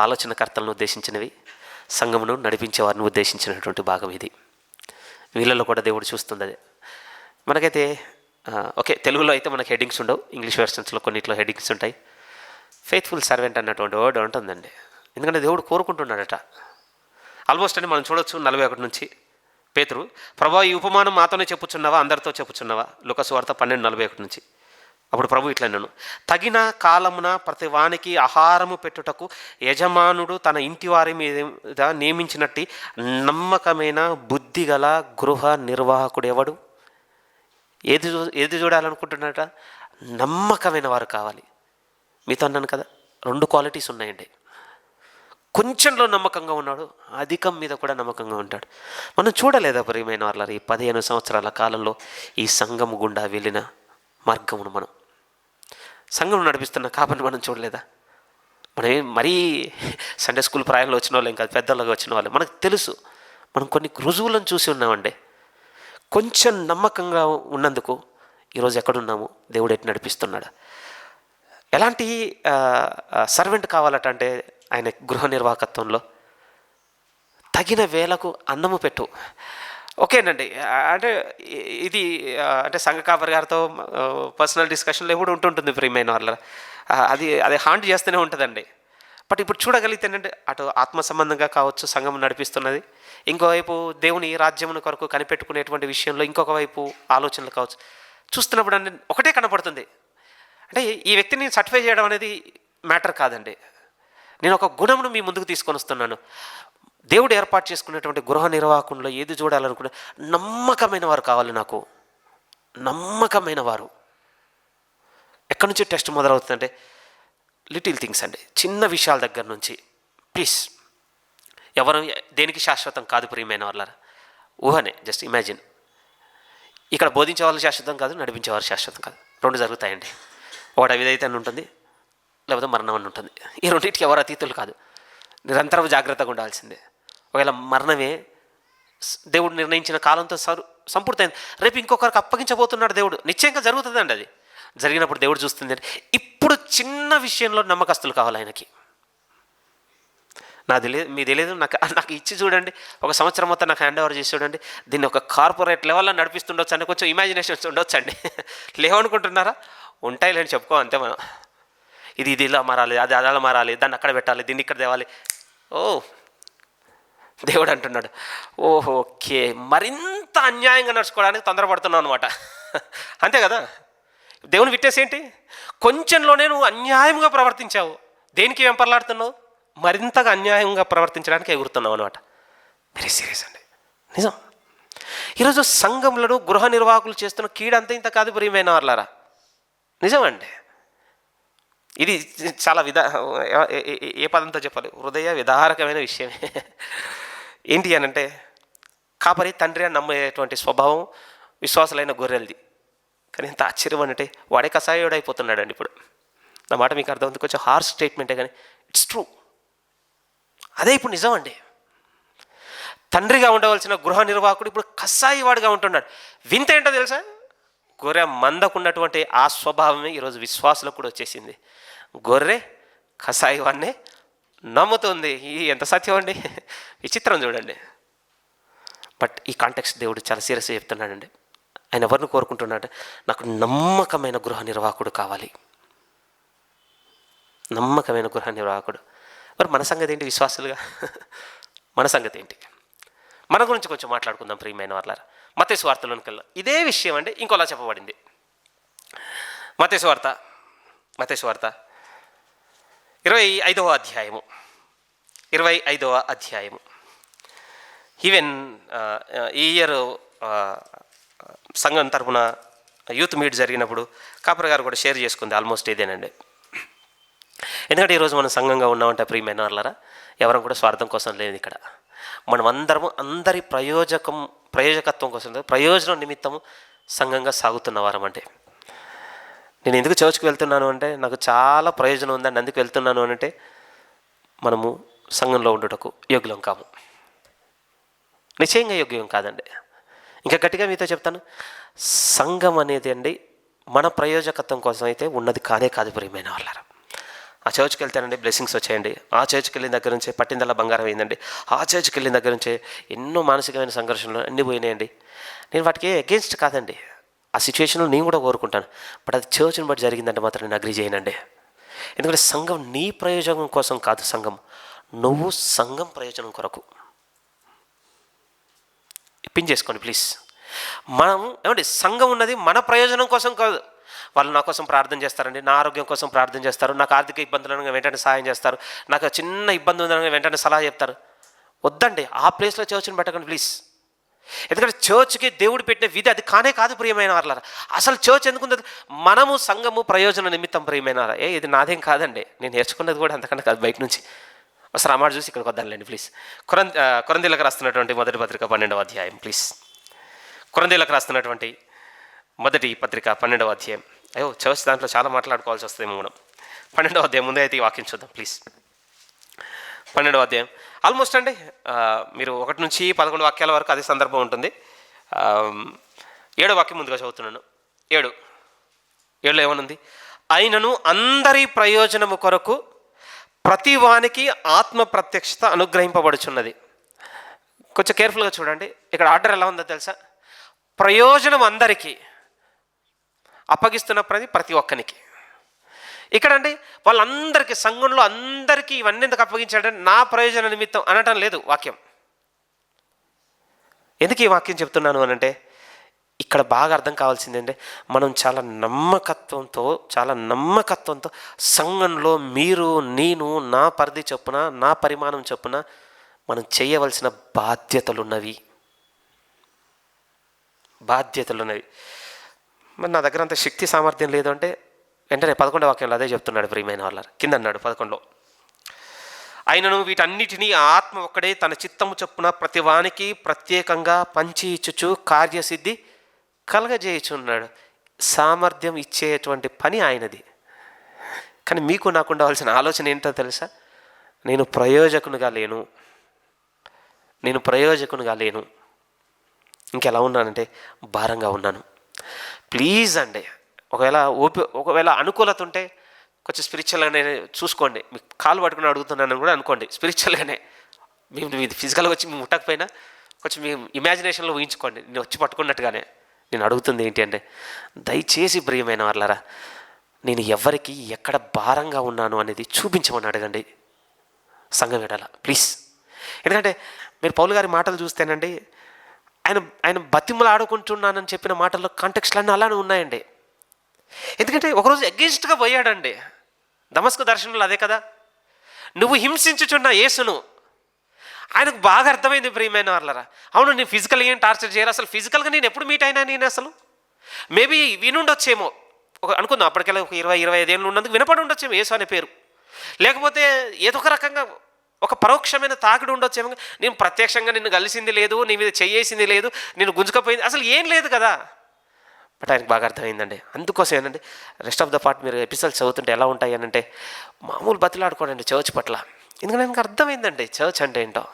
ఆలోచనకర్తలను ఉద్దేశించినవి, సంఘమును నడిపించే వారిని ఉద్దేశించినటువంటి భాగం ఇది. వీళ్ళలో కూడా దేవుడు చూస్తుంది అది. మనకైతే ఓకే, తెలుగులో అయితే మనకి హెడ్డింగ్స్ ఉండవు, ఇంగ్లీష్ వెర్షన్స్లో కొన్నిట్లో హెడ్డింగ్స్ ఉంటాయి. ఫెయిత్ఫుల్ సర్వెంట్ అన్నటువంటి వర్డ్ ఉంటుందండి. ఎందుకంటే దేవుడు కోరుకుంటున్నాడట. ఆల్మోస్ట్ అని మనం చూడొచ్చు 41 నుంచి. పేతురు, ప్రభా ఈ ఉపమానం మాతోనే చెప్పుచున్నావా అందరితో చెప్పుచున్నావా? లూకాసు వార్త 12:41 నుంచి. అప్పుడు ప్రభు ఇట్లా అన్నాను, తగిన కాలమున ప్రతి వానికి ఆహారము పెట్టుటకు యజమానుడు తన ఇంటి వారి మీద నియమించినట్టు నమ్మకమైన బుద్ధిగల గృహ నిర్వాహకుడు ఎవడు? ఏది చూడాలనుకుంటున్నాడట? నమ్మకమైన వారు కావాలి. మీతో అన్నాను కదా, 2 క్వాలిటీస్ ఉన్నాయండి. కొంచెంలో నమ్మకంగా ఉన్నాడు, అధికం మీద కూడా నమ్మకంగా ఉంటాడు. మనం చూడలేదా ప్రియమైన వాళ్ళ ఈ 15 సంవత్సరాల కాలంలో ఈ సంఘం గుండా వెళ్ళిన మార్గమును మనం సంఘం నడిపిస్తున్న కాబట్టి మనం చూడలేదా? మనం మరీ సండే స్కూల్ ప్రాయంలో వచ్చిన వాళ్ళు ఇంకా పెద్దలుగా వచ్చిన వాళ్ళు మనకు తెలుసు. మనం కొన్ని రుజువులను చూసి ఉన్నామండి. కొంచెం నమ్మకంగా ఉన్నందుకు ఈరోజు ఎక్కడున్నాము, దేవుడు ఎటు నడిపిస్తున్నాడు. ఎలాంటి సర్వెంట్ కావాలట అంటే ఆయన గృహ నిర్వాహకత్వంలో తగిన వేళకు అన్నము పెట్టు. ఓకేనండి, అంటే ఇది అంటే సంఘ కాపరి గారితో పర్సనల్ డిస్కషన్లో ఎప్పుడు ఉంటుంటుంది ప్రియమైన వాళ్ళ. అది హాంట్ చేస్తూనే ఉంటుందండి. బట్ ఇప్పుడు చూడగలిగితేనంటే అటు ఆత్మ సంబంధంగా కావచ్చు సంఘం నడిపిస్తున్నది, ఇంకోవైపు దేవుని రాజ్యమును కొరకు కనిపెట్టుకునేటువంటి విషయంలో ఇంకొక వైపు ఆలోచనలు కావచ్చు. చూస్తున్నప్పుడు అంటే ఒకటే కనపడుతుంది. అంటే ఈ వ్యక్తిని సర్టిఫై చేయడం అనేది మ్యాటర్ కాదండి. నేను ఒక గుణమును మీ ముందుకు తీసుకొని వస్తున్నాను. దేవుడు ఏర్పాటు చేసుకునేటువంటి గృహ నిర్వాహకుల్లో ఏది చూడాలనుకుంటే నమ్మకమైన వారు కావాలి నాకు. నమ్మకమైన వారు. ఎక్కడి నుంచి టెస్ట్ మొదలవుతుందంటే లిటిల్ థింగ్స్ అండి, చిన్న విషయాల దగ్గర నుంచి. ప్లీజ్, ఎవరు దేనికి శాశ్వతం కాదు ప్రియమైన వాళ్ళ. ఊహనే, జస్ట్ ఇమాజిన్. ఇక్కడ బోధించే వాళ్ళు శాశ్వతం కాదు, నడిపించేవారు శాశ్వతం కాదు. 2 జరుగుతాయండి. ఒకటి అవిధైతే అని ఉంటుంది, లేకపోతే మరణం అని ఉంటుంది. ఈ రెండింటికి ఎవరు అతీతులు కాదు, నిరంతరం జాగ్రత్తగా ఉండాల్సిందే. ఒకవేళ మరణమే దేవుడు నిర్ణయించిన కాలంతో సంపూర్తయింది, రేపు ఇంకొకరికి అప్పగించబోతున్నాడు దేవుడు, నిశ్చయంగా జరుగుతుందండి. అది జరిగినప్పుడు దేవుడు చూస్తుంది. ఇప్పుడు చిన్న విషయంలో నమ్మకస్తులు కావాలి ఆయనకి. నాది లేదు, మీది లేదు, నాకు ఇచ్చి చూడండి, ఒక సంవత్సరం మొత్తం నాకు హ్యాండ్ ఓవర్ చేసి చూడండి, దీన్ని ఒక కార్పొరేట్ లెవెల్లో నడిపిస్తుండొచ్చు అని కొంచెం ఇమాజినేషన్స్ ఉండొచ్చు అండి. లేవనుకుంటున్నారా? ఉంటాయి లేని చెప్పుకో అంతే. మనం ఇది ఇలా మారాలి, అది అలా మారాలి, దాన్ని అక్కడ పెట్టాలి, దీన్ని ఇక్కడ తేవాలి. ఓ దేవుడు అంటున్నాడు, ఓకే మరింత అన్యాయంగా నడుచుకోవడానికి తొందరపడుతున్నావు అనమాట. అంతే కదా. దేవుని విట్నెస్ ఏంటి? కొంచెంలోనే నువ్వు అన్యాయంగా ప్రవర్తించావు, దేనికి వెంపర్లాడుతున్నావు? మరింతగా అన్యాయంగా ప్రవర్తించడానికి ఎగురుతున్నావు అనమాట. వెరీ సీరియస్ అండి, నిజం. ఈరోజు సంఘంలో గృహ నిర్వాహకులు చేస్తున్న కీడంతా ఇంత కాదు ప్రియమైన వాళ్ళారా, నిజమండి. ఇది చాలా ఏ పదంతో చెప్పాలి, హృదయ విదారకమైన విషయమే. ఏంటి అని అంటే, కాపరి తండ్రి అని నమ్మేటువంటి స్వభావం విశ్వాసులైన గొర్రెలది. కానీ ఎంత ఆశ్చర్యం అంటే వాడే కషాయుడు అయిపోతున్నాడండి ఇప్పుడు. నా మాట మీకు అర్థం అవుతుంది, కొంచెం హార్ష్ స్టేట్మెంటే కానీ ఇట్స్ ట్రూ. అదే ఇప్పుడు నిజం అండి. తండ్రిగా ఉండవలసిన గృహ నిర్వాహకుడు ఇప్పుడు కషాయివాడుగా ఉంటున్నాడు. వింత ఏంటో తెలుసా, గొర్రె మందకున్నటువంటి ఆ స్వభావమే ఈరోజు విశ్వాసులకు కూడా వచ్చేసింది. గొర్రె కషాయివాడినే నమ్ముతుంది. ఇది ఎంత సత్యం అండి, విచిత్రం చూడండి. బట్ ఈ కాంటెక్స్ట్ దేవుడు చాలా సీరియస్గా చెప్తున్నాడండి. ఆయన ఎవరిని కోరుకుంటున్నాడు, నాకు నమ్మకమైన గృహ నిర్వాహకుడు కావాలి, నమ్మకమైన గృహ నిర్వాహకుడు. మరి మన సంగతి ఏంటి విశ్వాసులుగా, మన సంగతి ఏంటి? మన గురించి కొంచెం మాట్లాడుకుందాం ప్రియమైన వాళ్ళారా. మత్తయి సువార్తలోనికి వెళ్ళాం, ఇదే విషయం అండి ఇంకోలా చెప్పబడింది. మత్తయి సువార్త 25వ అధ్యాయము. ఈవెన్ ఈ ఇయర్ సంఘం తరఫున యూత్ మీట్ జరిగినప్పుడు కాపర్ గారు కూడా షేర్ చేసుకుంది ఆల్మోస్ట్ ఇదేనండి. ఎందుకంటే ఈరోజు మనం సంఘంగా ఉన్నామంటే ప్రియమైన వాళ్ళారా, ఎవరం కూడా స్వార్థం కోసం లేదు ఇక్కడ. మనం అందరము అందరి ప్రయోజకత్వం కోసం, ప్రయోజనం నిమిత్తము సంఘంగా సాగుతున్న వారం. అంటే నేను ఎందుకు చర్చ్కి వెళ్తున్నాను అంటే నాకు చాలా ప్రయోజనం ఉందండి, అందుకు వెళ్తున్నాను అని అంటే మనము సంఘంలో ఉండుటకు యోగ్యం కాము, నిశ్చయంగా యోగ్యం కాదండి. ఇంకా గట్టిగా మీతో చెప్తాను, సంఘం అనేది అండి మన ప్రయోజకత్వం కోసం అయితే ఉన్నది కానే కాదు ప్రియమైన వాళ్ళారా. ఆ చర్చ్కి వెళ్తానండి బ్లెస్సింగ్స్ వచ్చాయండి, ఆ చర్చ్కి వెళ్ళిన దగ్గర నుంచే పట్టిందల్లా బంగారం అయిందండి, ఆ చర్చ్కి వెళ్ళిన దగ్గర నుంచే ఎన్నో మానసికమైన సంఘర్షణలు అన్నీ పోయినాయండి. నేను వాటికి అగేన్స్ట్ కాదండి, ఆ సిచ్యువేషన్లో నేను కూడా కోరుకుంటాను. బట్ అది చర్చ్ని బట్టి జరిగిందంటే మాత్రం నేను అగ్రీ చేయనండి. ఎందుకంటే సంఘం నీ ప్రయోజనం కోసం కాదు, సంఘం నువ్వు సంఘం ప్రయోజనం కొరకు. పిన్ చేసుకోండి ప్లీజ్. మనం ఏమంటే సంఘం ఉన్నది మన ప్రయోజనం కోసం కాదు. వాళ్ళు నా కోసం ప్రార్థన చేస్తారండి, నా ఆరోగ్యం కోసం ప్రార్థన చేస్తారు, నాకు ఆర్థిక ఇబ్బందులను వెంటనే సహాయం చేస్తారు, నాకు చిన్న ఇబ్బంది ఉందని వెంటనే సలహా చెప్తారు. వద్దండి, ఆ ప్లేస్లో చర్చ్ని పెట్టకండి ప్లీజ్. ఎందుకంటే చర్చ్కి దేవుడు పెట్టిన విధి అది కానే కాదు ప్రియమైన వాళ్ళారా. అసలు చర్చ్ ఎందుకుంది, మనము సంఘము ప్రయోజన నిమిత్తం ప్రియమైన వాళ్ళ. ఇది నాదేం కాదండి, నేను నేర్చుకున్నది కూడా అంతకన్నా కాదు, బయట నుంచి. ఒకసారి ఆ మాట చూసి ఇక్కడికి వద్దాంలేండి ప్లీజ్. కొరంథీయులకు రాస్తున్నటువంటి మొదటి పత్రిక 12వ అధ్యాయం ప్లీజ్. కొరంథీయులకు రాస్తున్నటువంటి మొదటి పత్రిక 12వ అధ్యాయం. అయ్యో చర్చ్ దాంట్లో చాలా మాట్లాడుకోవాల్సి వస్తుంది మనం. 12వ అధ్యాయం ముందే అయితే ఈ వాక్యం చూద్దాం ప్లీజ్. 12వ అధ్యాయం ఆల్మోస్ట్ అండి మీరు 1 నుంచి 11 వాక్యాల వరకు అదే సందర్భం ఉంటుంది. 7వ వాక్యం ముందుగా చదువుతున్నాను. 7లో ఏమనుంది, అయినను అందరి ప్రయోజనము కొరకు ప్రతి వానికి ఆత్మ ప్రత్యక్షత అనుగ్రహింపబడుచున్నది. కొంచెం కేర్ఫుల్గా చూడండి, ఇక్కడ ఆర్డర్ ఎలా ఉందో తెలుసా, ప్రయోజనం అందరికీ, అప్పగిస్తున్న ప్రతి ఒక్కనికి. ఇక్కడ అండి వాళ్ళందరికీ, సంఘంలో అందరికీ ఇవన్నీ ఎందుకు అప్పగించాడంటే నా ప్రయోజన నిమిత్తం అనటం లేదు వాక్యం. ఎందుకు ఈ వాక్యం చెప్తున్నాను అనంటే, ఇక్కడ బాగా అర్థం కావాల్సిందంటే, మనం చాలా నమ్మకత్వంతో సంఘంలో మీరు నేను నా పరిధి చొప్పున, నా పరిమాణం చొప్పున మనం చేయవలసిన బాధ్యతలున్నవి. మరి నా దగ్గర అంత శక్తి సామర్థ్యం లేదు అంటే వెంటనే 11వ వాక్యంలో అదే చెప్తున్నాడు ప్రియమైన వాళ్ళ. కింద అన్నాడు 11లో, ఆయనను వీటన్నిటినీ ఆత్మ ఒక్కడే తన చిత్తము చొప్పున ప్రతి వానికి ప్రత్యేకంగా పంచి ఇచ్చుచు కార్యసిద్ధి కలగజేయుచున్నాడు. సామర్థ్యం ఇచ్చేటువంటి పని ఆయనది. కానీ మీకు నాకు ఉండవలసిన ఆలోచన ఏంటో తెలుసా, నేను ప్రయోజకునిగా లేను. ఇంకెలా ఉన్నానంటే భారంగా ఉన్నాను. ప్లీజ్ అండి, ఒకవేళ అనుకూలత ఉంటే కొంచెం స్పిరిచువల్గానే చూసుకోండి. మీకు కాలు పట్టుకుని అడుగుతున్నానని కూడా అనుకోండి, స్పిరిచువల్గానే. మీది ఫిజికల్గా వచ్చి మేము ముట్టకపోయినా కొంచెం మీ ఇమాజినేషన్లో ఊహించుకోండి, నేను వచ్చి పట్టుకున్నట్టుగానే. నేను అడుగుతుంది ఏంటి అంటే, దయచేసి ప్రియమైన వాళ్ళారా, నేను ఎవరికి ఎక్కడ భారంగా ఉన్నాను అనేది చూపించమని అడగండి సంఘం ఎడల ప్లీజ్. ఎందుకంటే మీరు పౌలు గారి మాటలు చూస్తేనండి, ఆయన బతిమలు ఆడుకుంటున్నానని చెప్పిన మాటల్లో కాంటెక్స్ట్లన్నీ అలానే ఉన్నాయండి. ఎందుకంటే ఒకరోజు అగెన్స్ట్గా పోయాడండి. దమస్కు దర్శనంలో అదే కదా, నువ్వు హింసించుచున్న యేసును ఆయనకు బాగా అర్థమైంది ప్రియమైన వాళ్ళరా. అవును, నేను ఫిజికల్గా ఏం టార్చర్ చేయరు, అసలు ఫిజికల్గా నేను ఎప్పుడు మీట్ అయినా నేను అసలు మేబీ వినుండొచ్చేమో, ఒక అనుకుందాం అప్పటికెళ్ళి ఒక 20-25 ఏళ్ళు ఉన్నందుకు వినపడి ఉండొచ్చేమో యేసు అనే పేరు, లేకపోతే ఏదో ఒక రకంగా ఒక పరోక్షమైన తాకిడి ఉండొచ్చేమో. నేను ప్రత్యక్షంగా నిన్ను కలిసింది లేదు, నీ మీద చెయ్యేసింది లేదు, నేను గుంజుకపోయింది అసలు ఏం లేదు కదా. బట్ ఆయనకు బాగా అర్థమైందండి. అందుకోసం ఏంటంటే రెస్ట్ ఆఫ్ ద పార్ట్ మీరు ఎపిసోడ్స్ చదువుతుంటే ఎలా ఉంటాయి అని అంటే మామూలు బతిలాడుకోండి చర్చ్ పట్ల. ఎందుకంటే ఆయనకు అర్థమైందండి చర్చ్ అంటే ఏంటో.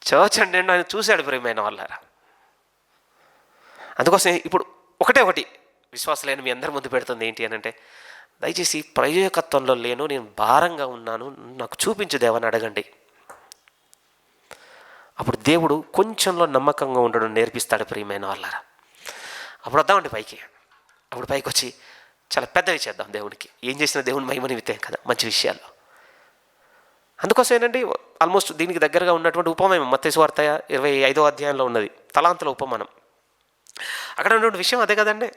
చర్చ్ అంటే ఏంటో ఆయన చూశాడు ప్రియమైన వాళ్ళారా. అందుకోసం ఇప్పుడు ఒకటి విశ్వాసలేని మీ అందరి ముందు పెడుతుంది ఏంటి అని అంటే, దయచేసి ప్రయోజకత్వంలో లేను, నేను భారంగా ఉన్నాను, నాకు చూపించు దేవని అడగండి. అప్పుడు దేవుడు కొంచెంలో నమ్మకంగా ఉండడం నేర్పిస్తాడు ప్రియమైన వాళ్ళారా. అప్పుడు వద్దామండి పైకి. అప్పుడు పైకి వచ్చి చాలా పెద్దవి చేద్దాం దేవునికి. ఏం చేసిన దేవుని మహిమ నిమిత్తం కదా, మంచి విషయాల్లో. అందుకోసం ఏంటంటే ఆల్మోస్ట్ దీనికి దగ్గరగా ఉన్నటువంటి ఉపమానం మత్తయి సువార్త 25వ అధ్యాయంలో ఉన్నది, తలాంతుల ఉపమానం. అక్కడ ఉన్నటువంటి విషయం అదే కదండి.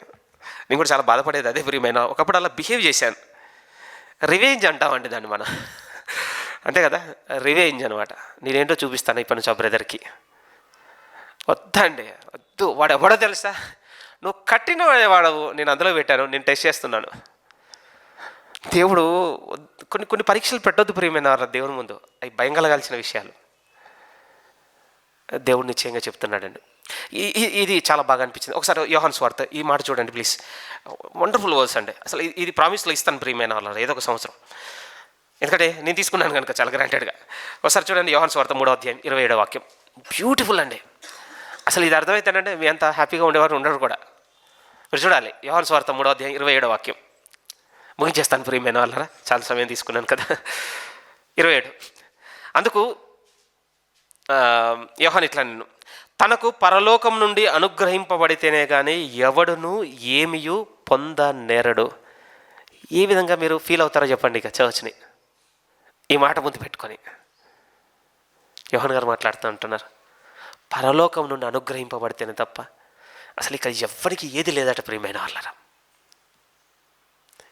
నేను కూడా చాలా బాధపడేది అదే ప్రియమైన. ఒకప్పుడు అలా బిహేవ్ చేశాను. రివెంజ్ అంటామండి దాన్ని మనం, అంతే కదా, రివెంజ్ అనమాట. నేనేంటో చూపిస్తాను ఇప్పటి నుంచి ఆ బ్రదర్కి. వద్దా అండి, వద్దు, వాడు ఎవడో తెలుసా, నువ్వు కట్టిన వాడవు, నేను అందులో పెట్టాను, నేను టెస్ట్ చేస్తున్నాను. దేవుడు కొన్ని పరీక్షలు పెట్టొద్దు ప్రియమైన దేవుని ముందు, అవి భయం కలగాల్సిన విషయాలు. దేవుడు నిశ్చయంగా చెప్తున్నాడండి. ఇది చాలా బాగా అనిపించింది. ఒకసారి యోహాను సువార్త ఈ మాట చూడండి ప్లీజ్. వండర్ఫుల్ వర్డ్స్ అండి. అసలు ఇది ప్రామిస్లో ఇస్తాను ప్రియమైన వాళ్ళు ఏదో ఒక సంవత్సరం, ఎందుకంటే నేను తీసుకున్నాను కనుక చాలా గ్రాంటెడ్గా. ఒకసారి చూడండి యోహాను సువార్త 3వ అధ్యాయం 27వ వాక్యం. బ్యూటిఫుల్ అండి. అసలు ఇది అర్థమైతేనంటే మీ అంత హ్యాపీగా ఉండేవారు ఉండరు కూడా. మీరు చూడాలి యోహాను సువార్త 3వ అధ్యాయం 27వ వాక్యం. ముగించేస్తాను ప్రియమైన వాళ్ళరా, చాలా సమయం తీసుకున్నాను కదా. 27. అందుకు యోహాను ఇట్లా, నిన్ను తనకు పరలోకం నుండి అనుగ్రహింపబడితేనే కానీ ఎవడును ఏమియూ పొందనేరడు. ఏ విధంగా మీరు ఫీల్ అవుతారో చెప్పండి ఇక చర్చ్ని ఈ మాట ముందు పెట్టుకొని. యోహాను గారు మాట్లాడుతూ అంటున్నారు, పరలోకం నుండి అనుగ్రహింపబడితేనే తప్ప అసలు ఇక్కడ ఎవరికి ఏది లేదట ప్రియమైన వాళ్ళరా.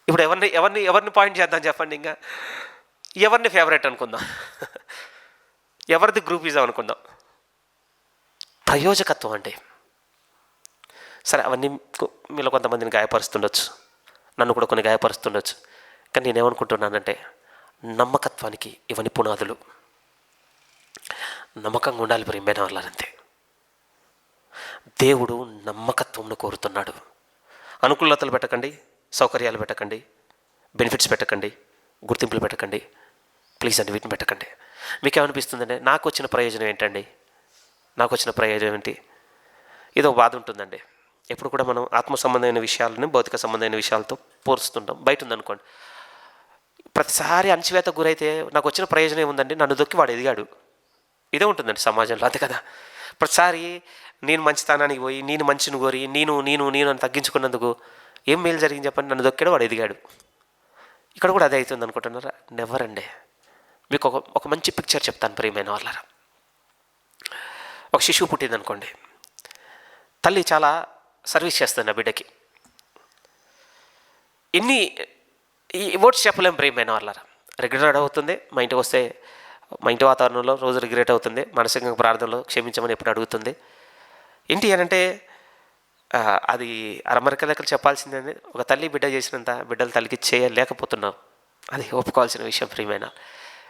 ఇప్పుడు ఎవరిని పాయింట్ చేద్దాం చెప్పండి. ఇంకా ఎవరిని ఫేవరెట్ అనుకుందాం, ఎవరిది గ్రూపిజం అనుకుందాం. ప్రయోజకత్వం అంటే సరే, అవన్నీ మీలో కొంతమందిని గాయపరుస్తుండొచ్చు, నన్ను కూడా కొన్ని గాయపరుస్తుండొచ్చు. కానీ నేనేమనుకుంటున్నానంటే నమ్మకత్వానికి ఇవన్నీ పునాదులు. నమ్మకంగా ఉండాలి ప్రియమైన వాళ్ళంతే. దేవుడు నమ్మకత్వంను కోరుతున్నాడు. అనుకూలతలు పెట్టకండి, సౌకర్యాలు పెట్టకండి, బెనిఫిట్స్ పెట్టకండి, గుర్తింపులు పెట్టకండి, ప్లీజ్ అండి వీటిని పెట్టకండి. మీకేమనిపిస్తుందంటే నాకు వచ్చిన ప్రయోజనం ఏంటండి, నాకు వచ్చిన ప్రయోజనం ఏంటి? ఇదో బాధ ఉంటుందండి. ఎప్పుడు కూడా మనం ఆత్మ సంబంధమైన విషయాలని భౌతిక సంబంధమైన విషయాలతో పోల్చుతుంటాం. బయట ఉందనుకోండి, ప్రతిసారి అణచివేత గురైతే నాకు వచ్చిన ప్రయోజనం ఏముందండి, నన్ను దొక్కి వాడు ఎదిగాడు, ఇదే ఉంటుందండి సమాజంలో, అంతే కదా. ప్రతిసారి నేను మంచితనానికి పోయి నేను మంచిని కోరి నేను నేను నేను అని తగ్గించుకున్నందుకు ఏం మేలు జరిగింది చెప్పండి, నన్ను దొక్కాడు వాడు ఎదిగాడు. ఇక్కడ కూడా అదే అవుతుంది అనుకుంటున్నారా? నెవర్ అండి. మీకు ఒక మంచి పిక్చర్ చెప్తాను ప్రియమైన వాళ్ళరా. ఒక శిశువు పుట్టింది అనుకోండి, తల్లి చాలా సర్వీస్ చేస్తుంది ఆ బిడ్డకి. ఎన్ని ఈ వర్డ్స్ చెప్పలేం ప్రియమైన వాళ్ళరా. రిగ్రెట్ అవుతుంది, మా ఇంటికి వస్తే మా ఇంటి వాతావరణంలో రోజు రిగ్రెట్ అవుతుంది, మానసికంగా ప్రార్థనలో క్షమించమని ఎప్పుడు అడుగుతుంది. ఏంటి అని అంటే అది అరమరిక లెక్కలు చెప్పాల్సిందే. ఒక తల్లి బిడ్డ చేసినంత బిడ్డలు తల్లికి చేయలేకపోతున్నాం, అది ఒప్పుకోవాల్సిన విషయం ప్రియమైన.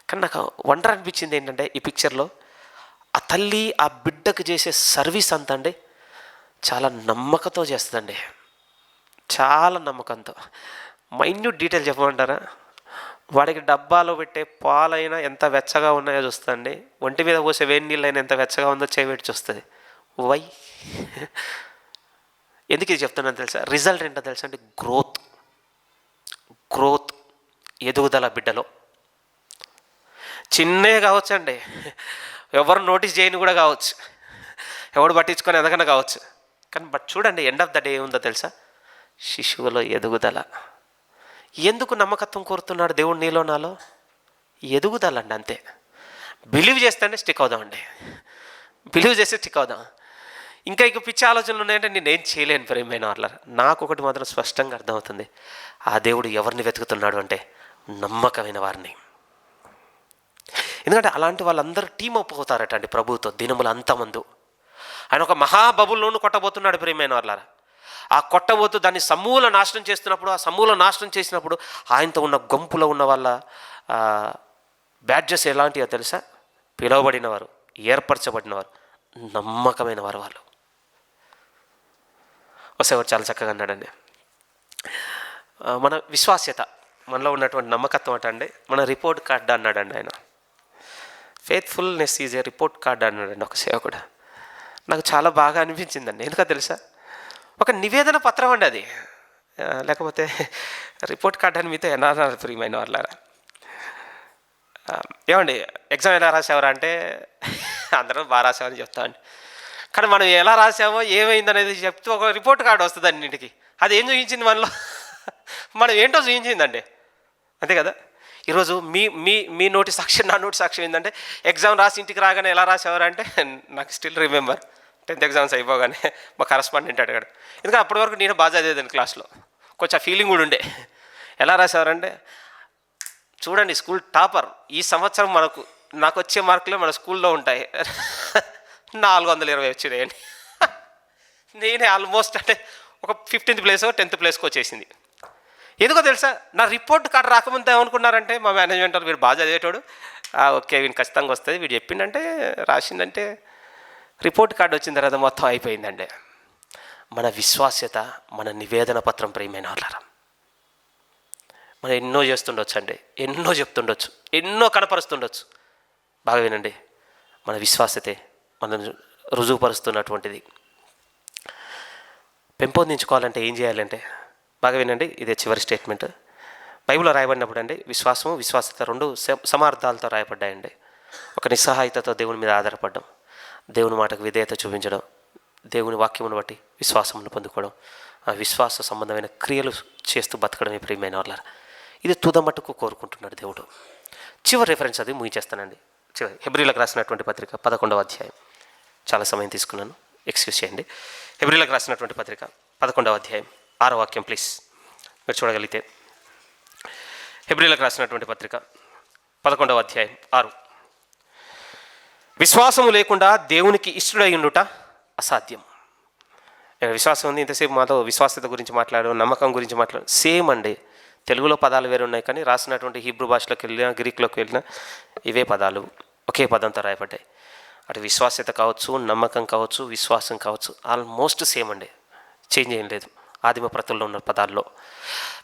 కానీ నాకు వండర్ అనిపించింది ఏంటంటే ఈ పిక్చర్లో ఆ తల్లి ఆ బిడ్డకు చేసే సర్వీస్ అంతా అండి చాలా నమ్మకంతో చేస్తుందండి, చాలా నమ్మకంతో. మైన్యూట్ డీటెయిల్ చెప్పమంటారా? వాడికి డబ్బాలో పెట్టే పాలైనా ఎంత వెచ్చగా ఉన్నాయో చూస్తుంది, ఒంటి మీద పోసే వేడి నీళ్ళైనా ఎంత వెచ్చగా ఉందో చేయబెట్టి చూస్తుంది. వై ఎందుకు ఇది చెప్తున్నాను తెలుసా? రిజల్ట్ ఏంటో తెలుసా అంటే గ్రోత్ ఎదుగుదల బిడ్డలో. చిన్నే కావచ్చు అండి, ఎవరు నోటీస్ చేయని కూడా కావచ్చు, ఎవడు పట్టించుకొని ఎదగన కావచ్చు. కానీ చూడండి ఎండ్ ఆఫ్ ద డే ఏముందో తెలుసా? శిశువులో ఎదుగుదల. ఎందుకు నమ్మకత్వం కోరుతున్నాడు దేవుడు నీలో నాలో? ఎదుగుదల అండి, అంతే. బిలీవ్ చేస్తేనే స్టిక్ అవుదామండి, బిలీవ్ చేస్తే స్టిక్ అవుదాం. ఇంకా పిచ్చి ఆలోచనలు ఉన్నాయంటే నేనేం చేయలేను ప్రియమైన వాళ్ళ. నాకు ఒకటి మాత్రం స్పష్టంగా అర్థమవుతుంది, ఆ దేవుడు ఎవరిని వెతుకుతున్నాడు అంటే నమ్మకమైన వారిని. ఎందుకంటే అలాంటి వాళ్ళందరూ టీం అప్ అవుతారట అండి ప్రభువుతో దినములు అంతమందు. ఆయన ఒక మహాబబుల్లోను కొట్టబోతున్నాడు ప్రియమైన వాళ్ళారా. ఆ కొట్టబోతూ దాన్ని సమూల నాశనం చేస్తున్నప్పుడు, ఆ సమూల నాశనం చేసినప్పుడు ఆయనతో ఉన్న గుంపులో ఉన్న వాళ్ళ బ్యాడ్జెస్ ఎలాంటివో తెలుసా? పిలువబడినవారు, ఏర్పరచబడినవారు, నమ్మకమైన వారు వాళ్ళు. ఒకసారి చాలా చక్కగా అన్నాడండి, మన విశ్వాస్యత, మనలో ఉన్నటువంటి నమ్మకత్వం అండి మన రిపోర్ట్ కార్డ్ అన్నాడండి ఆయన. Faithfulness is a report card అన్నాడండి ఒక సేవకుడు. నాకు చాలా బాగా అనిపించిందండి. ఎందుకో తెలుసా? ఒక నివేదన పత్రం అండి అది, లేకపోతే రిపోర్ట్ కార్డ్ అని మీతో ఎలా ప్రియమైన వాళ్ళారా. ఏమండి ఎగ్జామ్ ఎలా రాసావరా అంటే అందరం బాగా రాసామని చెప్తామండి. కానీ మనం ఎలా రాసామో ఏమైంది అనేది చెప్తూ ఒక రిపోర్ట్ కార్డు వస్తుంది అన్నింటికి. అది ఏం చూపించింది మనలో, మనం ఏంటో చూపించిందండి, అంతే కదా. ఈరోజు మీ మీ మీ నోటి సాక్ష్యం, నా నోటి సాక్ష్యం ఏంటంటే ఎగ్జామ్ రాసి ఇంటికి రాగానే ఎలా రాసేవారు అంటే నాకు స్టిల్ రిమెంబర్ 10th ఎగ్జామ్స్ అయిపోగానే మా కరస్పాండెంట్ అడిగాడు. ఎందుకంటే అప్పటి వరకు నేను బాగా చదివేదాన్ని క్లాస్లో, కొంచెం ఫీలింగ్ కూడా ఉండే. ఎలా రాసేవారంటే చూడండి స్కూల్ టాపర్ ఈ సంవత్సరం నాకు వచ్చే మార్కులే మన స్కూల్లో ఉంటాయి 420 వచ్చినాయండి. నేనే ఆల్మోస్ట్ అంటే ఒక 15th ప్లేస్ 10th ప్లేస్కి వచ్చేసింది. ఎందుకో తెలుసా? నా రిపోర్ట్ కార్డు రాకముందు ఏమనుకున్నారంటే మా మేనేజ్మెంట్ వాళ్ళు, వీడు బాగా చదివేటోడు, ఓకే వీడు ఖచ్చితంగా వస్తుంది, వీడు చెప్పిండంటే రాసిందంటే. రిపోర్ట్ కార్డు వచ్చిన తర్వాత మొత్తం అయిపోయిందండి. మన విశ్వాస్యత, మన నివేదన పత్రం ప్రియమైన వాళ్ళారా. మనం ఎన్నో చేస్తుండొచ్చు అండి, ఎన్నో చెప్తుండొచ్చు, ఎన్నో కనపరుస్తుండొచ్చు. బాగా వినండి, మన విశ్వాసతే మనం రుజువుపరుస్తున్నటువంటిది. పెంపొందించుకోవాలంటే ఏం చేయాలంటే బాగా వినండి, ఇదే చివరి స్టేట్మెంట్. బైబిల్లో రాయబడినప్పుడు అండి విశ్వాసము విశ్వాసత రెండు సమార్థాలతో రాయబడ్డాయండి. ఒక నిస్సహాయతతో దేవుని మీద ఆధారపడడం, దేవుని మాటకు విధేయత చూపించడం, దేవుని వాక్యమును బట్టి విశ్వాసమును పొందుకోవడం, ఆ విశ్వాస సంబంధమైన క్రియలు చేస్తూ బతకడమే ప్రియమైన వాళ్ళారా. ఇది తుదమట్టుకు కోరుకుంటున్నాడు దేవుడు. చివరి రెఫరెన్స్ అది ముగించేస్తానండి. చివరి హెబ్రీలకు రాసినటువంటి పత్రిక 11వ అధ్యాయం. చాలా సమయం తీసుకున్నాను, ఎక్స్క్యూజ్ చేయండి. హెబ్రీలకు రాసినటువంటి పత్రిక 11వ అధ్యాయం 6వ వాక్యం ప్లీజ్ మీరు చూడగలిగితే. హెబ్రీలకు రాసినటువంటి పత్రిక 11వ అధ్యాయం 6. విశ్వాసము లేకుండా దేవునికి ఇష్టడై ఉండుట అసాధ్యం. విశ్వాసం ఉంది, ఇంతసేపు మాతో విశ్వాసత గురించి మాట్లాడు, నమ్మకం గురించి మాట్లాడు, సేమ్ అండి. తెలుగులో పదాలు వేరు ఉన్నాయి, కానీ రాసినటువంటి హీబ్రూ భాషలోకి వెళ్ళినా గ్రీక్లోకి వెళ్ళినా ఇవే పదాలు ఒకే పదంతో రాయబడ్డాయి. అటు విశ్వాసత కావచ్చు, నమ్మకం కావచ్చు, విశ్వాసం కావచ్చు, ఆల్మోస్ట్ సేమ్ అండి, చేంజ్ ఏం లేదు ఆదిమ ప్రతుల్లో ఉన్న పదాల్లో.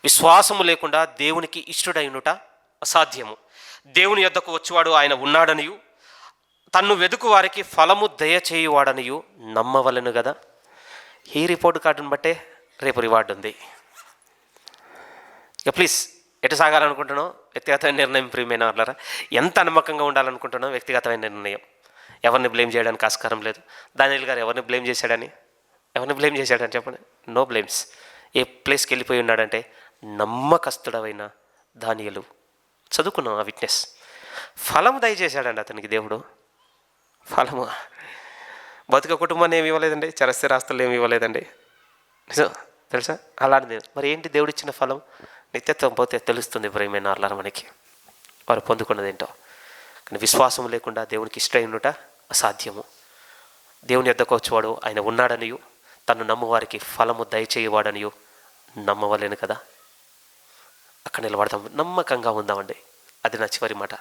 విశ్వాసము లేకుండా దేవునికి ఇష్టడై ఉండుట అసాధ్యము. దేవుని యొద్దకు వచ్చేవాడు ఆయన ఉన్నాడనియు, తన్ను వెదుకు వారికి ఫలము దయచేయువాడనియు నమ్మవలెను కదా. ఈ రిపోర్ట్ కార్డును బట్టే రేపు రివార్డు ఉంది. ఇక ప్లీజ్ ఎటు సాగాలనుకుంటున్నావు? వ్యక్తిగతమైన నిర్ణయం ప్రియమైన వాళ్ళారా. ఎంత నమ్మకంగా ఉండాలనుకుంటున్నావు? వ్యక్తిగతమైన నిర్ణయం. ఎవరిని బ్లేమ్ చేయడానికి ఆస్కారం లేదు. దానియేలు గారు ఎవరిని బ్లేమ్ చేశాడని చెప్పండి. No blames. ఏ ప్లేస్కి వెళ్ళిపోయి ఉన్నాడంటే నమ్మకస్తుడమైన దానియేలు. చదువుకున్నాం ఆ విట్నెస్. ఫలం దయచేశాడండి అతనికి దేవుడు. ఫలము బతుక కుటుంబాన్ని ఏమి ఇవ్వలేదండి, చరస్థిరాస్తులు ఏమి ఇవ్వలేదండి, నిజం తెలుసా. అలాంటిది మరి ఏంటి దేవుడు ఇచ్చిన ఫలం? నిత్యత్వం పోతే తెలుస్తుంది ప్రియమైన వాళ్ళారా మనకి వారు పొందుకున్నది ఏంటో. కానీ విశ్వాసం లేకుండా దేవునికి ఇష్టం ఉండుట అసాధ్యము. దేవుని యొద్దకు వచ్చేవాడు ఆయన ఉన్నాడనియు, తను నమ్మువారికి ఫలము దయచేయవాడనియు నమ్మవలేను కదా. అక్కడ నిలబడతాం, నమ్మకంగా ఉందామండి. అది నా చివరి మాట.